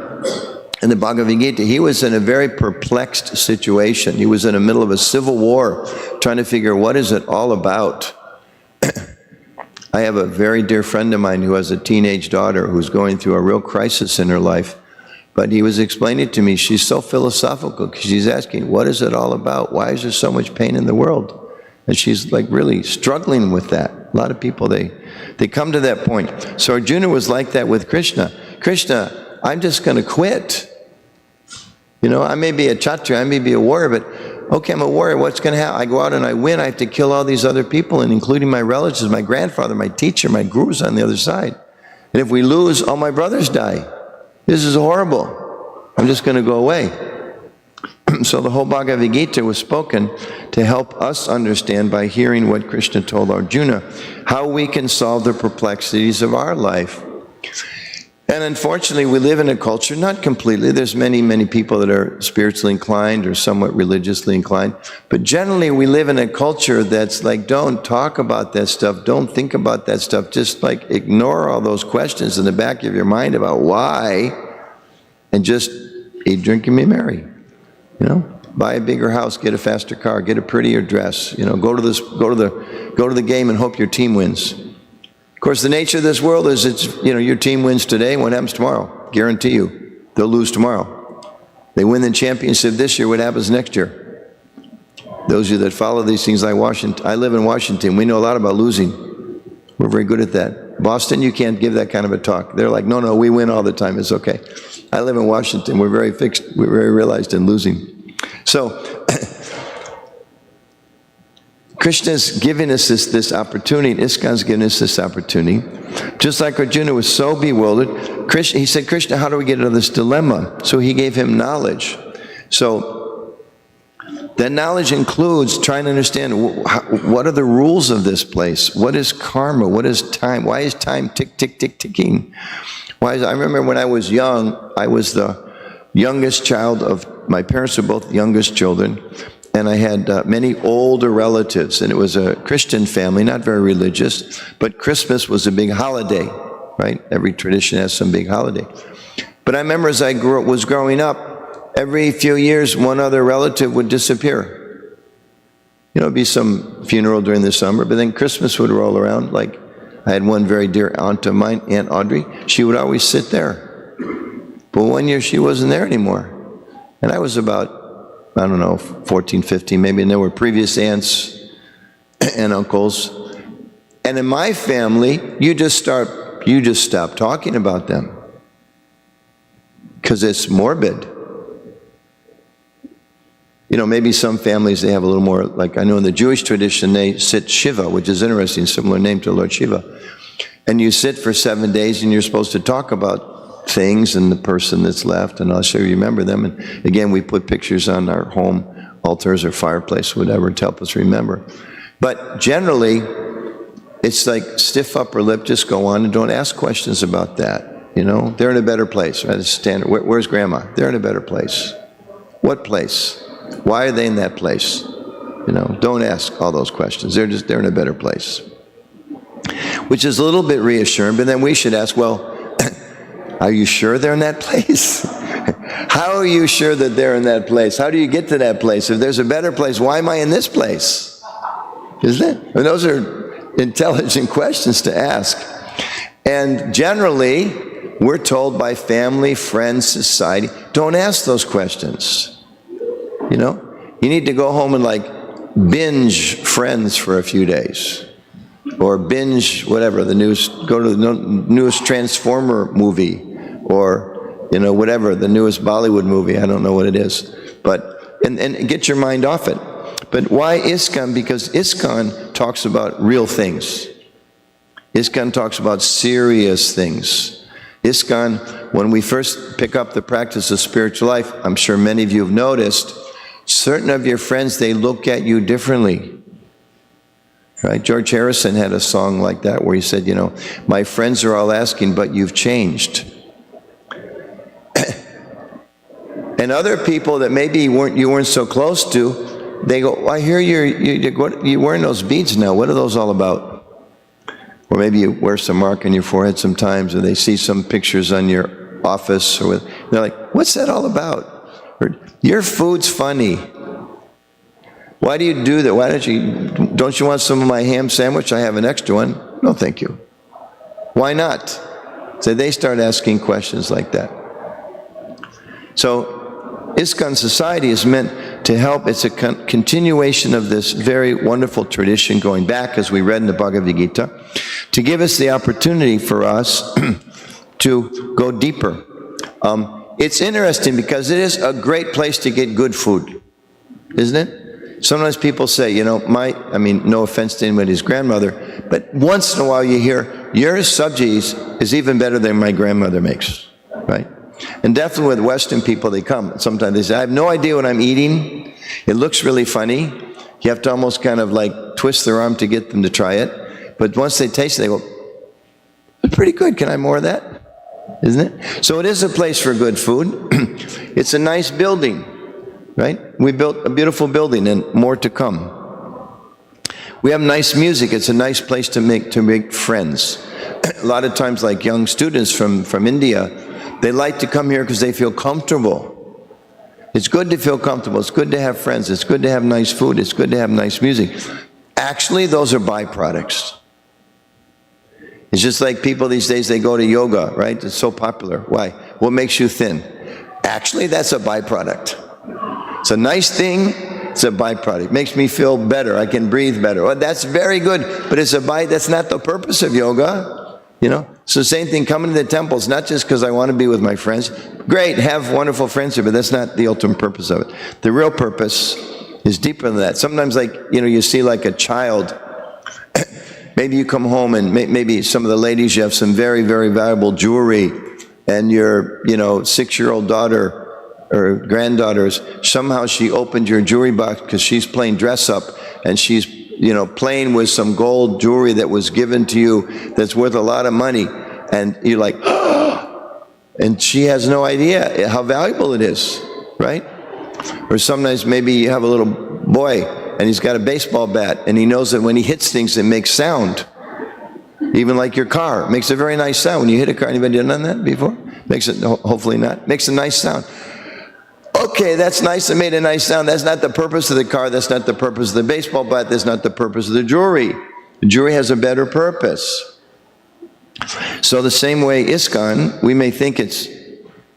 in the Bhagavad Gita, he was in a very perplexed situation. He was in the middle of a civil war, trying to figure what is it all about. I have a very dear friend of mine who has a teenage daughter who's going through a real crisis in her life. But he was explaining to me, she's so philosophical, because she's asking, what is it all about? Why is there so much pain in the world? And she's like really struggling with that. A lot of people, they come to that point. So Arjuna was like that with Krishna. Krishna, I'm just going to quit. You know, I may be a kshatriya, I may be a warrior, but okay, I'm a warrior, what's going to happen? I go out and I win, I have to kill all these other people, and including my relatives, my grandfather, my teacher, my gurus on the other side. And if we lose, all my brothers die. This is horrible. I'm just going to go away. So the whole Bhagavad Gita was spoken to help us understand by hearing what Krishna told Arjuna, how we can solve the perplexities of our life. And unfortunately, we live in a culture, not completely, there's many, many people that are spiritually inclined or somewhat religiously inclined, but generally we live in a culture that's like, don't talk about that stuff, don't think about that stuff, just like ignore all those questions in the back of your mind about why, and just eat, drink, and be merry. You know, buy a bigger house, get a faster car, get a prettier dress. You know, go to the game and hope your team wins. Of course, the nature of this world is your team wins today. What happens tomorrow? Guarantee you, they'll lose tomorrow. They win the championship this year. What happens next year? Those of you that follow these things, like Washington, I live in Washington. We know a lot about losing. We're very good at that. Boston, you can't give that kind of a talk. They're like, no, we win all the time. It's okay. I live in Washington. We're very fixed. We're very realized in losing. So, Krishna's giving us this opportunity. ISKCON's giving us this opportunity. Just like Arjuna was so bewildered, he said, Krishna, how do we get out of this dilemma? So he gave him knowledge. So that knowledge includes trying to understand what are the rules of this place? What is karma? What is time? Why is time ticking? I remember when I was young, I was the youngest child of, my parents were both youngest children, and I had many older relatives, and it was a Christian family, not very religious, but Christmas was a big holiday, right? Every tradition has some big holiday. But I remember as I was growing up, every few years one other relative would disappear. You know, it'd be some funeral during the summer, but then Christmas would roll around. Like, I had one very dear aunt of mine, Aunt Audrey. She would always sit there. But one year she wasn't there anymore. And I was about, I don't know, 14, 15 maybe, and there were previous aunts and uncles. And in my family, you just stop talking about them. Because it's morbid. You know, maybe some families, they have a little more, like I know in the Jewish tradition, they sit Shiva, which is interesting, similar name to Lord Shiva. And you sit for 7 days and you're supposed to talk about things and the person that's left, and I'll show you remember them. And again, we put pictures on our home altars or fireplace, whatever, to help us remember. But generally, it's like stiff upper lip, just go on and don't ask questions about that. You know, they're in a better place, right? It's standard. Where's grandma? They're in a better place. What place? Why are they in that place? You know, don't ask all those questions. They're in a better place. Which is a little bit reassuring, but then we should ask, well, are you sure they're in that place? How are you sure that they're in that place? How do you get to that place? If there's a better place, why am I in this place? Isn't it? And those are intelligent questions to ask. And generally, we're told by family, friends, society, don't ask those questions. You know, you need to go home and like binge Friends for a few days. Or binge whatever, go to the newest Transformer movie. Or, you know, whatever, the newest Bollywood movie, I don't know what it is. But, and get your mind off it. But why ISKCON? Because ISKCON talks about real things. ISKCON talks about serious things. ISKCON, when we first pick up the practice of spiritual life, I'm sure many of you have noticed, certain of your friends, they look at you differently. Right? George Harrison had a song like that where he said, you know, my friends are all asking, but you've changed. And other people that maybe you weren't so close to, they go, well, I hear you're wearing those beads now. What are those all about? Or maybe you wear some mark on your forehead sometimes, or they see some pictures on your office, or they're like, what's that all about? Or, your food's funny. Why do you do that? Why don't you want some of my ham sandwich? I have an extra one. No, thank you. Why not? So they start asking questions like that. So ISKCON Society is meant to help. It's a continuation of this very wonderful tradition going back, as we read in the Bhagavad Gita, to give us the opportunity for us to go deeper. It's interesting because it is a great place to get good food, isn't it? Sometimes people say, you know, no offense to anybody's grandmother, but once in a while you hear, your sabji is even better than my grandmother makes, right? And definitely with Western people, they come. Sometimes they say, I have no idea what I'm eating. It looks really funny. You have to almost kind of like twist their arm to get them to try it. But once they taste it, they go, it's pretty good. Can I have more of that? Isn't it? So it is a place for good food. It's a nice building, right? We built a beautiful building and more to come. We have nice music. It's a nice place to make friends. A lot of times, like young students from India, they like to come here because they feel comfortable. It's good to feel comfortable. It's good to have friends. It's good to have nice food. It's good to have nice music. Actually, those are byproducts. It's just like people these days, they go to yoga, right? It's so popular. Why? What makes you thin? Actually, that's a byproduct. It's a nice thing. It's a byproduct. It makes me feel better. I can breathe better. Well, that's very good, but it's that's not the purpose of yoga, you know? So same thing, coming to the temples, not just because I want to be with my friends. Great, have wonderful friends here, but that's not the ultimate purpose of it. The real purpose is deeper than that. Sometimes, like, you know, you see like a child, maybe you come home and maybe some of the ladies, you have some very, very valuable jewelry, and your, you know, 6-year-old daughter or granddaughters, somehow she opened your jewelry box because she's playing dress up, and she's, you know, playing with some gold jewelry that was given to you that's worth a lot of money, and you're like, oh, and she has no idea how valuable it is, right? Or sometimes maybe you have a little boy and he's got a baseball bat and he knows that when he hits things it makes sound. Even like your car, it makes a very nice sound when you hit a car. Anybody done that before? Makes it, hopefully not, makes a nice sound. Okay, that's nice, it made a nice sound. That's not the purpose of the car, that's not the purpose of the baseball bat, that's not the purpose of the jewelry. The jewelry has a better purpose. So the same way ISKCON, we may think it's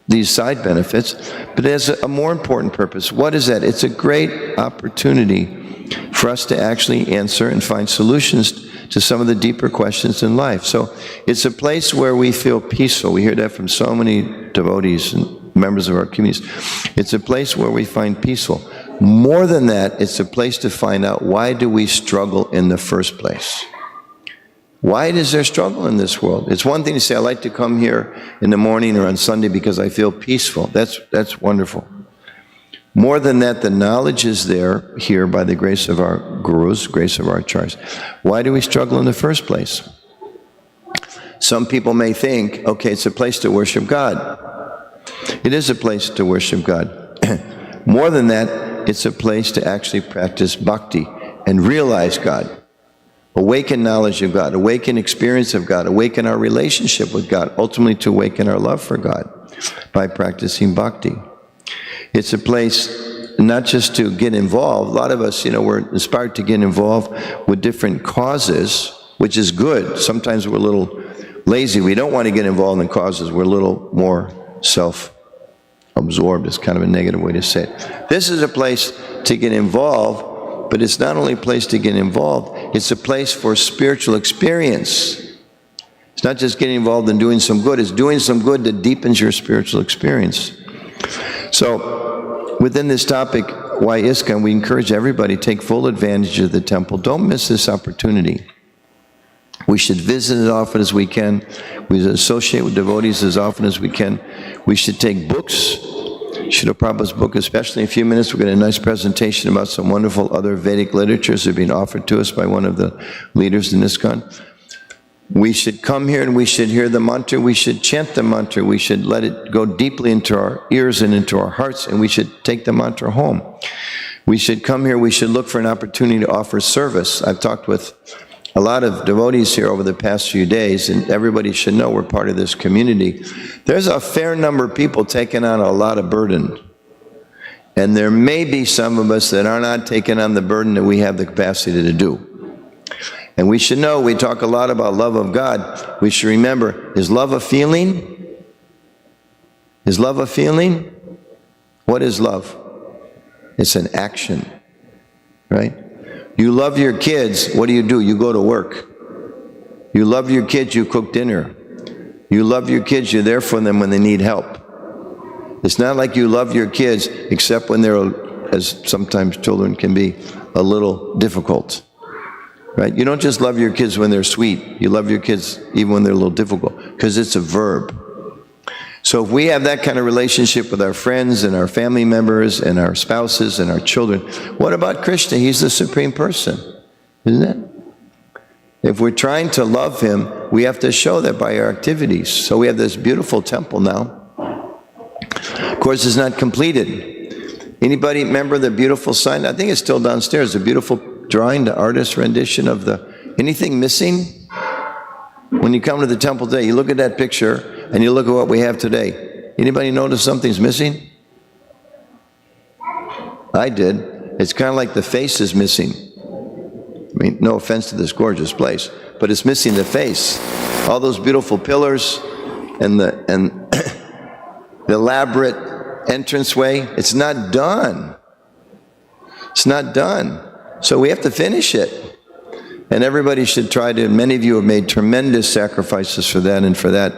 these side benefits, but it has a more important purpose. What is that? It's a great opportunity for us to actually answer and find solutions to some of the deeper questions in life. So it's a place where we feel peaceful. We hear that from so many devotees and members of our communities. It's a place where we find peaceful. More than that, it's a place to find out, why do we struggle in the first place? Why is there struggle in this world? It's one thing to say, I like to come here in the morning or on Sunday because I feel peaceful. That's wonderful. More than that, the knowledge is there here by the grace of our gurus, grace of our acharyas. Why do we struggle in the first place? Some people may think, okay, it's a place to worship God. It is a place to worship God. More than that, it's a place to actually practice bhakti and realize God. Awaken knowledge of God, awaken experience of God, awaken our relationship with God, ultimately to awaken our love for God by practicing bhakti. It's a place not just to get involved. A lot of us, you know, we're inspired to get involved with different causes, which is good. Sometimes we're a little lazy. We don't want to get involved in causes. We're a little more self-absorbed. It's kind of a negative way to say it. This is a place to get involved, but it's not only a place to get involved, it's a place for spiritual experience. It's not just getting involved in doing some good, it's doing some good that deepens your spiritual experience. So, within this topic, why ISKCON, we encourage everybody to take full advantage of the temple. Don't miss this opportunity. We should visit as often as we can. We should associate with devotees as often as we can. We should take books. Srila Prabhupada's book, especially in a few minutes, we're going to have a nice presentation about some wonderful other Vedic literatures that are being offered to us by one of the leaders in ISKCON. We should come here and we should hear the mantra, we should chant the mantra, we should let it go deeply into our ears and into our hearts, and we should take the mantra home. We should come here, we should look for an opportunity to offer service. I've talked with a lot of devotees here over the past few days, and everybody should know we're part of this community. There's a fair number of people taking on a lot of burden. And there may be some of us that are not taking on the burden that we have the capacity to do. And we should know, we talk a lot about love of God. We should remember, is love a feeling? Is love a feeling? What is love? It's an action, right? You love your kids, what do? You go to work. You love your kids, you cook dinner. You love your kids, you're there for them when they need help. It's not like you love your kids except when they're, as sometimes children can be, a little difficult. Right? You don't just love your kids when they're sweet. You love your kids even when they're a little difficult, because it's a verb. So if we have that kind of relationship with our friends and our family members and our spouses and our children, what about Krishna? He's the Supreme Person, isn't it? If we're trying to love Him, we have to show that by our activities. So we have this beautiful temple now. Of course, it's not completed. Anybody remember the beautiful sign? I think it's still downstairs, a beautiful drawing, the artist's rendition of anything missing? When you come to the temple today, you look at that picture and you look at what we have today. Anybody notice something's missing? I did. It's kind of like the face is missing. I mean, no offense to this gorgeous place, but it's missing the face. All those beautiful pillars and the elaborate entranceway, it's not done. It's not done. So we have to finish it. And everybody should try to, and many of you have made tremendous sacrifices for that, and for that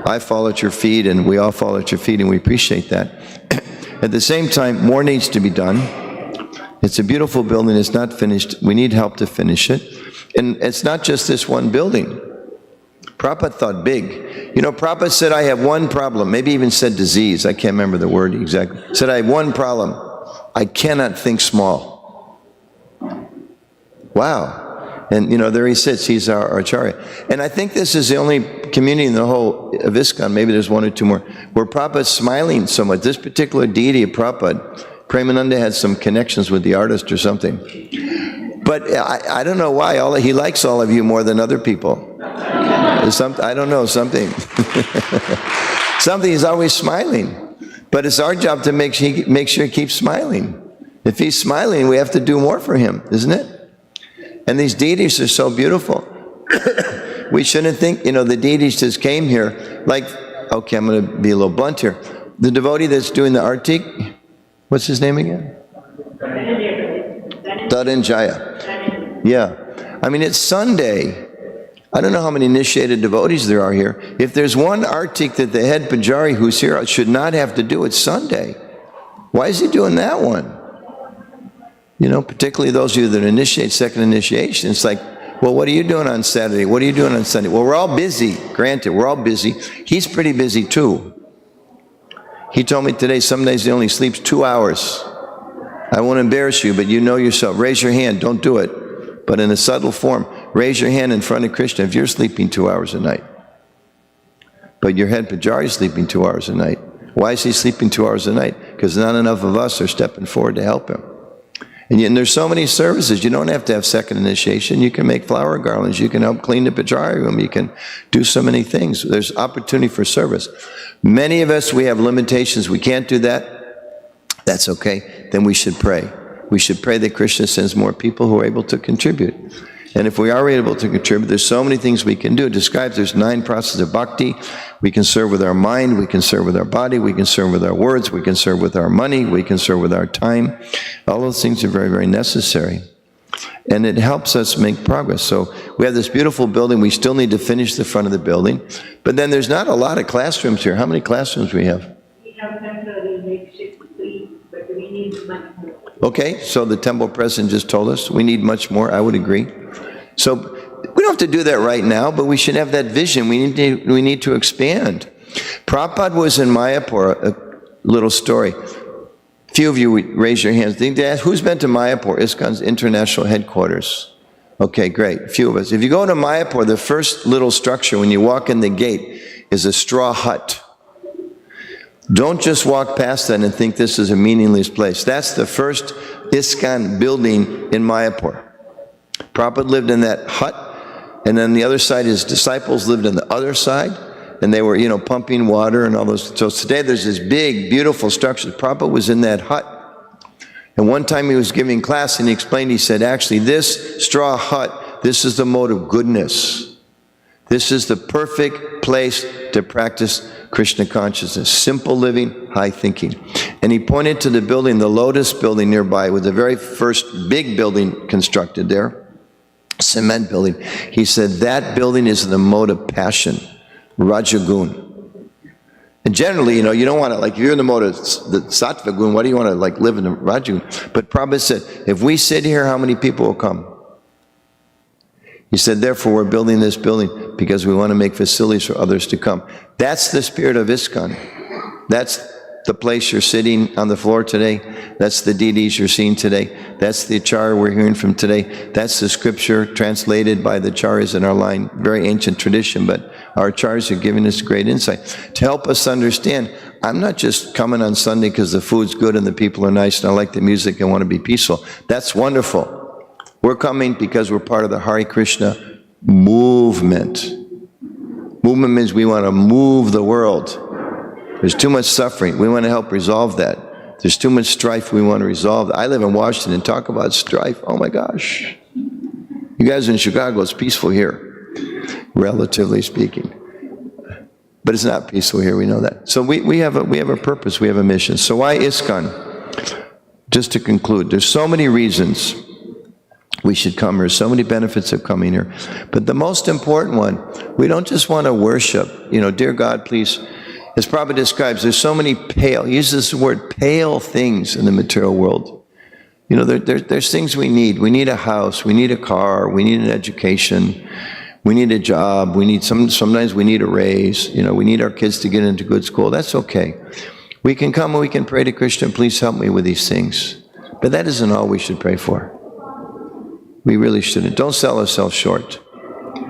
I fall at your feet, and we all fall at your feet, and we appreciate that. At the same time, more needs to be done. It's a beautiful building, it's not finished. We need help to finish it. And it's not just this one building. Prabhupada thought big. You know, Prabhupada said, I have one problem, maybe even said disease, I can't remember the word exactly. Said, I have one problem, I cannot think small. Wow. And, you know, there he sits, he's our Acharya. And I think this is the only community in the whole of ISKCON, maybe there's one or two more, where Prabhupada's smiling so much. This particular deity of Prabhupada, Premananda had some connections with the artist or something. But I don't know why, he likes all of you more than other people. I don't know, something. Something, he's always smiling. But it's our job to make sure he keeps smiling. If he's smiling, we have to do more for him, isn't it? And these deities are so beautiful. We shouldn't think, you know, the deities just came here, like, okay, I'm going to be a little blunt here. The devotee that's doing the artik, what's his name again? Dhananjaya. Yeah. I mean, it's Sunday. I don't know how many initiated devotees there are here. If there's one artik that the head pujari who's here should not have to do, it's Sunday. Why is he doing that one? You know, particularly those of you that initiate second initiation, it's like, well, what are you doing on Saturday? What are you doing on Sunday? Well, we're all busy. Granted, we're all busy. He's pretty busy too. He told me today, some days he only sleeps 2 hours. I won't embarrass you, but you know yourself. Raise your hand. Don't do it. But in a subtle form, raise your hand in front of Krishna if you're sleeping 2 hours a night. But your head pujari is sleeping 2 hours a night. Why is he sleeping 2 hours a night? Because not enough of us are stepping forward to help him. And there's so many services. You don't have to have second initiation. You can make flower garlands. You can help clean the pujari room. You can do so many things. There's opportunity for service. Many of us, we have limitations. We can't do that. That's okay. Then we should pray. We should pray that Krishna sends more people who are able to contribute. And if we are able to contribute, there's so many things we can do. It describes there's 9 processes of bhakti. We can serve with our mind, we can serve with our body, we can serve with our words, we can serve with our money, we can serve with our time. All those things are very, very necessary. And it helps us make progress. So we have this beautiful building. We still need to finish the front of the building. But then there's not a lot of classrooms here. How many classrooms do we have? We have temporary makeshift 3, but we need much more. Okay, so the temple president just told us we need much more. I would agree. So we don't have to do that right now, but we should have that vision. We need to expand. Prabhupada was in Mayapur, a little story. Few of you would raise your hands. Who's been to Mayapur, ISKCON's international headquarters? Okay, great. A few of us. If you go to Mayapur, the first little structure when you walk in the gate is a straw hut. Don't just walk past that and think this is a meaningless place. That's the first ISKCON building in Mayapur. Prabhupada lived in that hut, and then the other side, his disciples lived on the other side, and they were, you know, pumping water and all those. So today there's this big, beautiful structure. Prabhupada was in that hut. And one time he was giving class, and he explained, he said, actually, this straw hut, this is the mode of goodness. This is the perfect place to practice Krishna consciousness. Simple living, high thinking. And he pointed to the building, the Lotus building nearby, with the very first big building constructed there. Cement building. He said that building is the mode of passion, Rajagun. And generally, you know, you don't want to, like, if you're in the mode of the Sattva gun, why do you want to, like, live in the Rajagun? But Prabhupada said, if we sit here, how many people will come? He said, therefore, we're building this building because we want to make facilities for others to come. That's the spirit of ISKCON. That's the place you're sitting on the floor today. That's the deities you're seeing today. That's the acharya we're hearing from today. That's the scripture translated by the acharyas in our line. Very ancient tradition, but our acharyas are giving us great insight to help us understand. I'm not just coming on Sunday because the food's good and the people are nice and I like the music and want to be peaceful. That's wonderful. We're coming because we're part of the Hare Krishna movement. Movement means we want to move the world. There's too much suffering. We want to help resolve that. There's too much strife. We want to resolve that. I live in Washington. Talk about strife. Oh my gosh. You guys in Chicago, it's peaceful here, relatively speaking. But it's not peaceful here. We know that. So we have a purpose. We have a mission. So why ISKCON? Just to conclude, there's so many reasons we should come here. So many benefits of coming here. But the most important one, we don't just want to worship. Dear God, please. As Prabhupada describes, there's so many pale, he uses the word pale things in the material world. There's things we need. We need a house, we need a car, we need an education, we need a job, sometimes we need a raise, we need our kids to get into good school. That's okay. We can come and we can pray to Krishna, please help me with these things. But that isn't all we should pray for. We really shouldn't. Don't sell ourselves short.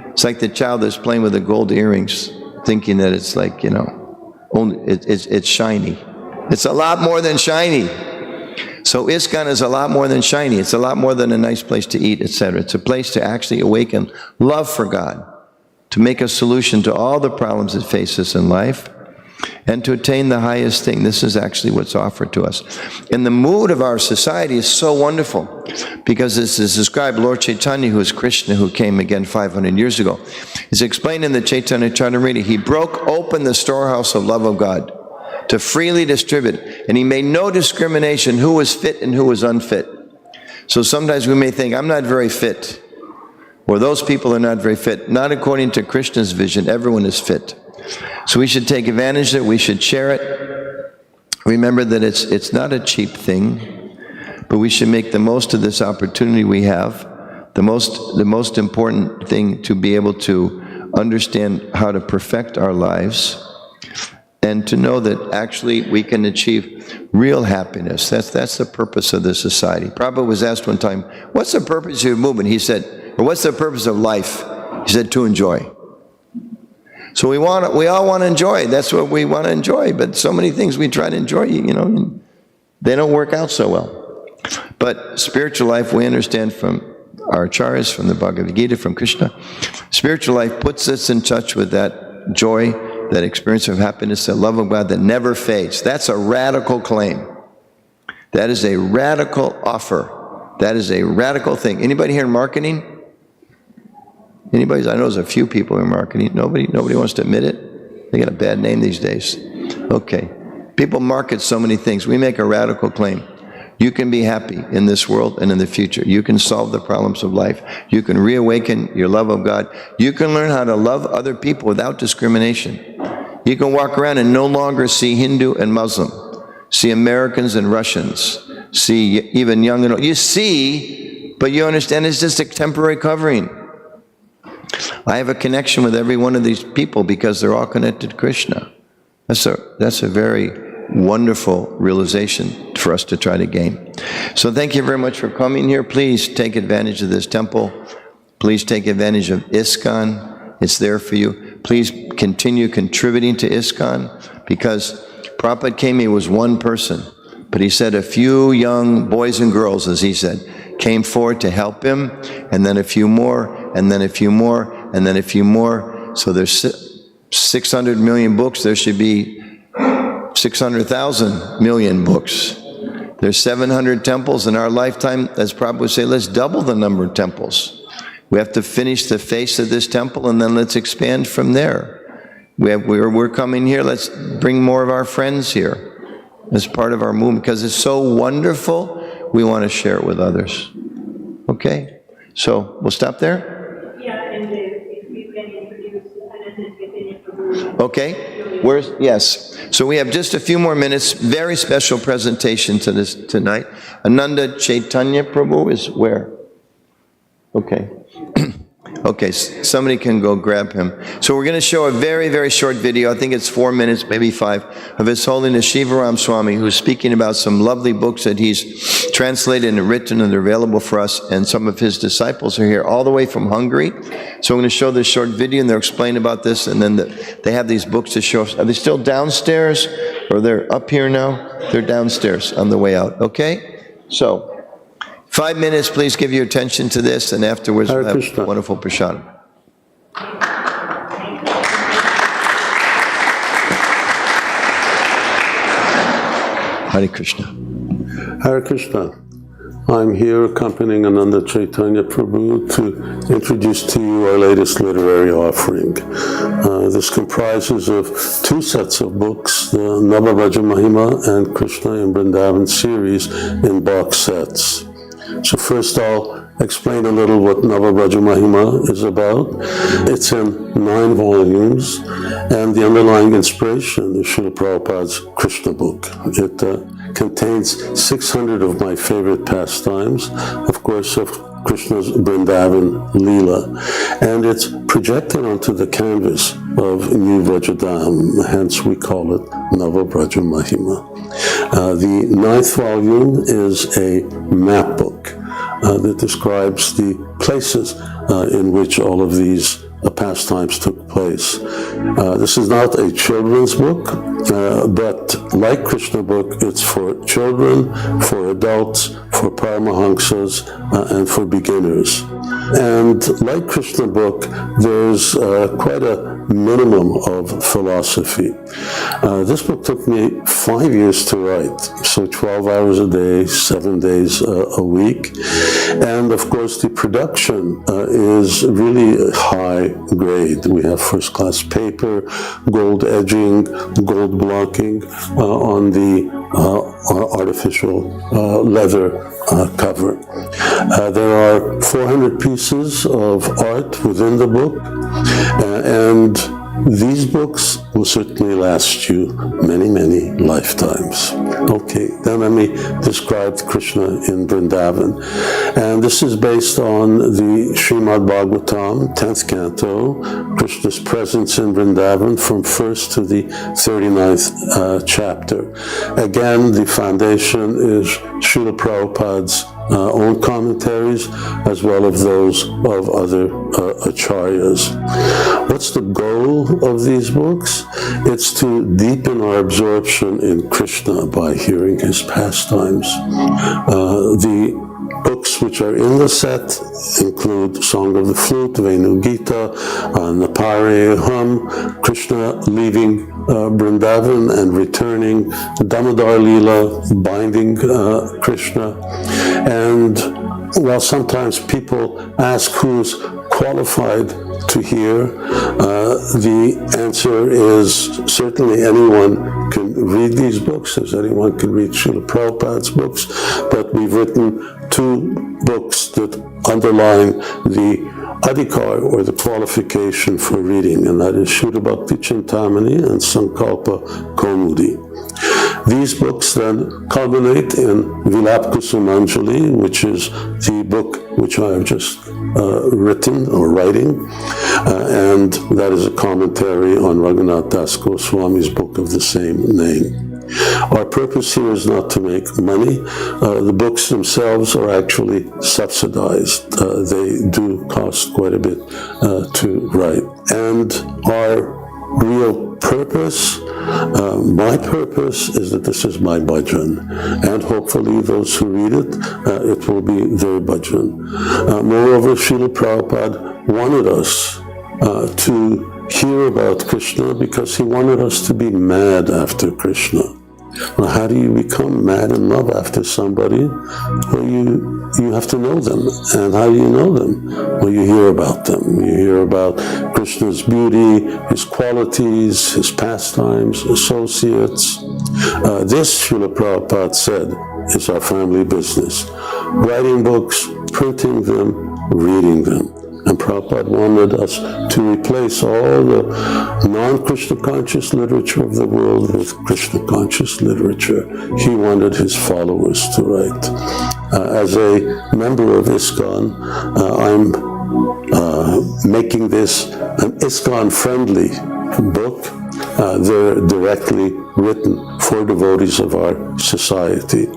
It's like the child that's playing with the gold earrings, thinking that it's like, it's shiny. It's a lot more than shiny. So ISKCON is a lot more than shiny. It's a lot more than a nice place to eat, etc. It's a place to actually awaken love for God, to make a solution to all the problems that face us in life, and to attain the highest thing. This is actually what's offered to us. And the mood of our society is so wonderful, because this is described, Lord Chaitanya, who is Krishna, who came again 500 years ago, is explained in the Chaitanya Charitamrita. He broke open the storehouse of love of God to freely distribute, and he made no discrimination who was fit and who was unfit. So sometimes we may think, I'm not very fit, or those people are not very fit. Not according to Krishna's vision, everyone is fit. So we should take advantage of it, we should share it. Remember that it's not a cheap thing, but we should make the most of this opportunity we have. The most important thing to be able to understand how to perfect our lives, and to know that actually we can achieve real happiness. That's the purpose of this society. Prabhupada was asked one time, what's the purpose of your movement? He said, or what's the purpose of life? He said, to enjoy. So we all want to enjoy. That's what we want to enjoy. But so many things we try to enjoy, they don't work out so well. But spiritual life, we understand from our acharyas, from the Bhagavad Gita, from Krishna, spiritual life puts us in touch with that joy, that experience of happiness, that love of God that never fades. That's a radical claim. That is a radical offer. That is a radical thing. Anybody here in marketing? Anybody? I know there's a few people in marketing. Nobody wants to admit it. They got a bad name these days. Okay. People market so many things. We make a radical claim. You can be happy in this world and in the future. You can solve the problems of life. You can reawaken your love of God. You can learn how to love other people without discrimination. You can walk around and no longer see Hindu and Muslim, see Americans and Russians, see even young and old. You see, but you understand it's just a temporary covering. I have a connection with every one of these people because they're all connected to Krishna. That's a very wonderful realization for us to try to gain. So thank you very much for coming here. Please take advantage of this temple. Please take advantage of ISKCON. It's there for you. Please continue contributing to ISKCON, because Prabhupada came, he was one person, but he said a few young boys and girls, as he said, came forward to help him, and then a few more, and then a few more, and then a few more. So there's 600 million books. There should be 600,000 million books. There's 700 temples in our lifetime. As Prabhupada would say, let's double the number of temples. We have to finish the face of this temple, and then let's expand from there. We're coming here. Let's bring more of our friends here as part of our movement, because it's so wonderful. We want to share it with others. Okay? So we'll stop there? Yeah, and if we can introduce Ananda Chaitanya Prabhu. Okay? Yes. So we have just a few more minutes. Very special presentation to this tonight. Ananda Chaitanya Prabhu is where? Okay. Okay, somebody can go grab him. So we're going to show a very, very short video. I think it's 4 minutes, maybe 5, of His Holiness Shivaram Swami, who's speaking about some lovely books that he's translated and written, and they're available for us. And some of his disciples are here all the way from Hungary. So I'm going to show this short video, and they'll explain about this. And then they have these books to show us. Are they still downstairs, or they're up here now? They're downstairs on the way out. Okay? So 5 minutes, please give your attention to this, and afterwards we'll have a wonderful prasadam. Hare Krishna. Hare Krishna. I'm here accompanying Ananda Chaitanya Prabhu to introduce to you our latest literary offering. This comprises of 2 sets of books, the Navavraja Mahima and Krishna in Vrindavan series in box sets. So first I'll explain a little what Navavraja Mahima is about. It's in 9 volumes, and the underlying inspiration is Srila Prabhupada's Krishna book. It contains 600 of my favorite pastimes, of course, of Krishna's Vrindavan Leela, and it's projected onto the canvas of New Vrajadam, hence we call it Navavraja Mahima. The 9th volume is a map book that describes the places in which all of these pastimes took place. This is not a children's book, but like Krishna book, it's for children, for adults, for paramahamsas, and for beginners. And like Krishna book, there's quite a minimum of philosophy. This book took me 5 years to write, so 12 hours a day, 7 days a week. And of course, the production is really high grade. We have first-class paper, gold edging, gold blocking on the artificial leather cover. There are 400 pieces of art within the book, and these books will certainly last you many, many lifetimes. Okay, then let me describe Krishna in Vrindavan. And this is based on the Srimad Bhagavatam, 10th canto, Krishna's presence in Vrindavan from 1st to the 39th chapter. Again, the foundation is Srila Prabhupada's own commentaries, as well as those of other acharyas. What's the goal of these books? It's to deepen our absorption in Krishna by hearing his pastimes. The books which are in the set include Song of the Flute, Venu Gita, Napari Hum, Krishna leaving Vrindavan and returning, Damodar Leela, binding Krishna. And while sometimes people ask who's qualified to hear, the answer is certainly anyone can read these books, as anyone can read Srila Prabhupada's books, but we've written 2 books that underline the adhikar, or the qualification for reading, and that is Shuddha Bhakti Chintamani and Sankalpa Kaumudi. These books then culminate in Vilap Kusumanjali, which is the book which I have just written or writing, and that is a commentary on Raghunath Das Goswami's book of the same name. Our purpose here is not to make money. The books themselves are actually subsidized. They do cost quite a bit to write. And our real purpose, my purpose, is that this is my bhajan, and hopefully those who read it, it will be their bhajan. Moreover, Srila Prabhupada wanted us to hear about Krishna because he wanted us to be mad after Krishna. Well, how do you become mad in love after somebody? Well, you have to know them. And how do you know them? Well, you hear about them. You hear about Krishna's beauty, his qualities, his pastimes, associates. This, Srila Prabhupada said, is our family business. Writing books, printing them, reading them. And Prabhupada wanted us to replace all the non-Krishna conscious literature of the world with Krishna conscious literature. He wanted his followers to write. As a member of ISKCON, I'm making this an ISKCON-friendly book. They're directly written for devotees of our society.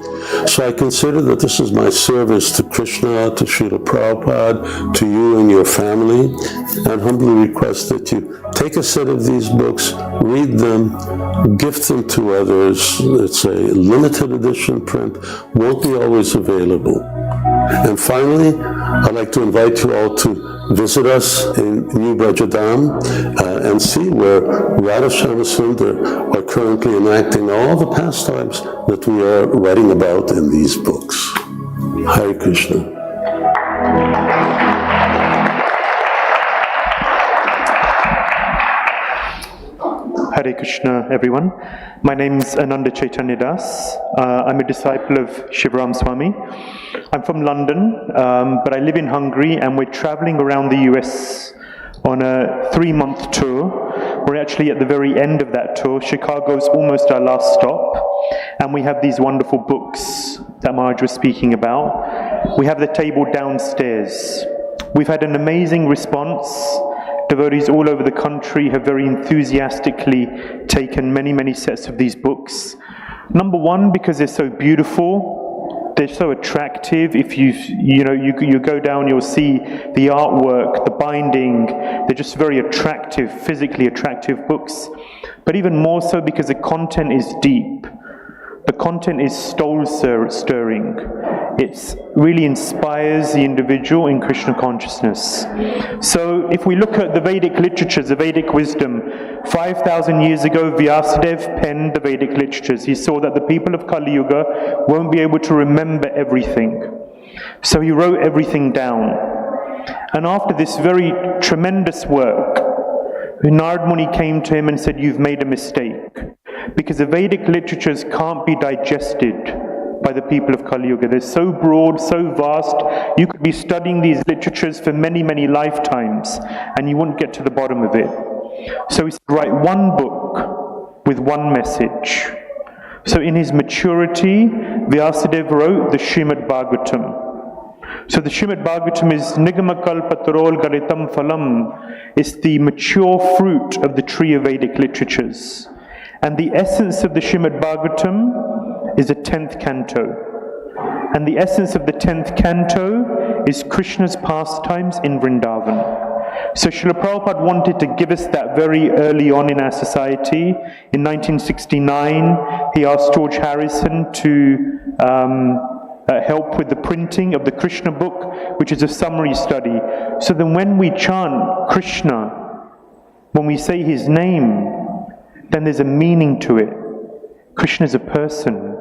So I consider that this is my service to Krishna, to Srila Prabhupada, to you and your family, and humbly request that you take a set of these books, read them, gift them to others. It's a limited edition print, won't be always available. And finally, I'd like to invite you all to visit us in New Brajadam and see where Radha Syamasundar are currently enacting all the pastimes that we are writing about in these books. Hare Krishna. Hare Krishna, everyone. My name's Ananda Chaitanya Das. I'm a disciple of Shivaram Swami. I'm from London, but I live in Hungary, and we're traveling around the US on a 3-month tour. We're actually at the very end of that tour. Chicago's almost our last stop, and we have these wonderful books that Maharaj was speaking about. We have the table downstairs. We've had an amazing response. Devotees all over the country have very enthusiastically taken many, many sets of these books. Number one, because they're so beautiful, they're so attractive. If you go down, you'll see the artwork, the binding. They're just very attractive, physically attractive books. But even more so because the content is deep. The content is soul-stirring. It really inspires the individual in Krishna consciousness. So if we look at the Vedic literatures, the Vedic wisdom, 5,000 years ago, Vyasadeva penned the Vedic literatures. He saw that the people of Kali Yuga won't be able to remember everything. So he wrote everything down. And after this very tremendous work, Narad Muni came to him and said, "You've made a mistake. Because the Vedic literatures can't be digested by the people of Kali Yuga. They're so broad, so vast, you could be studying these literatures for many, many lifetimes, and you wouldn't get to the bottom of it." So he said, write one book with one message. So in his maturity, Vyasadeva wrote the Srimad Bhagavatam. So the Srimad Bhagavatam is Nigamakalpatarol Garitam Phalam. It's the mature fruit of the tree of Vedic literatures. And the essence of the Srimad Bhagavatam is the 10th canto. And the essence of the 10th canto is Krishna's pastimes in Vrindavan. So Srila Prabhupada wanted to give us that very early on in our society. In 1969, he asked George Harrison to help with the printing of the Krishna book, which is a summary study. So then when we chant Krishna, when we say his name, then there's a meaning to it. Krishna is a person.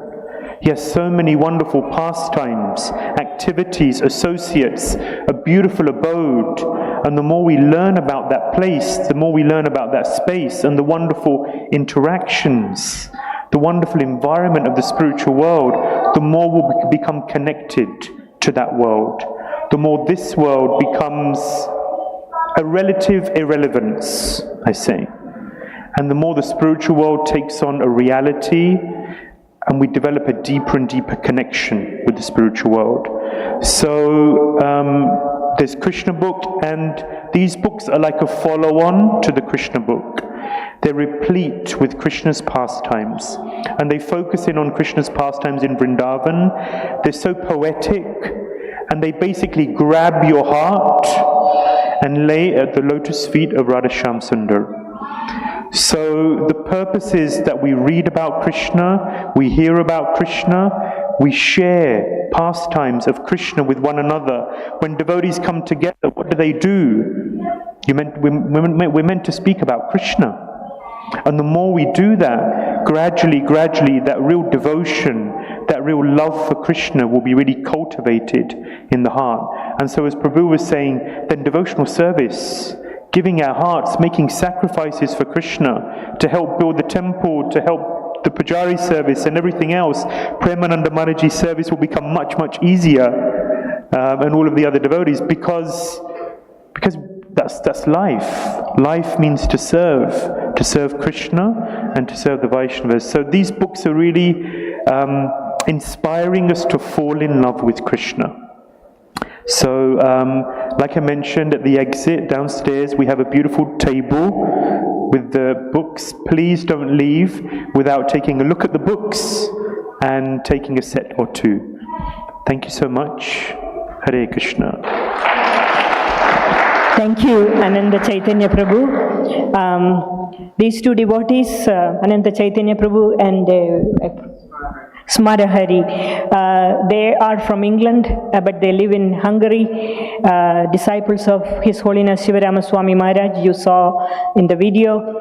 He has so many wonderful pastimes, activities, associates, a beautiful abode. And the more we learn about that place, the more we learn about that space and the wonderful interactions, the wonderful environment of the spiritual world, the more we'll become connected to that world. The more this world becomes a relative irrelevance, I say. And the more the spiritual world takes on a reality, and we develop a deeper and deeper connection with the spiritual world. So there's Krishna book, and these books are like a follow-on to the Krishna book. They're replete with Krishna's pastimes, and they focus in on Krishna's pastimes in Vrindavan. They're so poetic, and they basically grab your heart and lay at the lotus feet of Radha Syamasundar. So the purpose is that we read about Krishna, we hear about Krishna, we share pastimes of Krishna with one another. When devotees come together, what do? We're meant to speak about Krishna. And the more we do that, gradually, that real devotion, that real love for Krishna will be really cultivated in the heart. And so as Prabhu was saying, then devotional service, giving our hearts, making sacrifices for Krishna, to help build the temple, to help the Pujari service and everything else, Premananda Maharaji's service will become much, much easier, and all of the other devotees, because that's life. Life means to serve Krishna and to serve the Vaishnavas. So these books are really inspiring us to fall in love with Krishna. So Like I mentioned at the exit downstairs, we have a beautiful table with the books. Please don't leave without taking a look at the books and taking a set or two. Thank you so much. Hare Krishna. Thank you, Ananda Chaitanya Prabhu. These two devotees, Ananda Chaitanya Prabhu and Smarahari, they are from England, but they live in Hungary, disciples of His Holiness Shiva Ramaswamy Maharaj, you saw in the video.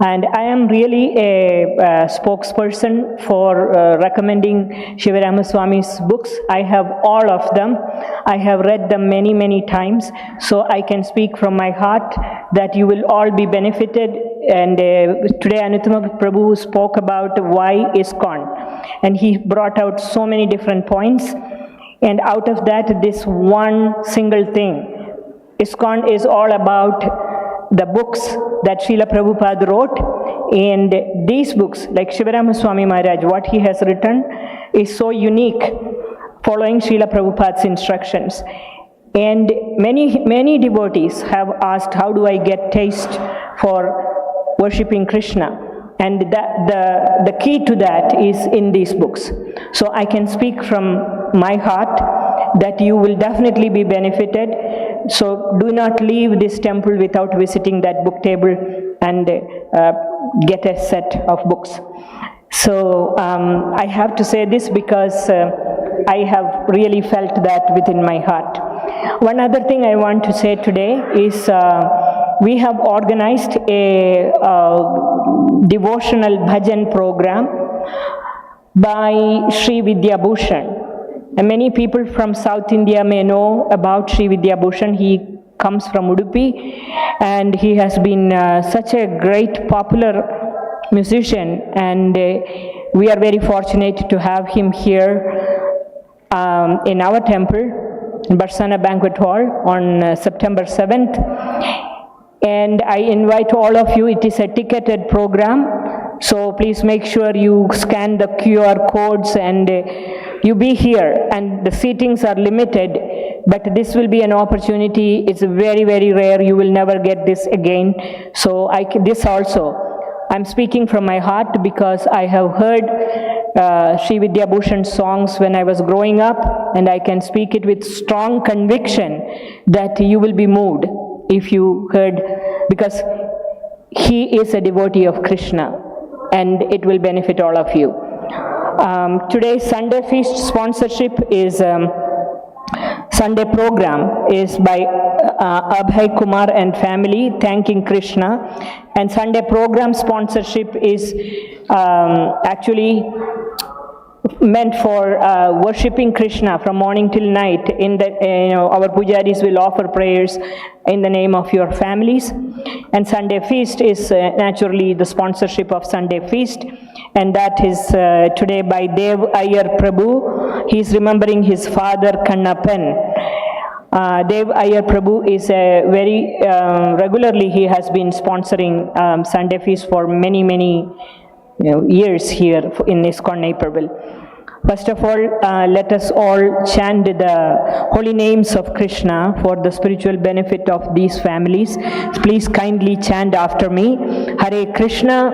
And I am really a spokesperson for recommending Shiva Ramaswamy's books. I have all of them. I have read them many, many times, so I can speak from my heart that you will all be benefited. And today Anuttama Prabhu spoke about why ISKCON, and he brought out so many different points, and out of that this one single thing, ISKCON is all about the books that Srila Prabhupada wrote, and these books like Shiva Ramaswamy Maharaj, what he has written is so unique, following Srila Prabhupada's instructions. And many devotees have asked, how do I get taste for worshipping Krishna? And the key to that is in these books. So I can speak from my heart that you will definitely be benefited. So do not leave this temple without visiting that book table and get a set of books. So I have to say this because I have really felt that within my heart. One other thing I want to say today is we have organized a devotional bhajan program by Sri Vidya Bhushan. And many people from South India may know about Sri Vidya Bhushan. He comes from Udupi, and he has been such a great popular musician, and we are very fortunate to have him here in our temple, in Barsana Banquet Hall on September 7th. And I invite all of you, it is a ticketed program, so please make sure you scan the QR codes and you be here. And the seatings are limited, but this will be an opportunity. It's very, very rare. You will never get this again. So this also, I'm speaking from my heart because I have heard Sri Vidya Bhushan's songs when I was growing up, and I can speak it with strong conviction that you will be moved if you heard, because he is a devotee of Krishna, and it will benefit all of you. Today's Sunday feast sponsorship is Sunday program is by Abhay Kumar and family, thanking Krishna, and Sunday program sponsorship is actually meant for worshipping Krishna from morning till night. In the our pujaris will offer prayers in the name of your families, and Sunday feast is naturally the sponsorship of Sunday feast, and that is today by Dev Iyer Prabhu. He is remembering his father Kannappan. Dev Iyer Prabhu is a very regularly he has been sponsoring Sunday feast for many years here in ISKCON Naperville. First of all, let us all chant the holy names of Krishna for the spiritual benefit of these families. Please kindly chant after me. Hare Krishna,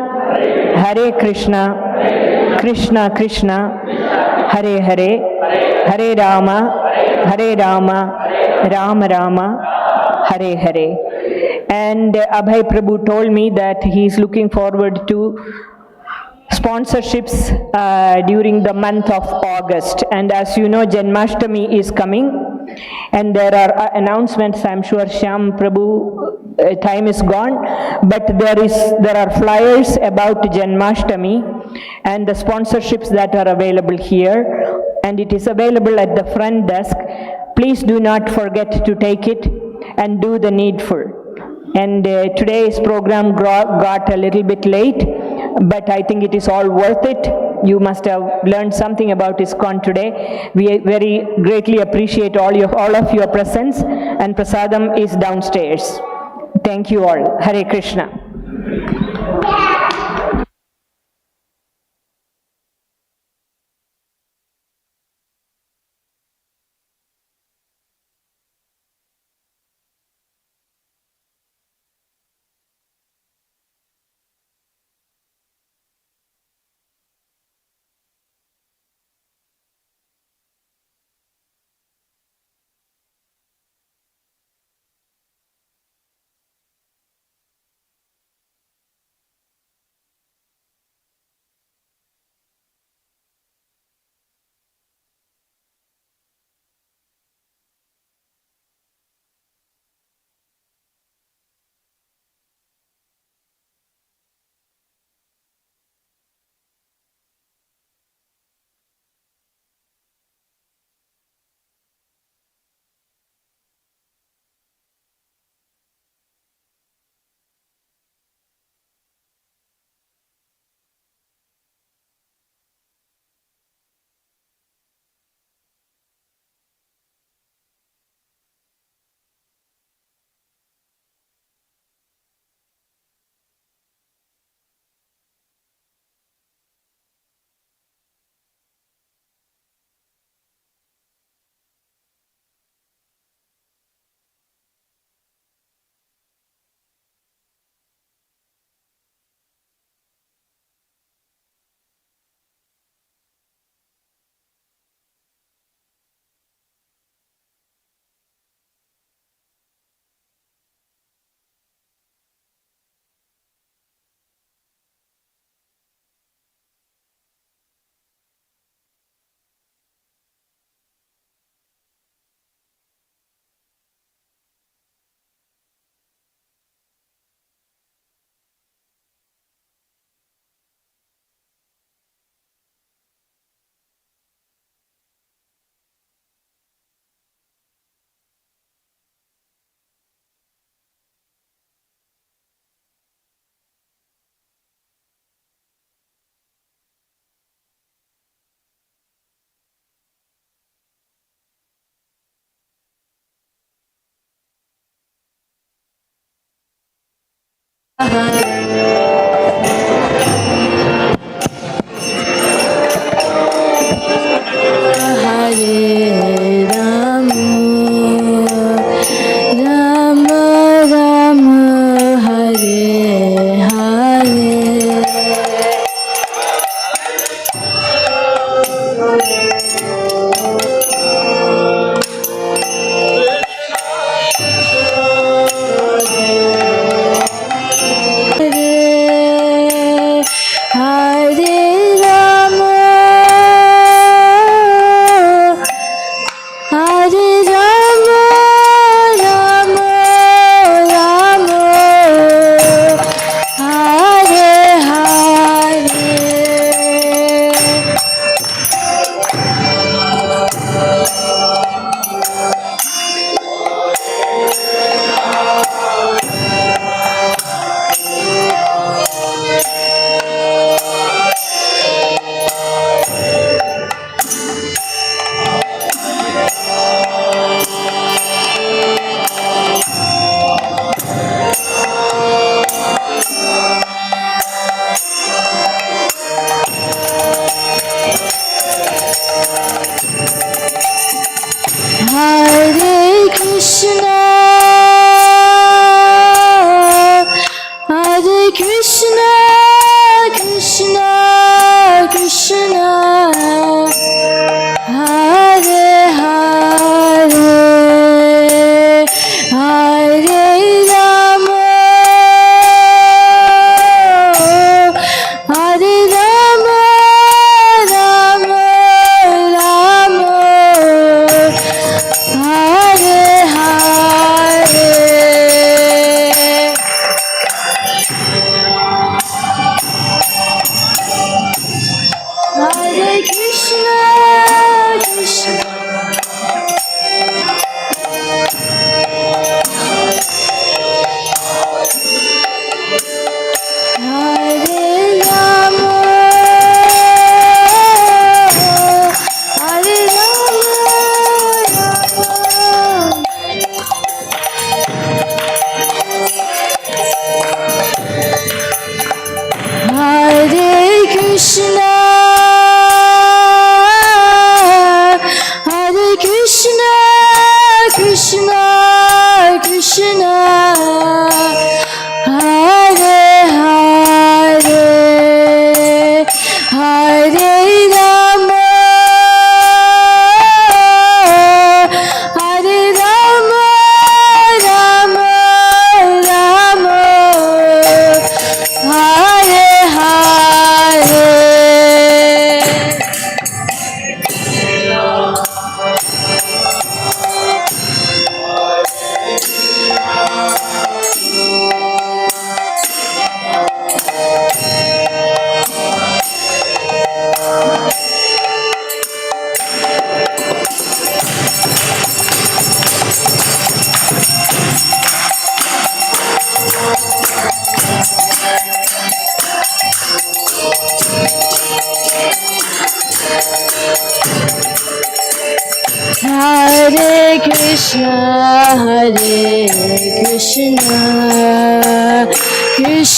Hare Krishna, Krishna Krishna, Hare Hare, Hare Rama, Hare Rama, Rama Rama, Hare Hare. And Abhay Prabhu told me that he is looking forward to sponsorships during the month of August, and as you know, Janmashtami is coming, and there are announcements. I'm sure Shyam Prabhu time is gone, but there are flyers about Janmashtami and the sponsorships that are available here, and it is available at the front desk. Please do not forget to take it and do the needful. And today's program got a little bit late, but I think it is all worth it. You must have learned something about ISKCON today. We very greatly appreciate all of your presence, and prasadam is downstairs. Thank you all. Hare Krishna.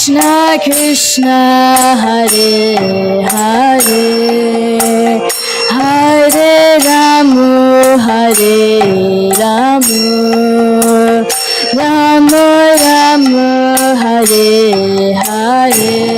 Krishna Krishna Hare Hare Hare Rama Hare Rama Rama Rama Hare Hare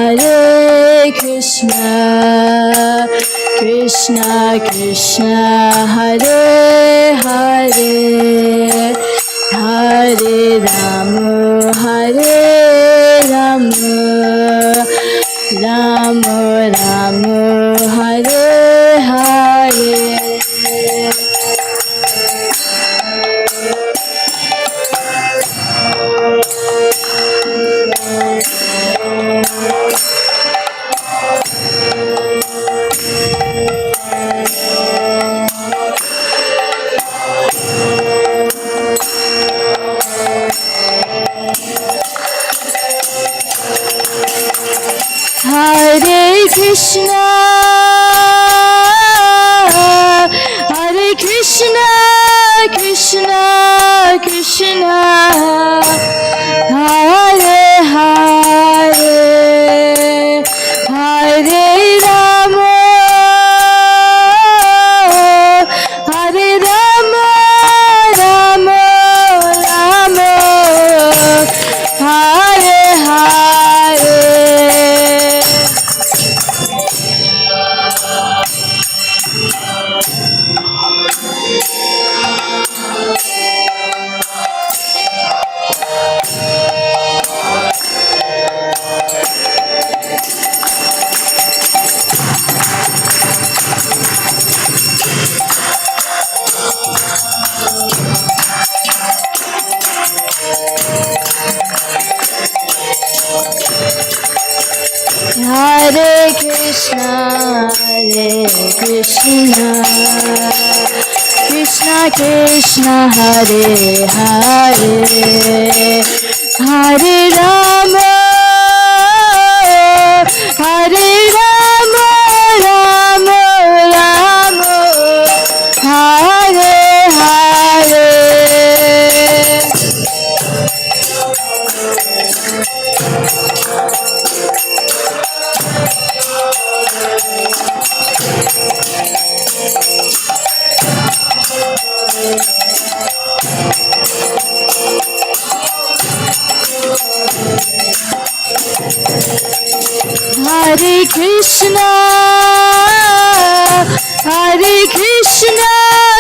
Hare Krishna Krishna Krishna Hare Hare Hare Rama Rama Rama Hare Hare Krishna, Krishna Krishna Hare Hare, Hare Rama, Hare Rama, Rama Rama, Hare Hare. Hare Krishna, Hare Krishna,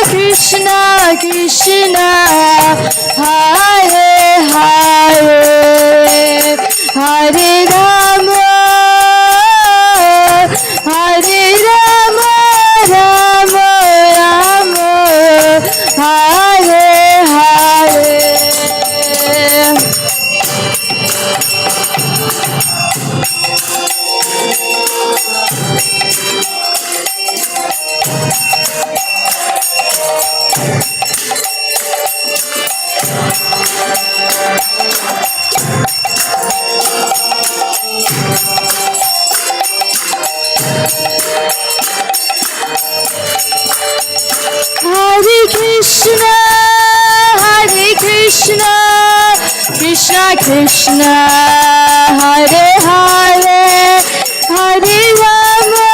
Krishna Krishna, Hare Hare, Hare Rama, Hare Rama, Rama Rama, Hare Hare. Hare Krishna, Hare Krishna, Krishna Krishna, Hare Hare, Hare Rama,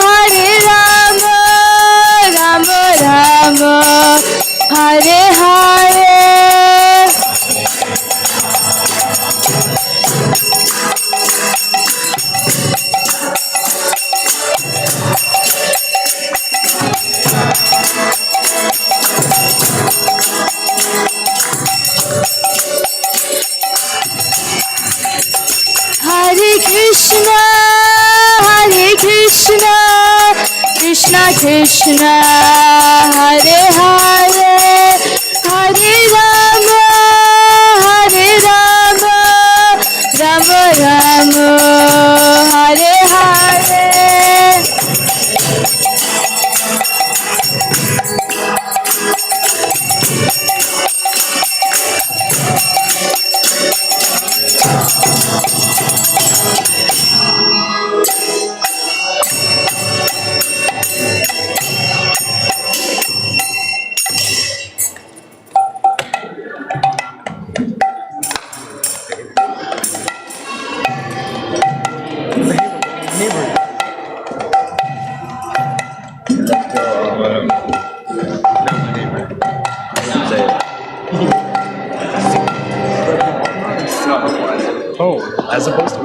Hare Rama, Rama Rama, Hare Hare. Hare Krishna, Hare Krishna, Krishna Krishna, Hare Hare, Hare Rama, Hare Rama, Rama Rama, Hare Hare. Oh, as opposed to.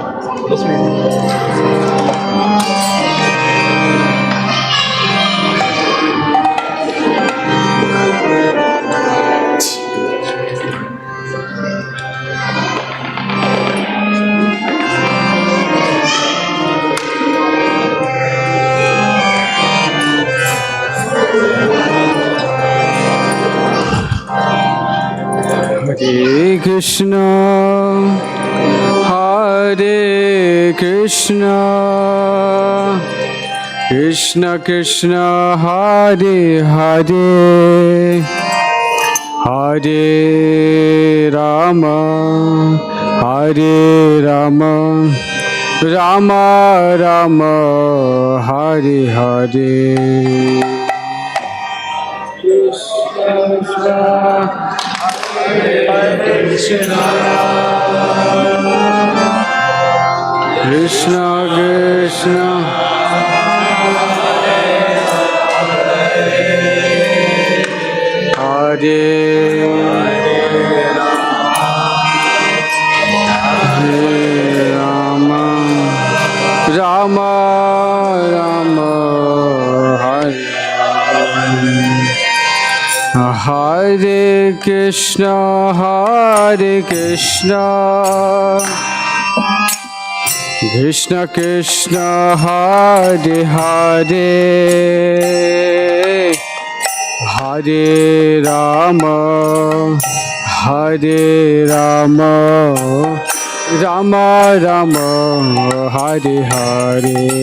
Hare Krishna, Hare Krishna, Krishna Krishna, Hare Hare, Hare Rama, Hare Rama, Rama Rama, Hare Hare. Krishna Krishna, Hare Rama, Rama Rama, Hare Hare Krishna, Hare Krishna, Krishna Krishna, Hare Hare, Hare Rama, Hare Rama, Rama Rama, Hare Hare.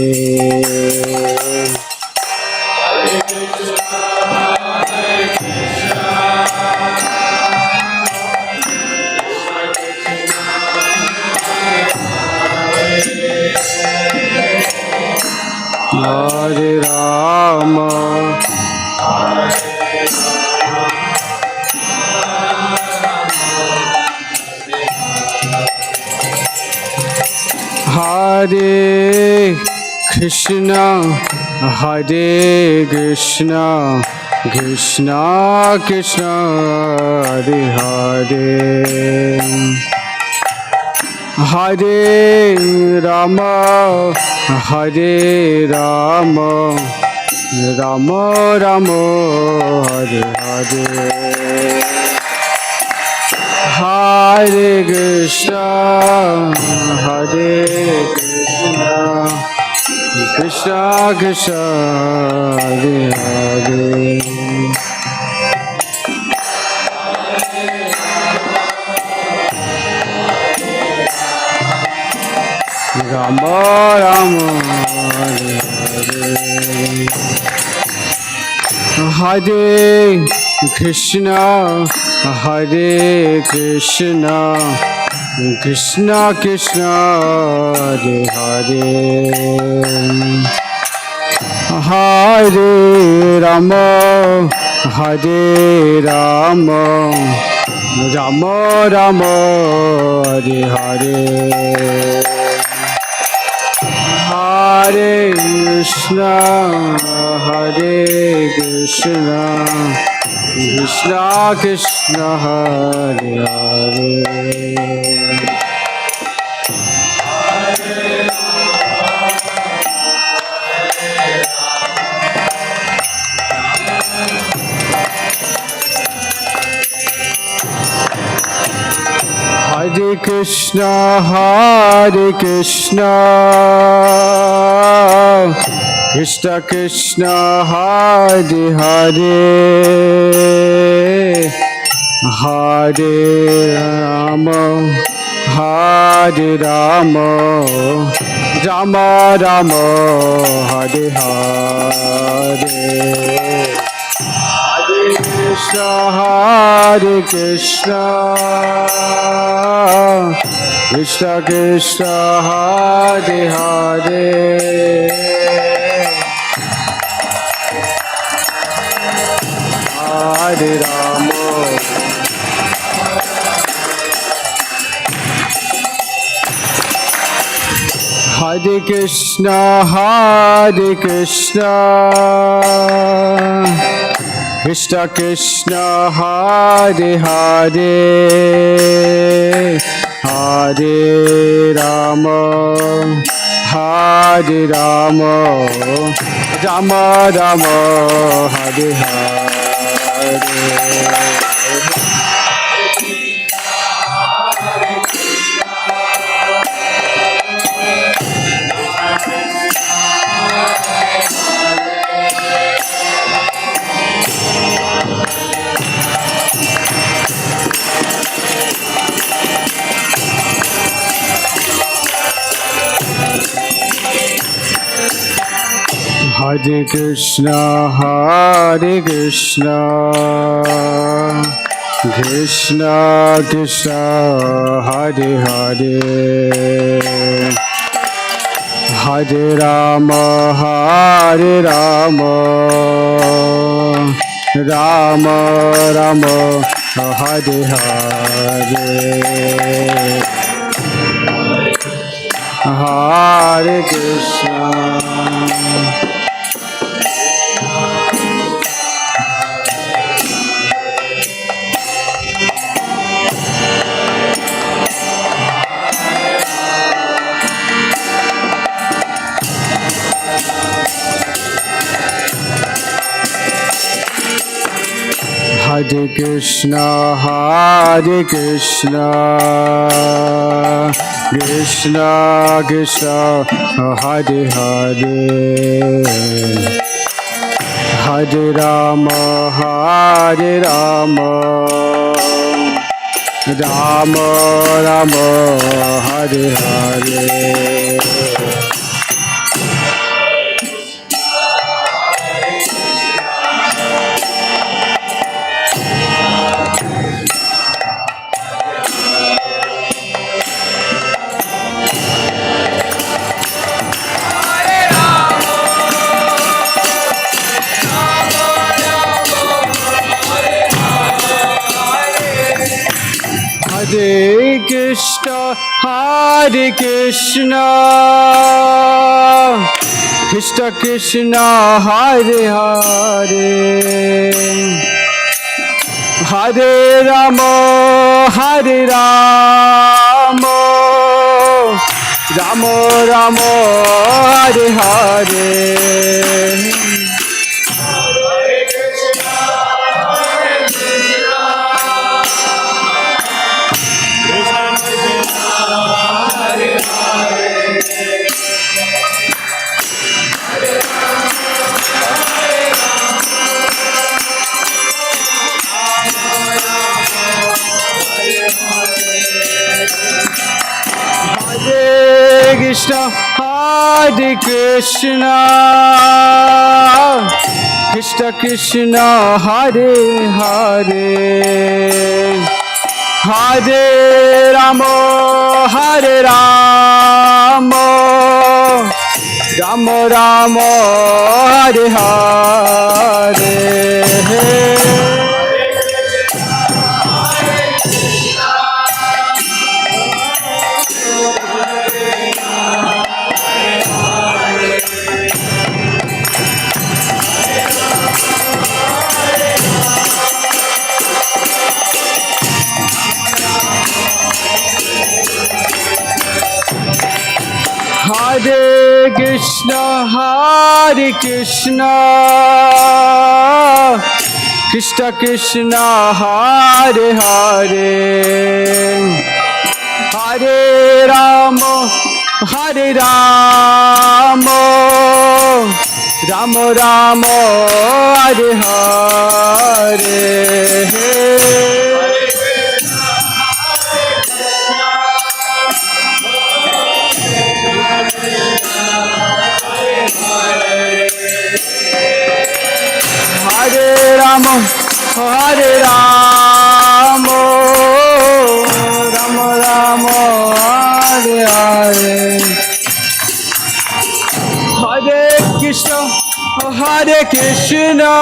Hare Rama, Hare Krishna, Hare Krishna, Krishna Krishna, Hare Hare, Hare Rama, Hare Rama, Rama Rama, Hare Hare, Hare Krishna, Hare Krishna, Krishna Krishna, Hare Hare, Rama Rama, Hare Hare, Hare Krishna, Hare Krishna, Krishna Krishna, Hare Hare, Hare Rama, Hare Rama, Rama Rama, Hare Hare, Hare Krishna, Hare Krishna, Krishna Krishna, Hare Hare, Hare Krishna, Hare Krishna, Krishna Krishna, Hare Hare, Hare Rama, Hare Rama, Rama Rama, Hare Hare, Krishna, Hare Krishna, Krishna Krishna, Hare Hare, Hare Rama, Hare Krishna, Hare Krishna, Krishna Krishna, Hare Hare, Hare Rama, Hare Rama, Rama Rama, Hare Hare, Hare Krishna, Hare Krishna, Krishna Krishna, Hare Hare, Hare Rama, Hare Rama, Rama Rama, Hare Hare, Hare Krishna, Hare Krishna, Hare Krishna, Krishna Krishna, Hare Hare, Hare Rama, Hare Rama, Rama Rama, Hare Hare, Hare Krishna, Hare Krishna, Krishna Krishna, Hare Hare, Hare Rama, Hare Rama, Rama Rama, Hare Hare. Hare Krishna, Hare Krishna, Krishna Krishna, Hare Hare, Hare Rama, Hare Rama, Rama Rama, Hare Hare. Hare Krishna, Hare Krishna, Krishna Krishna, Hare Hare, Hare Rama, Hare Rama, Rama Rama, Hare Hare. Hare Rama, Hare Rama, Rama Rama, Hare Hare, Hare Krishna, Hare Krishna,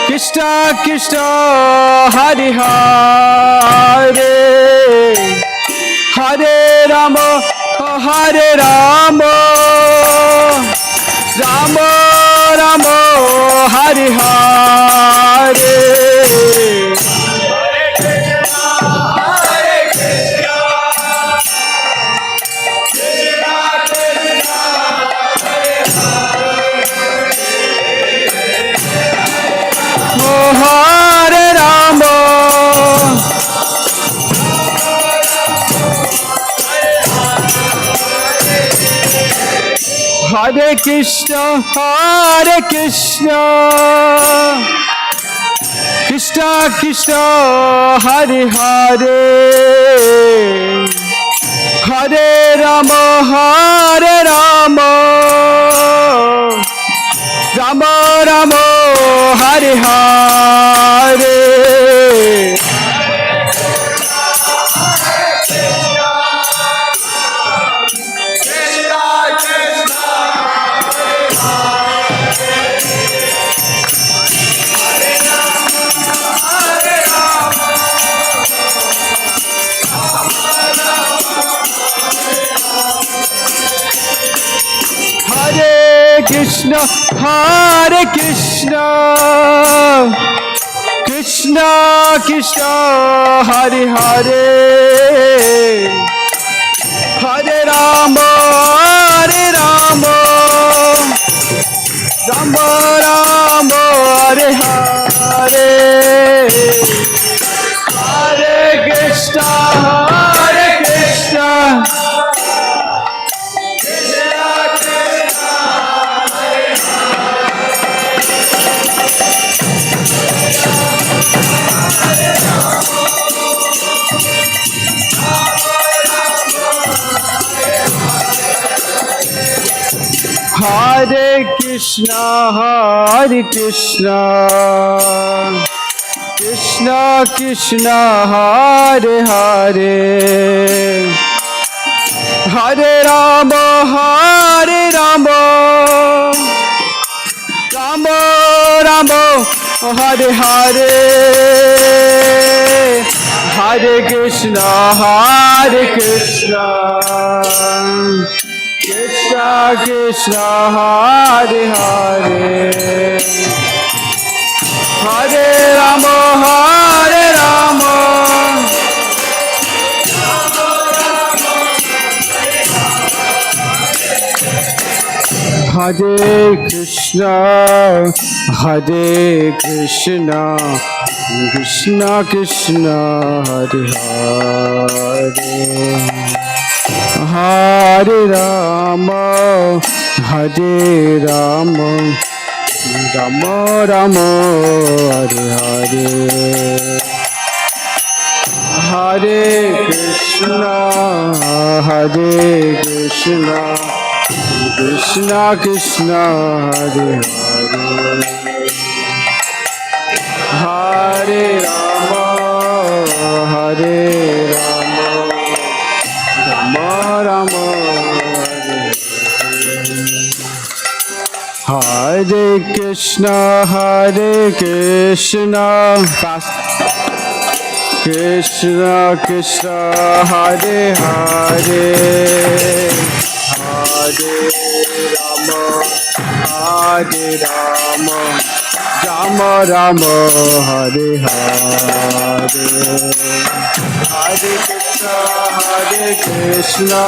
Krishna Krishna, Hare Hare, Hare Rama, Hare Rama, Rama Rama, Hare Hare. Hare Rama, Hare Krishna, Hare Krishna, Krishna Krishna, Hare Hare, Hare Rama, Hare Rama, Rama Rama, Hare Hare. Hare Krishna, Hare Krishna, Krishna Krishna, Hare Hare, Hare Rama, Hare Rama, Rama Rama, Hare Hare, Hare Krishna, Hare Krishna. Hare Krishna, Hare Krishna, Krishna Krishna, Hare Hare, Hare Rama, Hare Rama, Rama Rama, Hare Hare, Hare Krishna, Hare Krishna, Krishna Krishna, Hare Hare, Hare Rama, Hare Rama, Hare Krishna, Hare Krishna, Krishna Krishna, Hare Hare, Hare Rama, Hare Rama, Rama Rama, Hare Hare, Hare Krishna, Hare Krishna, Krishna Krishna, Hare Hare, Hare Rama, Hare Rama, Rama Rama, Hare Krishna, Hare Krishna, fast. Krishna Krishna, Hare Hare, Hare Rama, Hare Rama, Rama Rama, Hare Hare, Hare Krishna, Hare Krishna,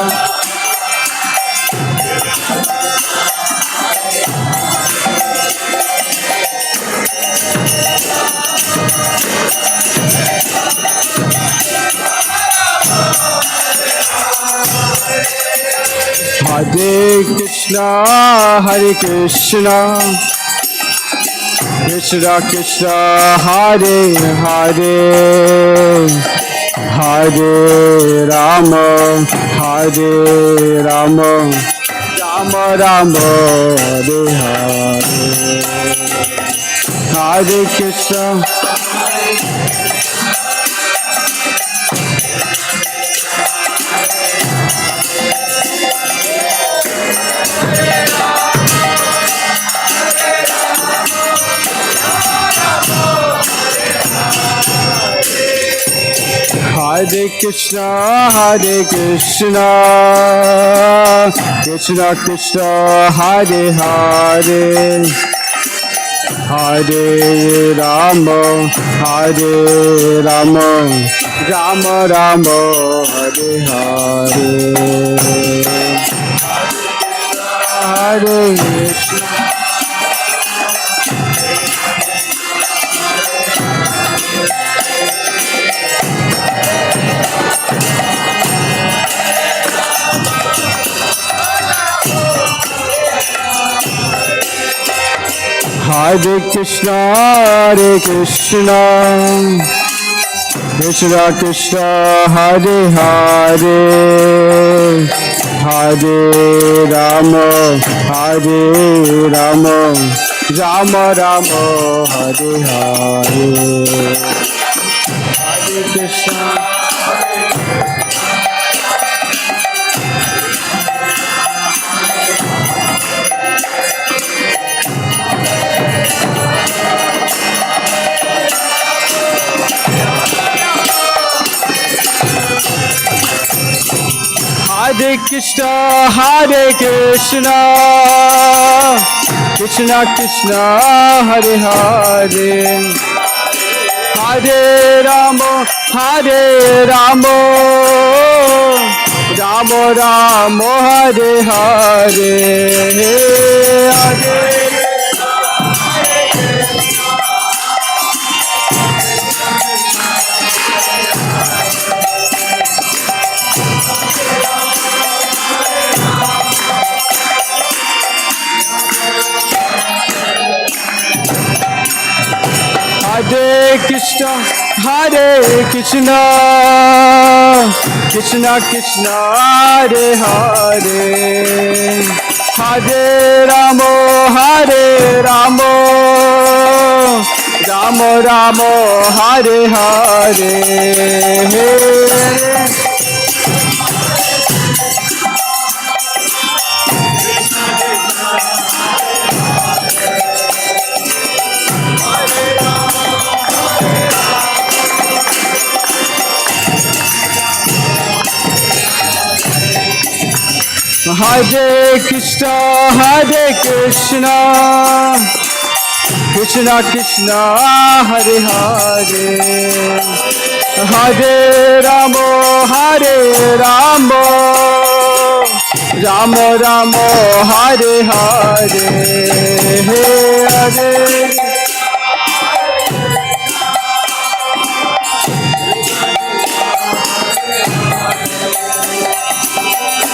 Hare Krishna, Hare Krishna, Krishna Krishna, Hare Hare, Hare Rama, Hare Rama, Rama Rama, Hare Hare, Hare Krishna, Hare Krishna, Hare Krishna, Krishna Krishna, Hare Hare, Hare Rama, Hare Rama, Rama Rama, Hare Hare, Hare Krishna, Hare Krishna, Hare Krishna, Krishna Krishna, Hare Hare, Hare Rama, Hare Rama, Rama Rama, Hare Hare, Hare Krishna, Hare Krishna, Hare Krishna, Krishna Krishna, Hare Hare, Hare Rama, Hare Rama, Rama Rama, Hare Hare, Hare Hare Krishna, Hare Krishna, Krishna Krishna, Hare Hare, Hare Rama, Hare Rama, Rama Rama, Hare Hare, Hare Krishna, Hare Krishna, Krishna Krishna, Hare Hare, Hare Rama, Hare Rama, Rama Rama, Hare Hare, Hare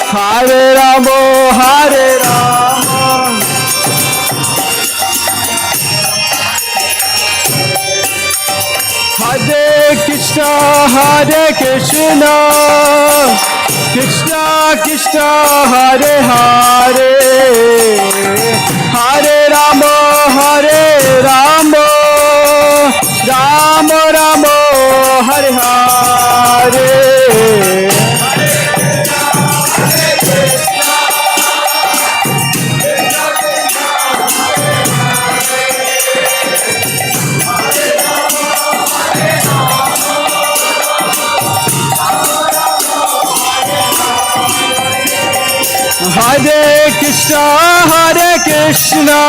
Hare Rama, Hare Rama, Hare Krishna, Hare Krishna, Krishna Krishna, Hare Hare, Hare Rama, Hare Rama, Rama Rama, Hare Hare. Hare Krishna, Hare Krishna,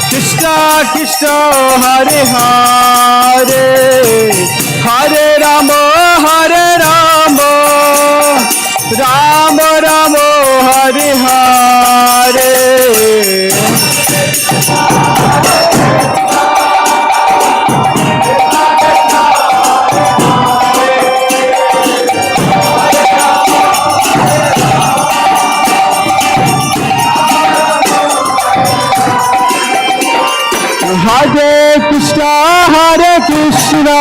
Krishna Krishna, Hare Hare, Hare Rama, Hare Rama, Rama Rama, Hare Hare. Hare Krishna, Hare Krishna,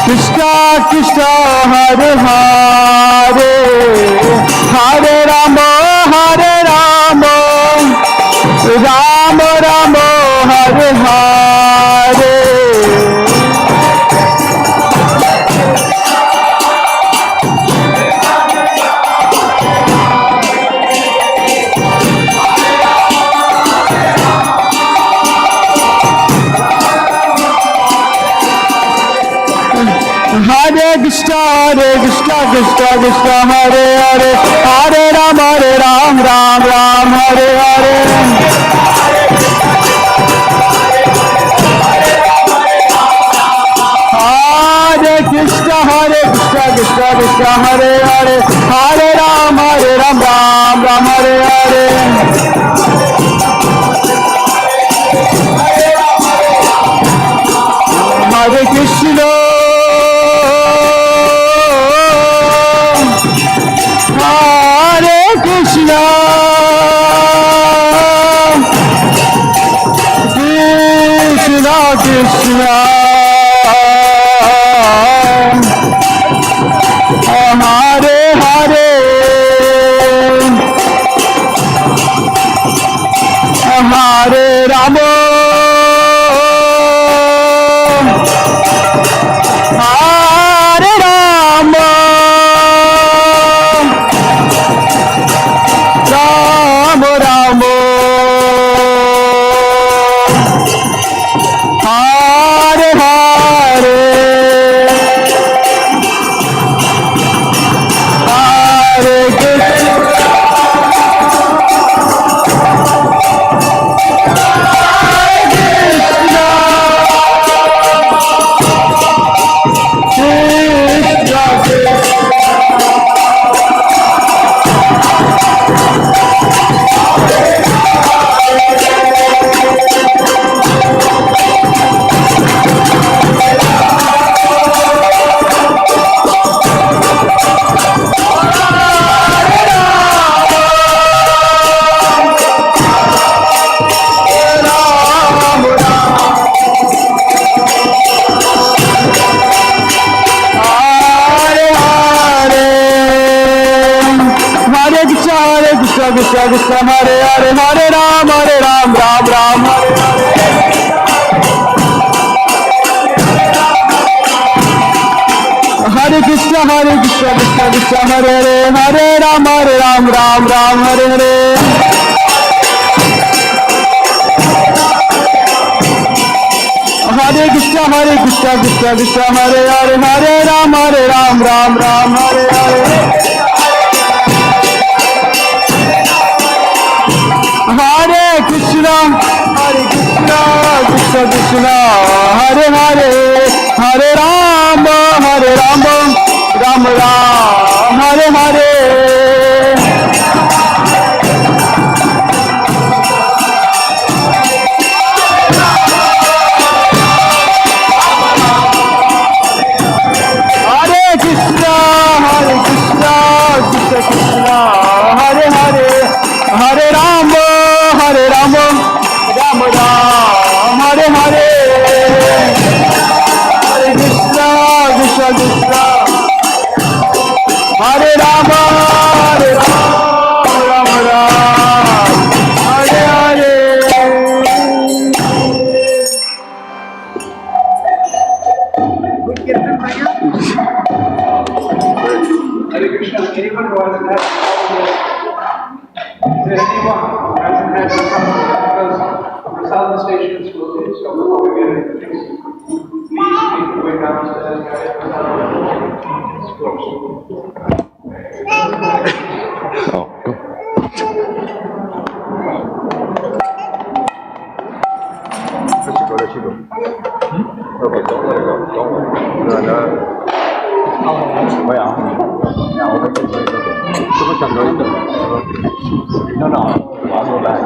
Krishna Krishna, Hare Hare, Hare Rama, Hare Rama, Rama Rama, Hare Hare. Hare Krishna, Hare Krishna, Krishna Krishna, Hare Hare, Hare Ram, Ram Ram, Hare Hare. Hare Krishna, Krishna Krishna, Hare Hare, Hare Ram, Ram Ram, Hare Hare. Hare Krishna, Hare Krishna, Krishna Krishna, Hare Hare, Hare Rama, Hare Rama, Rama Rama, Hare Hare, Hare Krishna, Krishna Krishna, Hare Hare, Hare Ram, Ram Ram, Hare Hare. Hare Krishna, Krishna Krishna, Hare Hare, Hare Ram, Ram Ram, Hare Hare. Hare Krishna, Krishna Krishna, Hare Hare, Hare Ram, Ram Ram, Hare Hare. Hare Krishna, Hare Krishna, Krishna Krishna, Hare Hare, Hare Rama, Rama Rama, Hare Hare. Hare Krishna, Krishna Krishna, Hare Hare, Hare Rama, Rama Rama, Hare Hare. Hare Krishna, Krishna Krishna, Hare Rama, Rama Rama, Hare Hare. Hare Krishna, anyone who hasn't had is there anyone who hasn't had some because the southern station is closing, so before we get into things, please make your way downstairs. Oh, go. Okay, don't let her go. Don't let her go. No. 뭐야? 야, 오늘 조금 더 있다. No. I'll go back.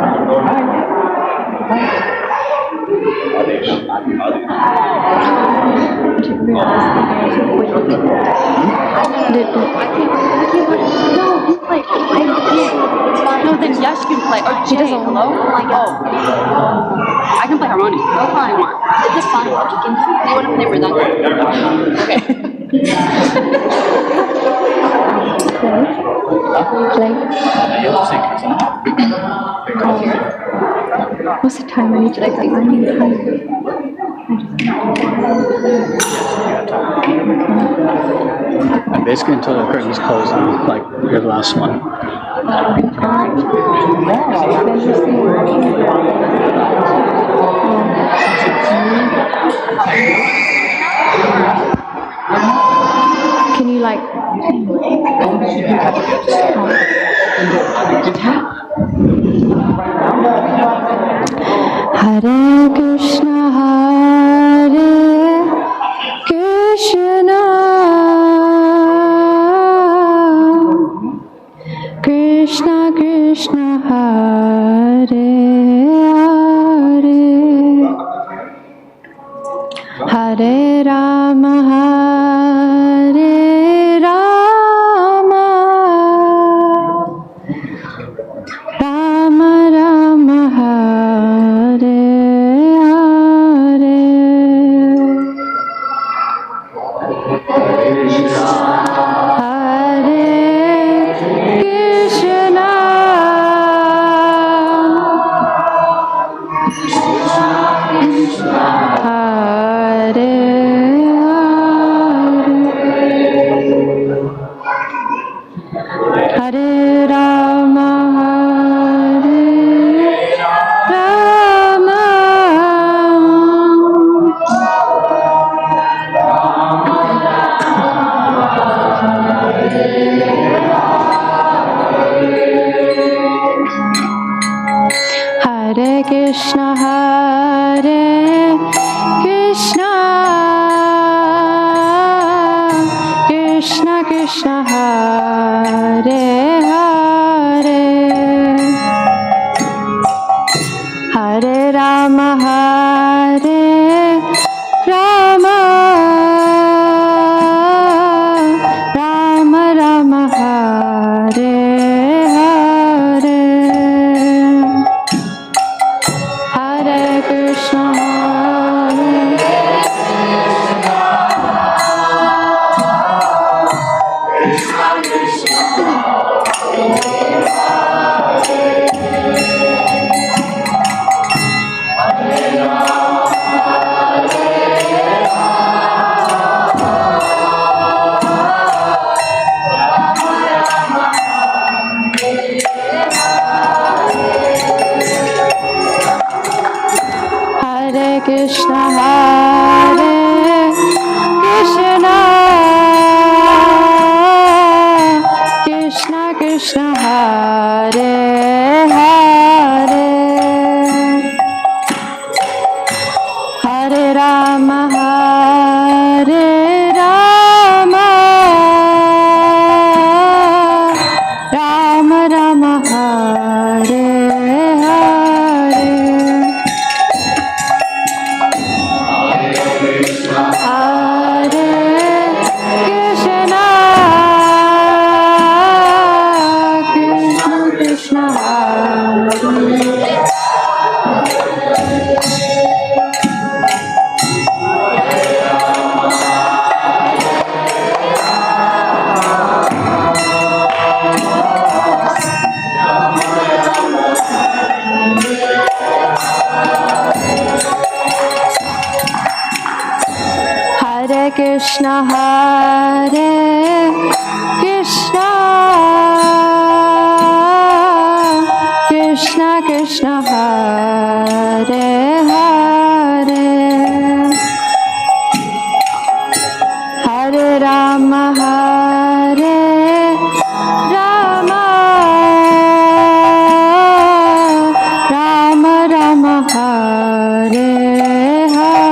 No, then Yash can play. Or Jay, hello? Oh. I can play harmonium. That's all I want. It's just fine. You want to play rhythm? Okay. What's the time? I need to like And basically until the curtains close, like your last one. Can you like? Hare Krishna, Hare Krishna, Krishna Krishna, Hare Hare, Hare Rama, Hare Rama, Rama Rama, Hare Hare. Hare Krishna, Hare Hare Rama, Hare Rama, Hare Krishna, Hare Krishna, Krishna Krishna, Hare Hare, Hare Rama, Hare Rama, Rama Rama, Hare Hare, Hare Krishna, Hare Krishna, Hare Krishna, Krishna Krishna, Hare Hare, Hare Krishna, Krishna Krishna, Hare Hare, Hare Rama, Rama Rama, Hare Hare,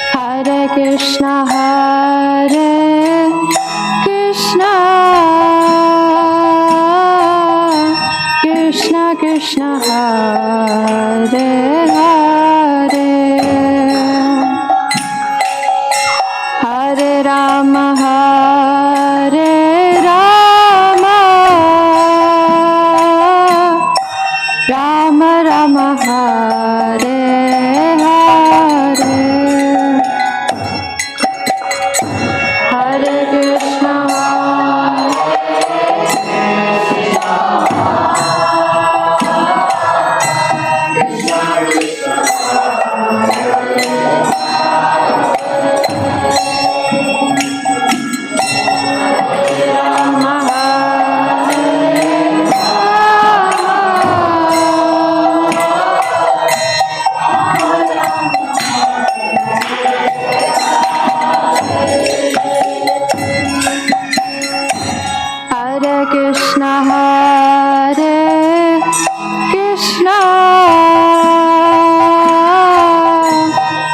Hare Krishna, Krishna Krishna, Hare Hare, Hare Rama, Rama Rama, Hare Hare, Hare Krishna, Hare Krishna,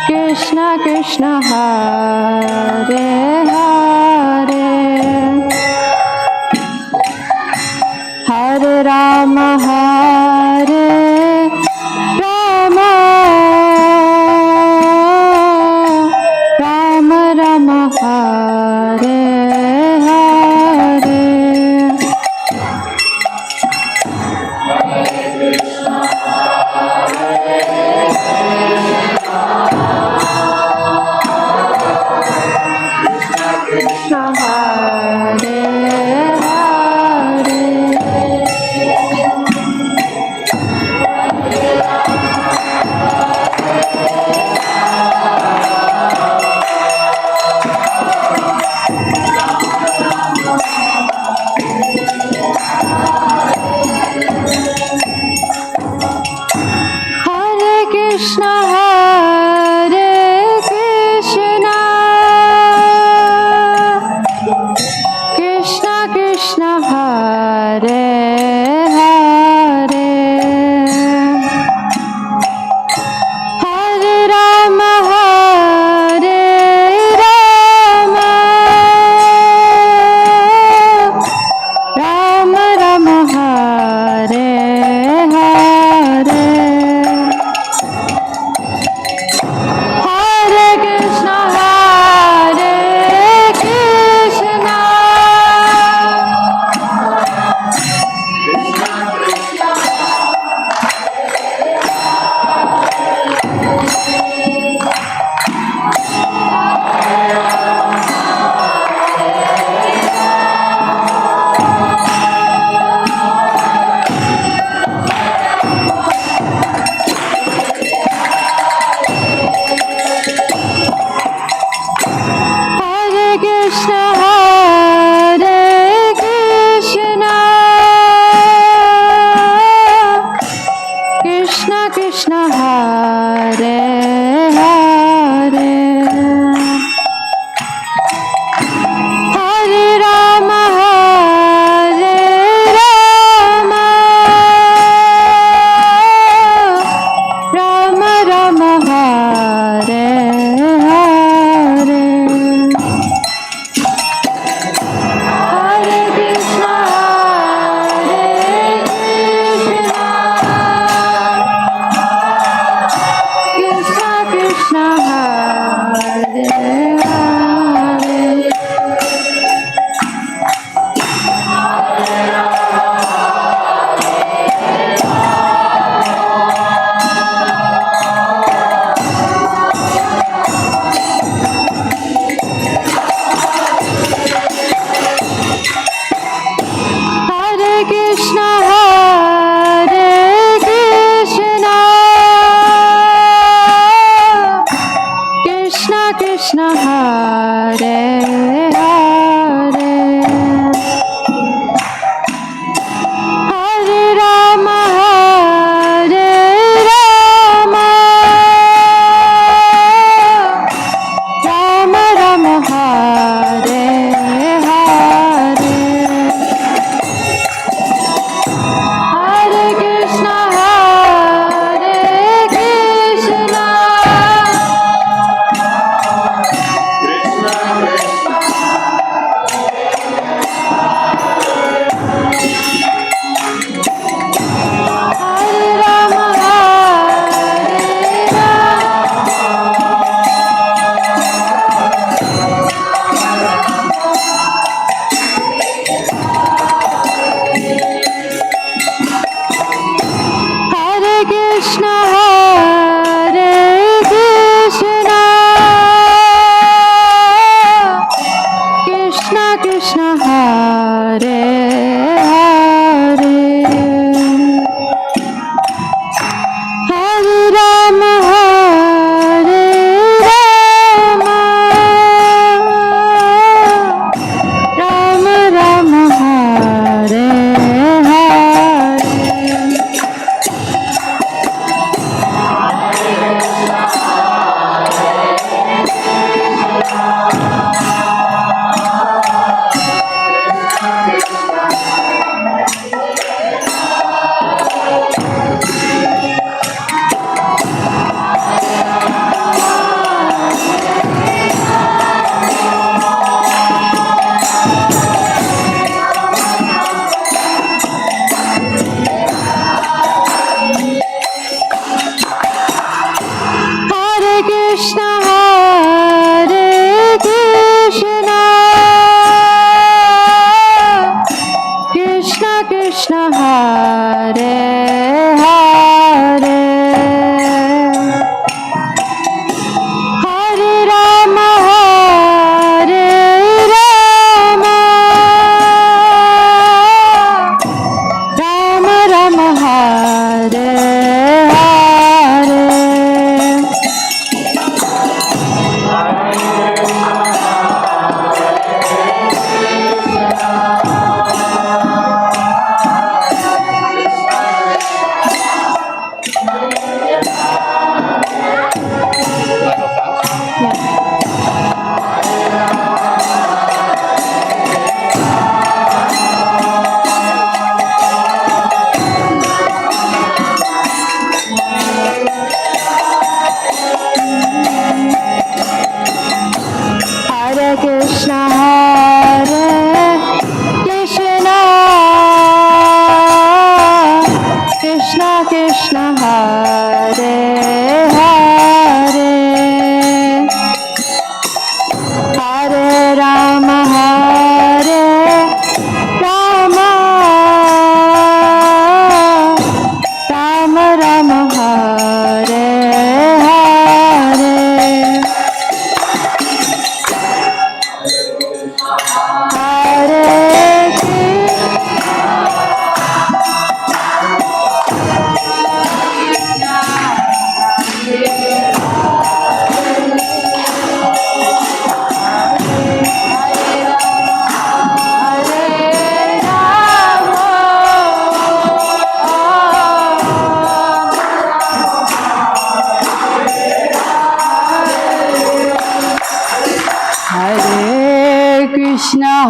Krishna Krishna, Hare Hare, Hare Rama, Rama Rama, Hare Hare,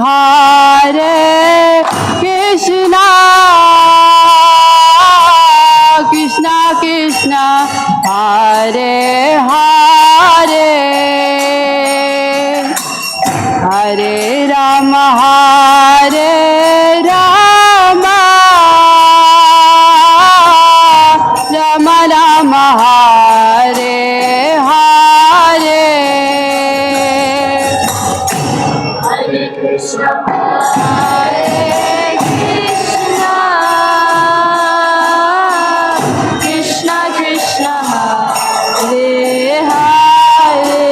Hare Krishna, Krishna Krishna, Hare Hare, Hare Rama, Hare Rama, Rama Rama, Hare Hare, Hare Krishna, Krishna Krishna, Hare Hare,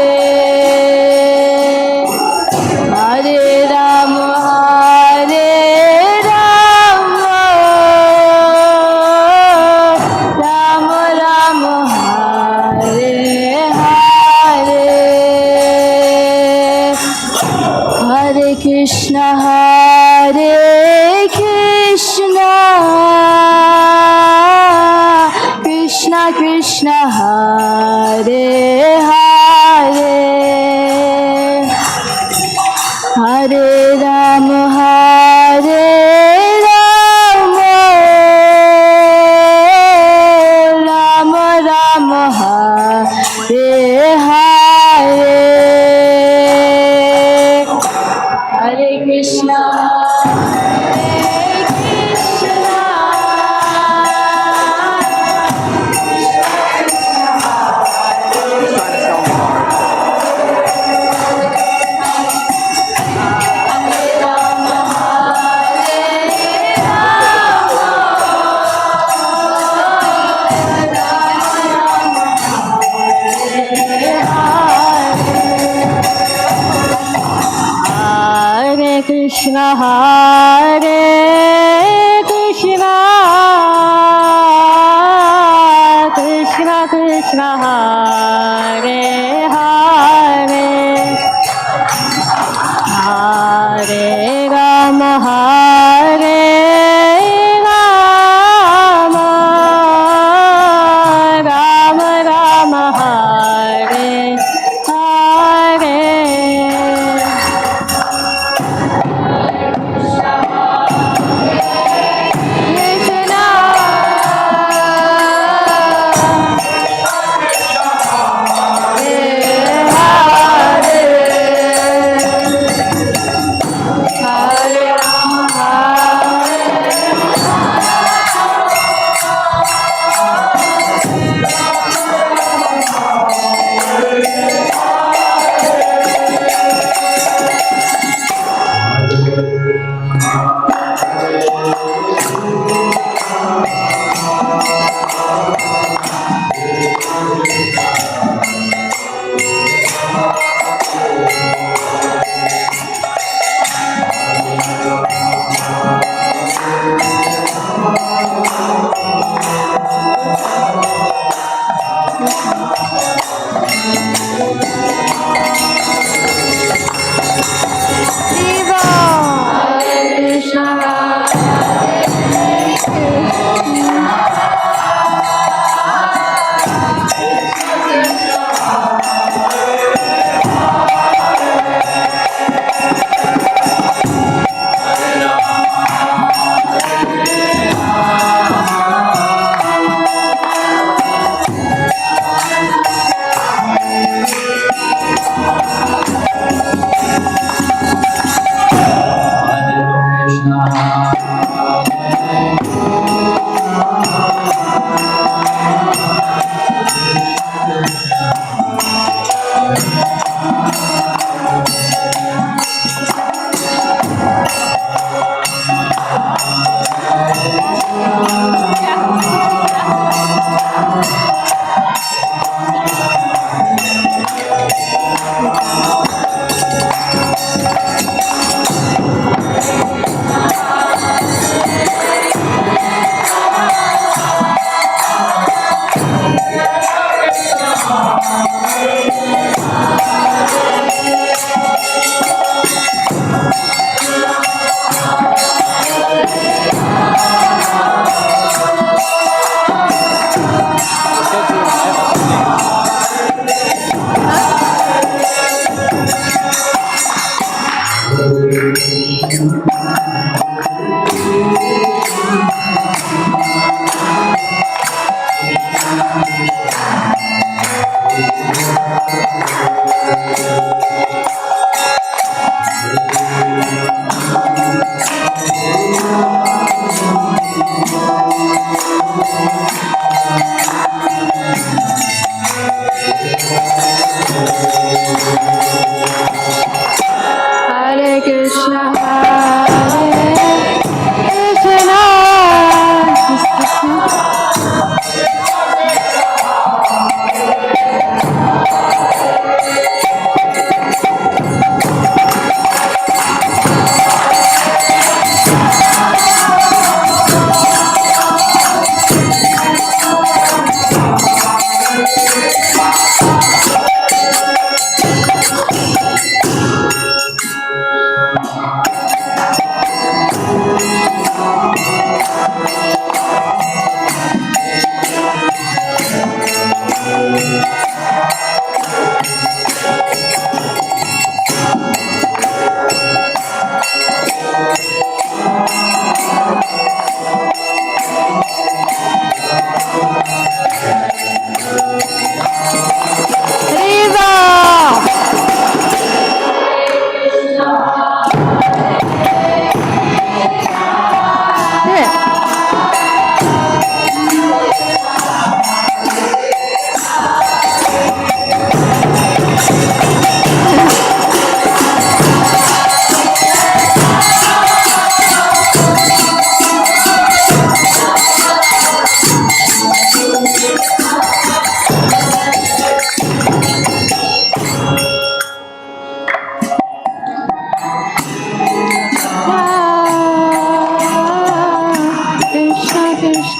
Hare Rama, Hare Rama, Rama Rama, Hare Hare, Hare Krishna, Hare Krishna, Krishna Krishna, Hare Hare, Hare Rama, Hare Rama, Rama Rama, Hare Hare, Hare Krishna, Hare Krishna, Hare Krishna, Hare Krishna, Krishna Krishna, Hare Hare, Hare Rama, Hare Rama, Rama Rama, Hare Hare,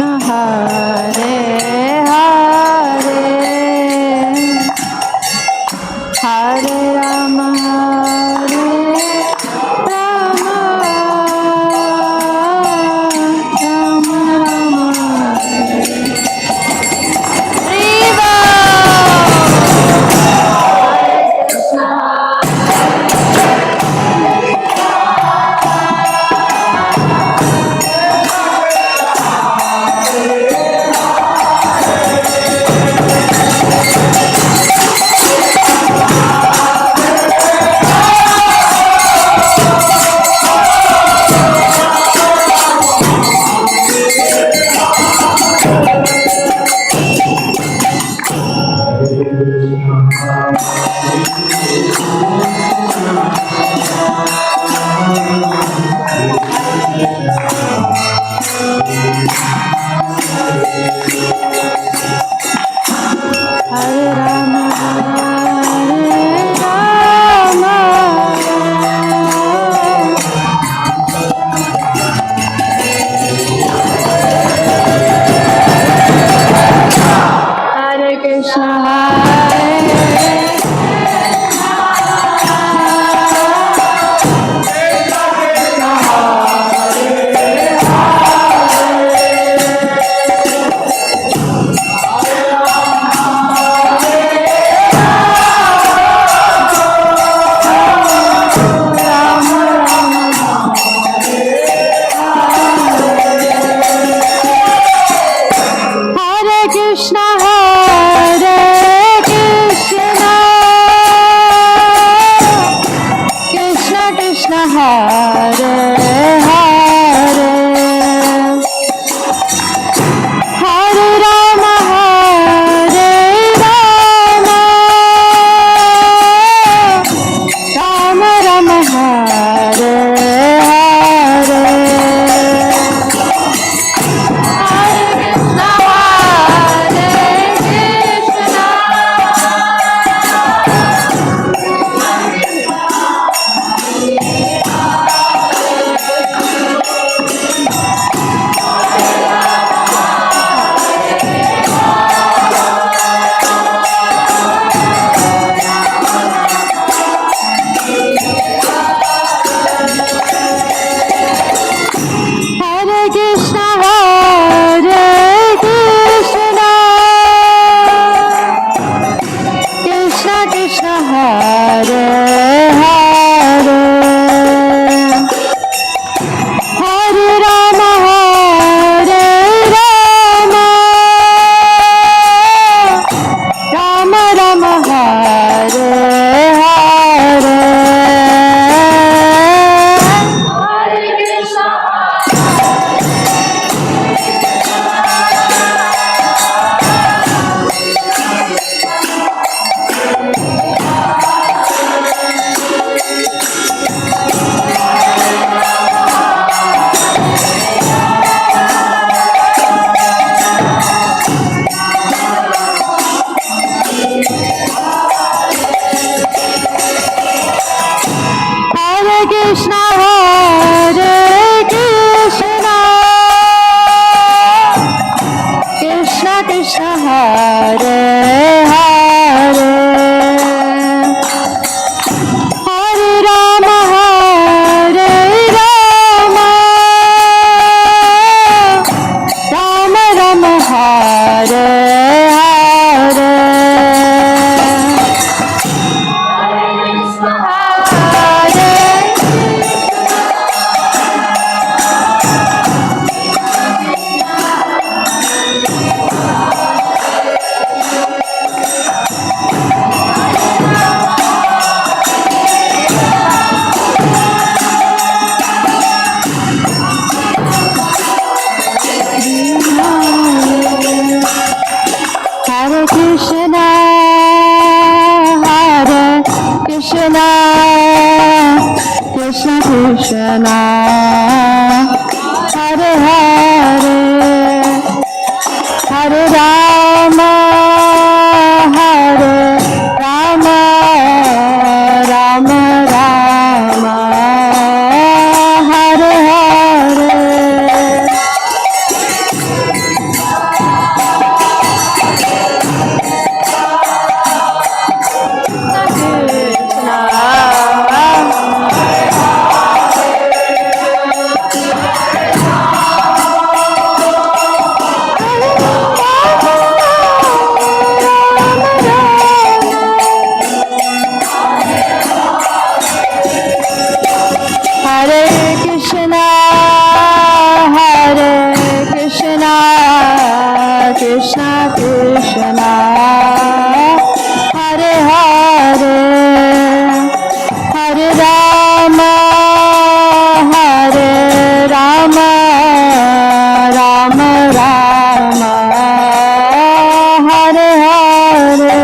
Hare Hare Hare Rama Hare Rama Rama Rama Riva Hare Rama Hare Krishna Hare Rama, Rama Rama, Hare Hare,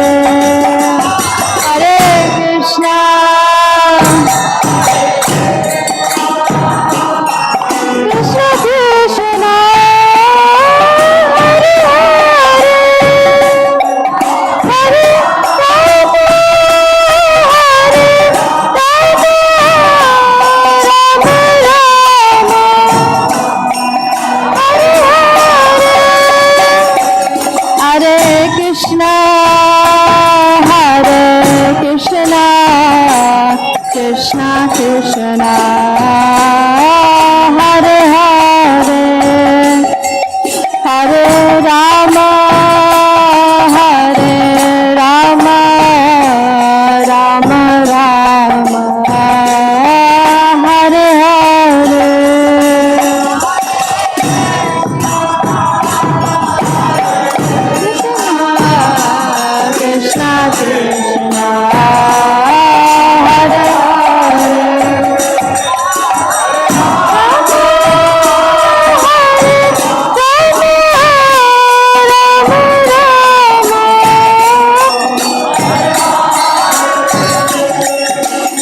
Hare Krishna, Krishna Krishna, Hare Hare, Hare Rama, Hare Rama, Rama Rama, Hare Hare, Hare Krishna, Krishna Krishna, Hare Hare, Hare Rama, Rama Rama, Hare Hare. Krishna Krishna, Hare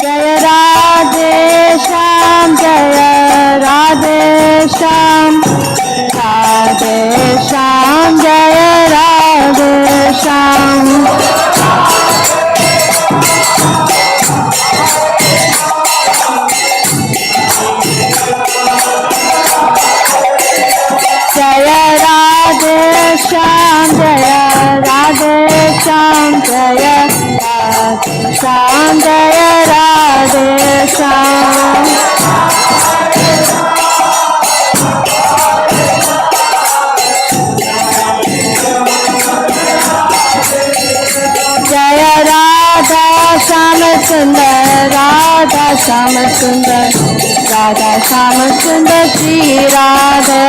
Jaya Radhe Shyam, Jaya Radhe Shyam, Radhe Shyam, Jaya Radhe Shyam. Jaya Radhe Shyam, Jaya Radhe Shyam, Jaya Radhe Shyam, Jaya Radhe Shyam. Jaya Radha Syamasundar, Radha Syamasundar, Radha Syamasundar Shri Radha.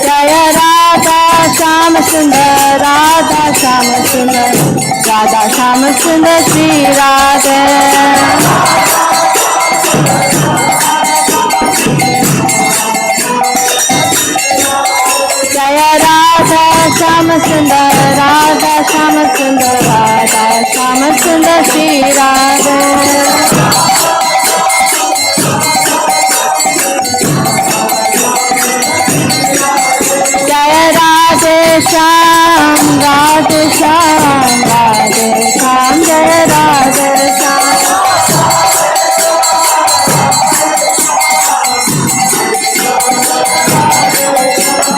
Jaya Radha Syamasundar, Radha Syamasundar, Radha Syamasundar Shri Radha. Jaya Radha Syamasundar, Radha Syamasundar, Radha Syamasundar Shri Radha. Jaya Radhe Shyam, Radhe Shyam, Radhe Shyam, Jaya Radhe Shyam.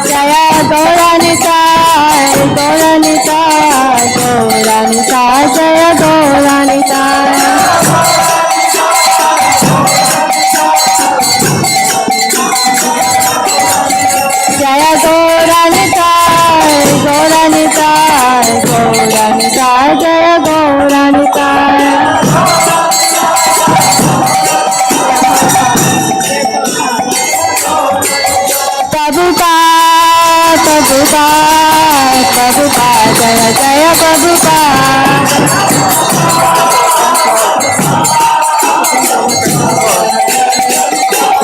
Jaya Gauranitai, Gauranitai, Gauranitai, Jaya Gauranitai. Jaya Gauranitai, Gauranitai, Gauranitai, Jaya Gauranitai. Prabhupada, Prabhupada, Prabhupada, Jaya Jaya Prabhupada.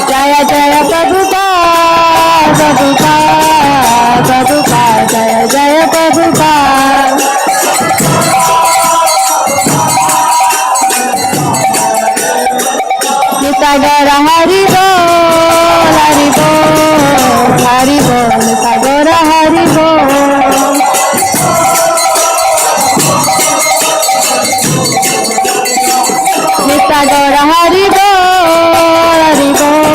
Jaya Jaya Prabhupada, Prabhupada, Prabhupada, Jaya Jaya Prabhupada. Nitai Gaura Hari Bol, Hari Bol, Hari Bol, Nitai Gaura Hari Bol. Nitai Gaura Hari Bol, Hari Bol,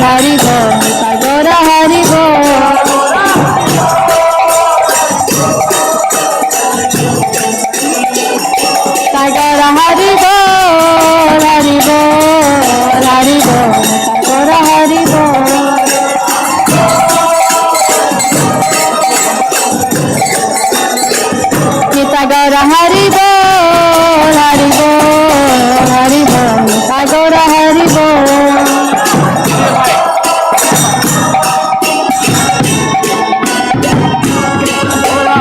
Hari Bol, Nitai Gaura Hari Bol. Nitai Gaura Hari Bol, Hari Bol, Hari Bol, Nitai Gaura Hari Bol. Nitai Gaura Hari Bol, Hari Bol, Hari Bol, Nitai Gaura Hari Bol.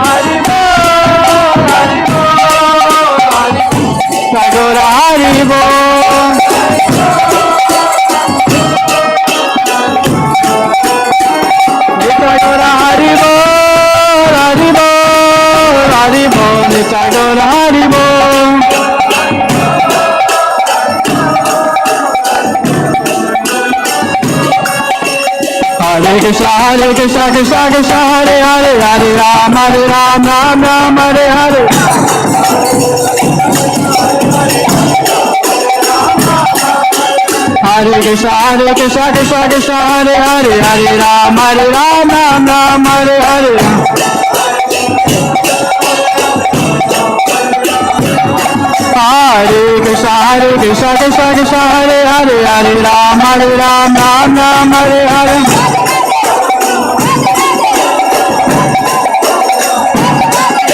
Hari Bol, Hari Bol, Krishna Krishna Krishna Hare Hare Hare Ram Ram Ram Hare Hare Hare Krishna Krishna Krishna Hare Hare Hare Ram Ram Ram Hare Hare Hare Krishna Krishna Krishna Hare Hare Hare Ram Ram Hare Hare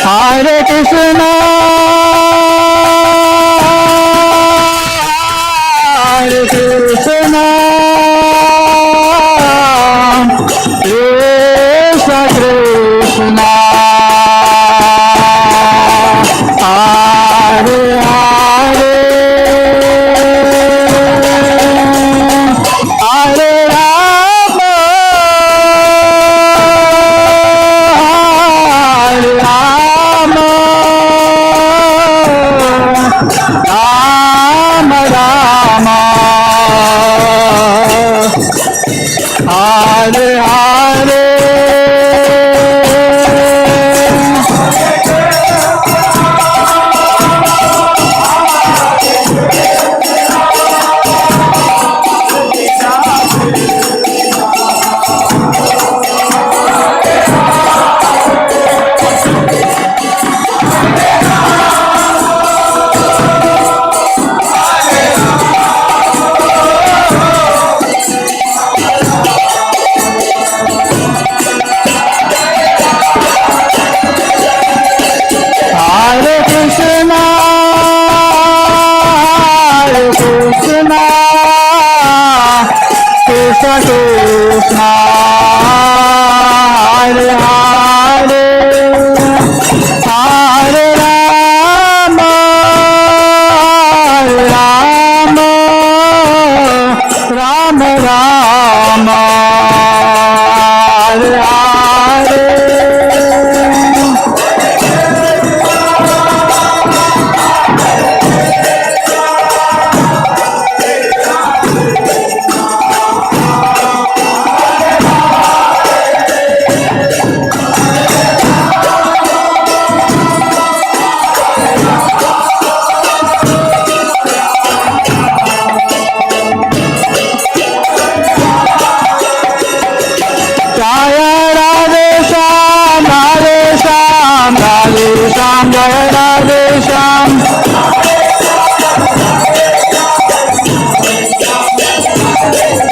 Hare Krishna Hare Krishna Krishna Krishna Hare Hare Hare Rama Hare Rama Rama Rama Hare Hare Hare Krishna Krishna Krishna Hare Hare Hare Rama Rama Rama Rama Hare Hare Jaya Radhe Shyam Radhe Shyam Radhe Shyam Jaya Radhe Shyam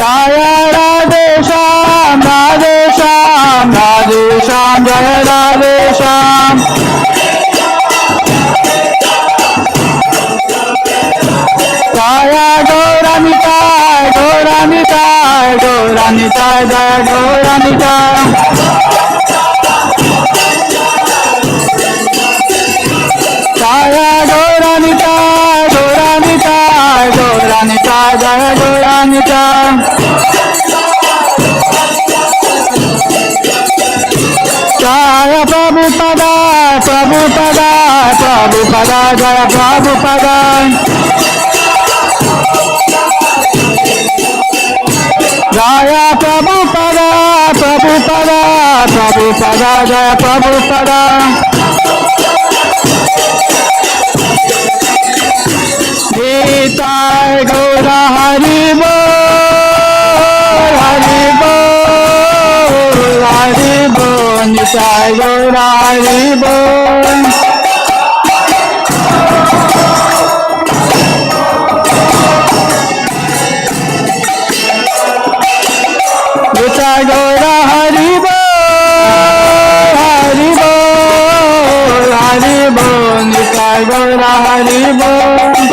Jaya Radhe Shyam Radhe Shyam Radhe Shyam Jaya Radhe Shyam Jaya Gauranitai Gauranitai Gauranitai Jaya Gauranitai Jaya Gauranitai Gauranitai Gauranitai Jaya Gauranitai Jaya Prabhupada Prabhupada Prabhupada Jaya Prabhupada Jaya Prabhupada Prabhupada Prabhupada Jaya Prabhupada Nitai Gaura Hari Bol Hari Bol Hari Bol Nitai Gaura Hari Bol Nitai Gaura Hari Bol Hari Bol Hari Bol Nitai Gaura Hari Bol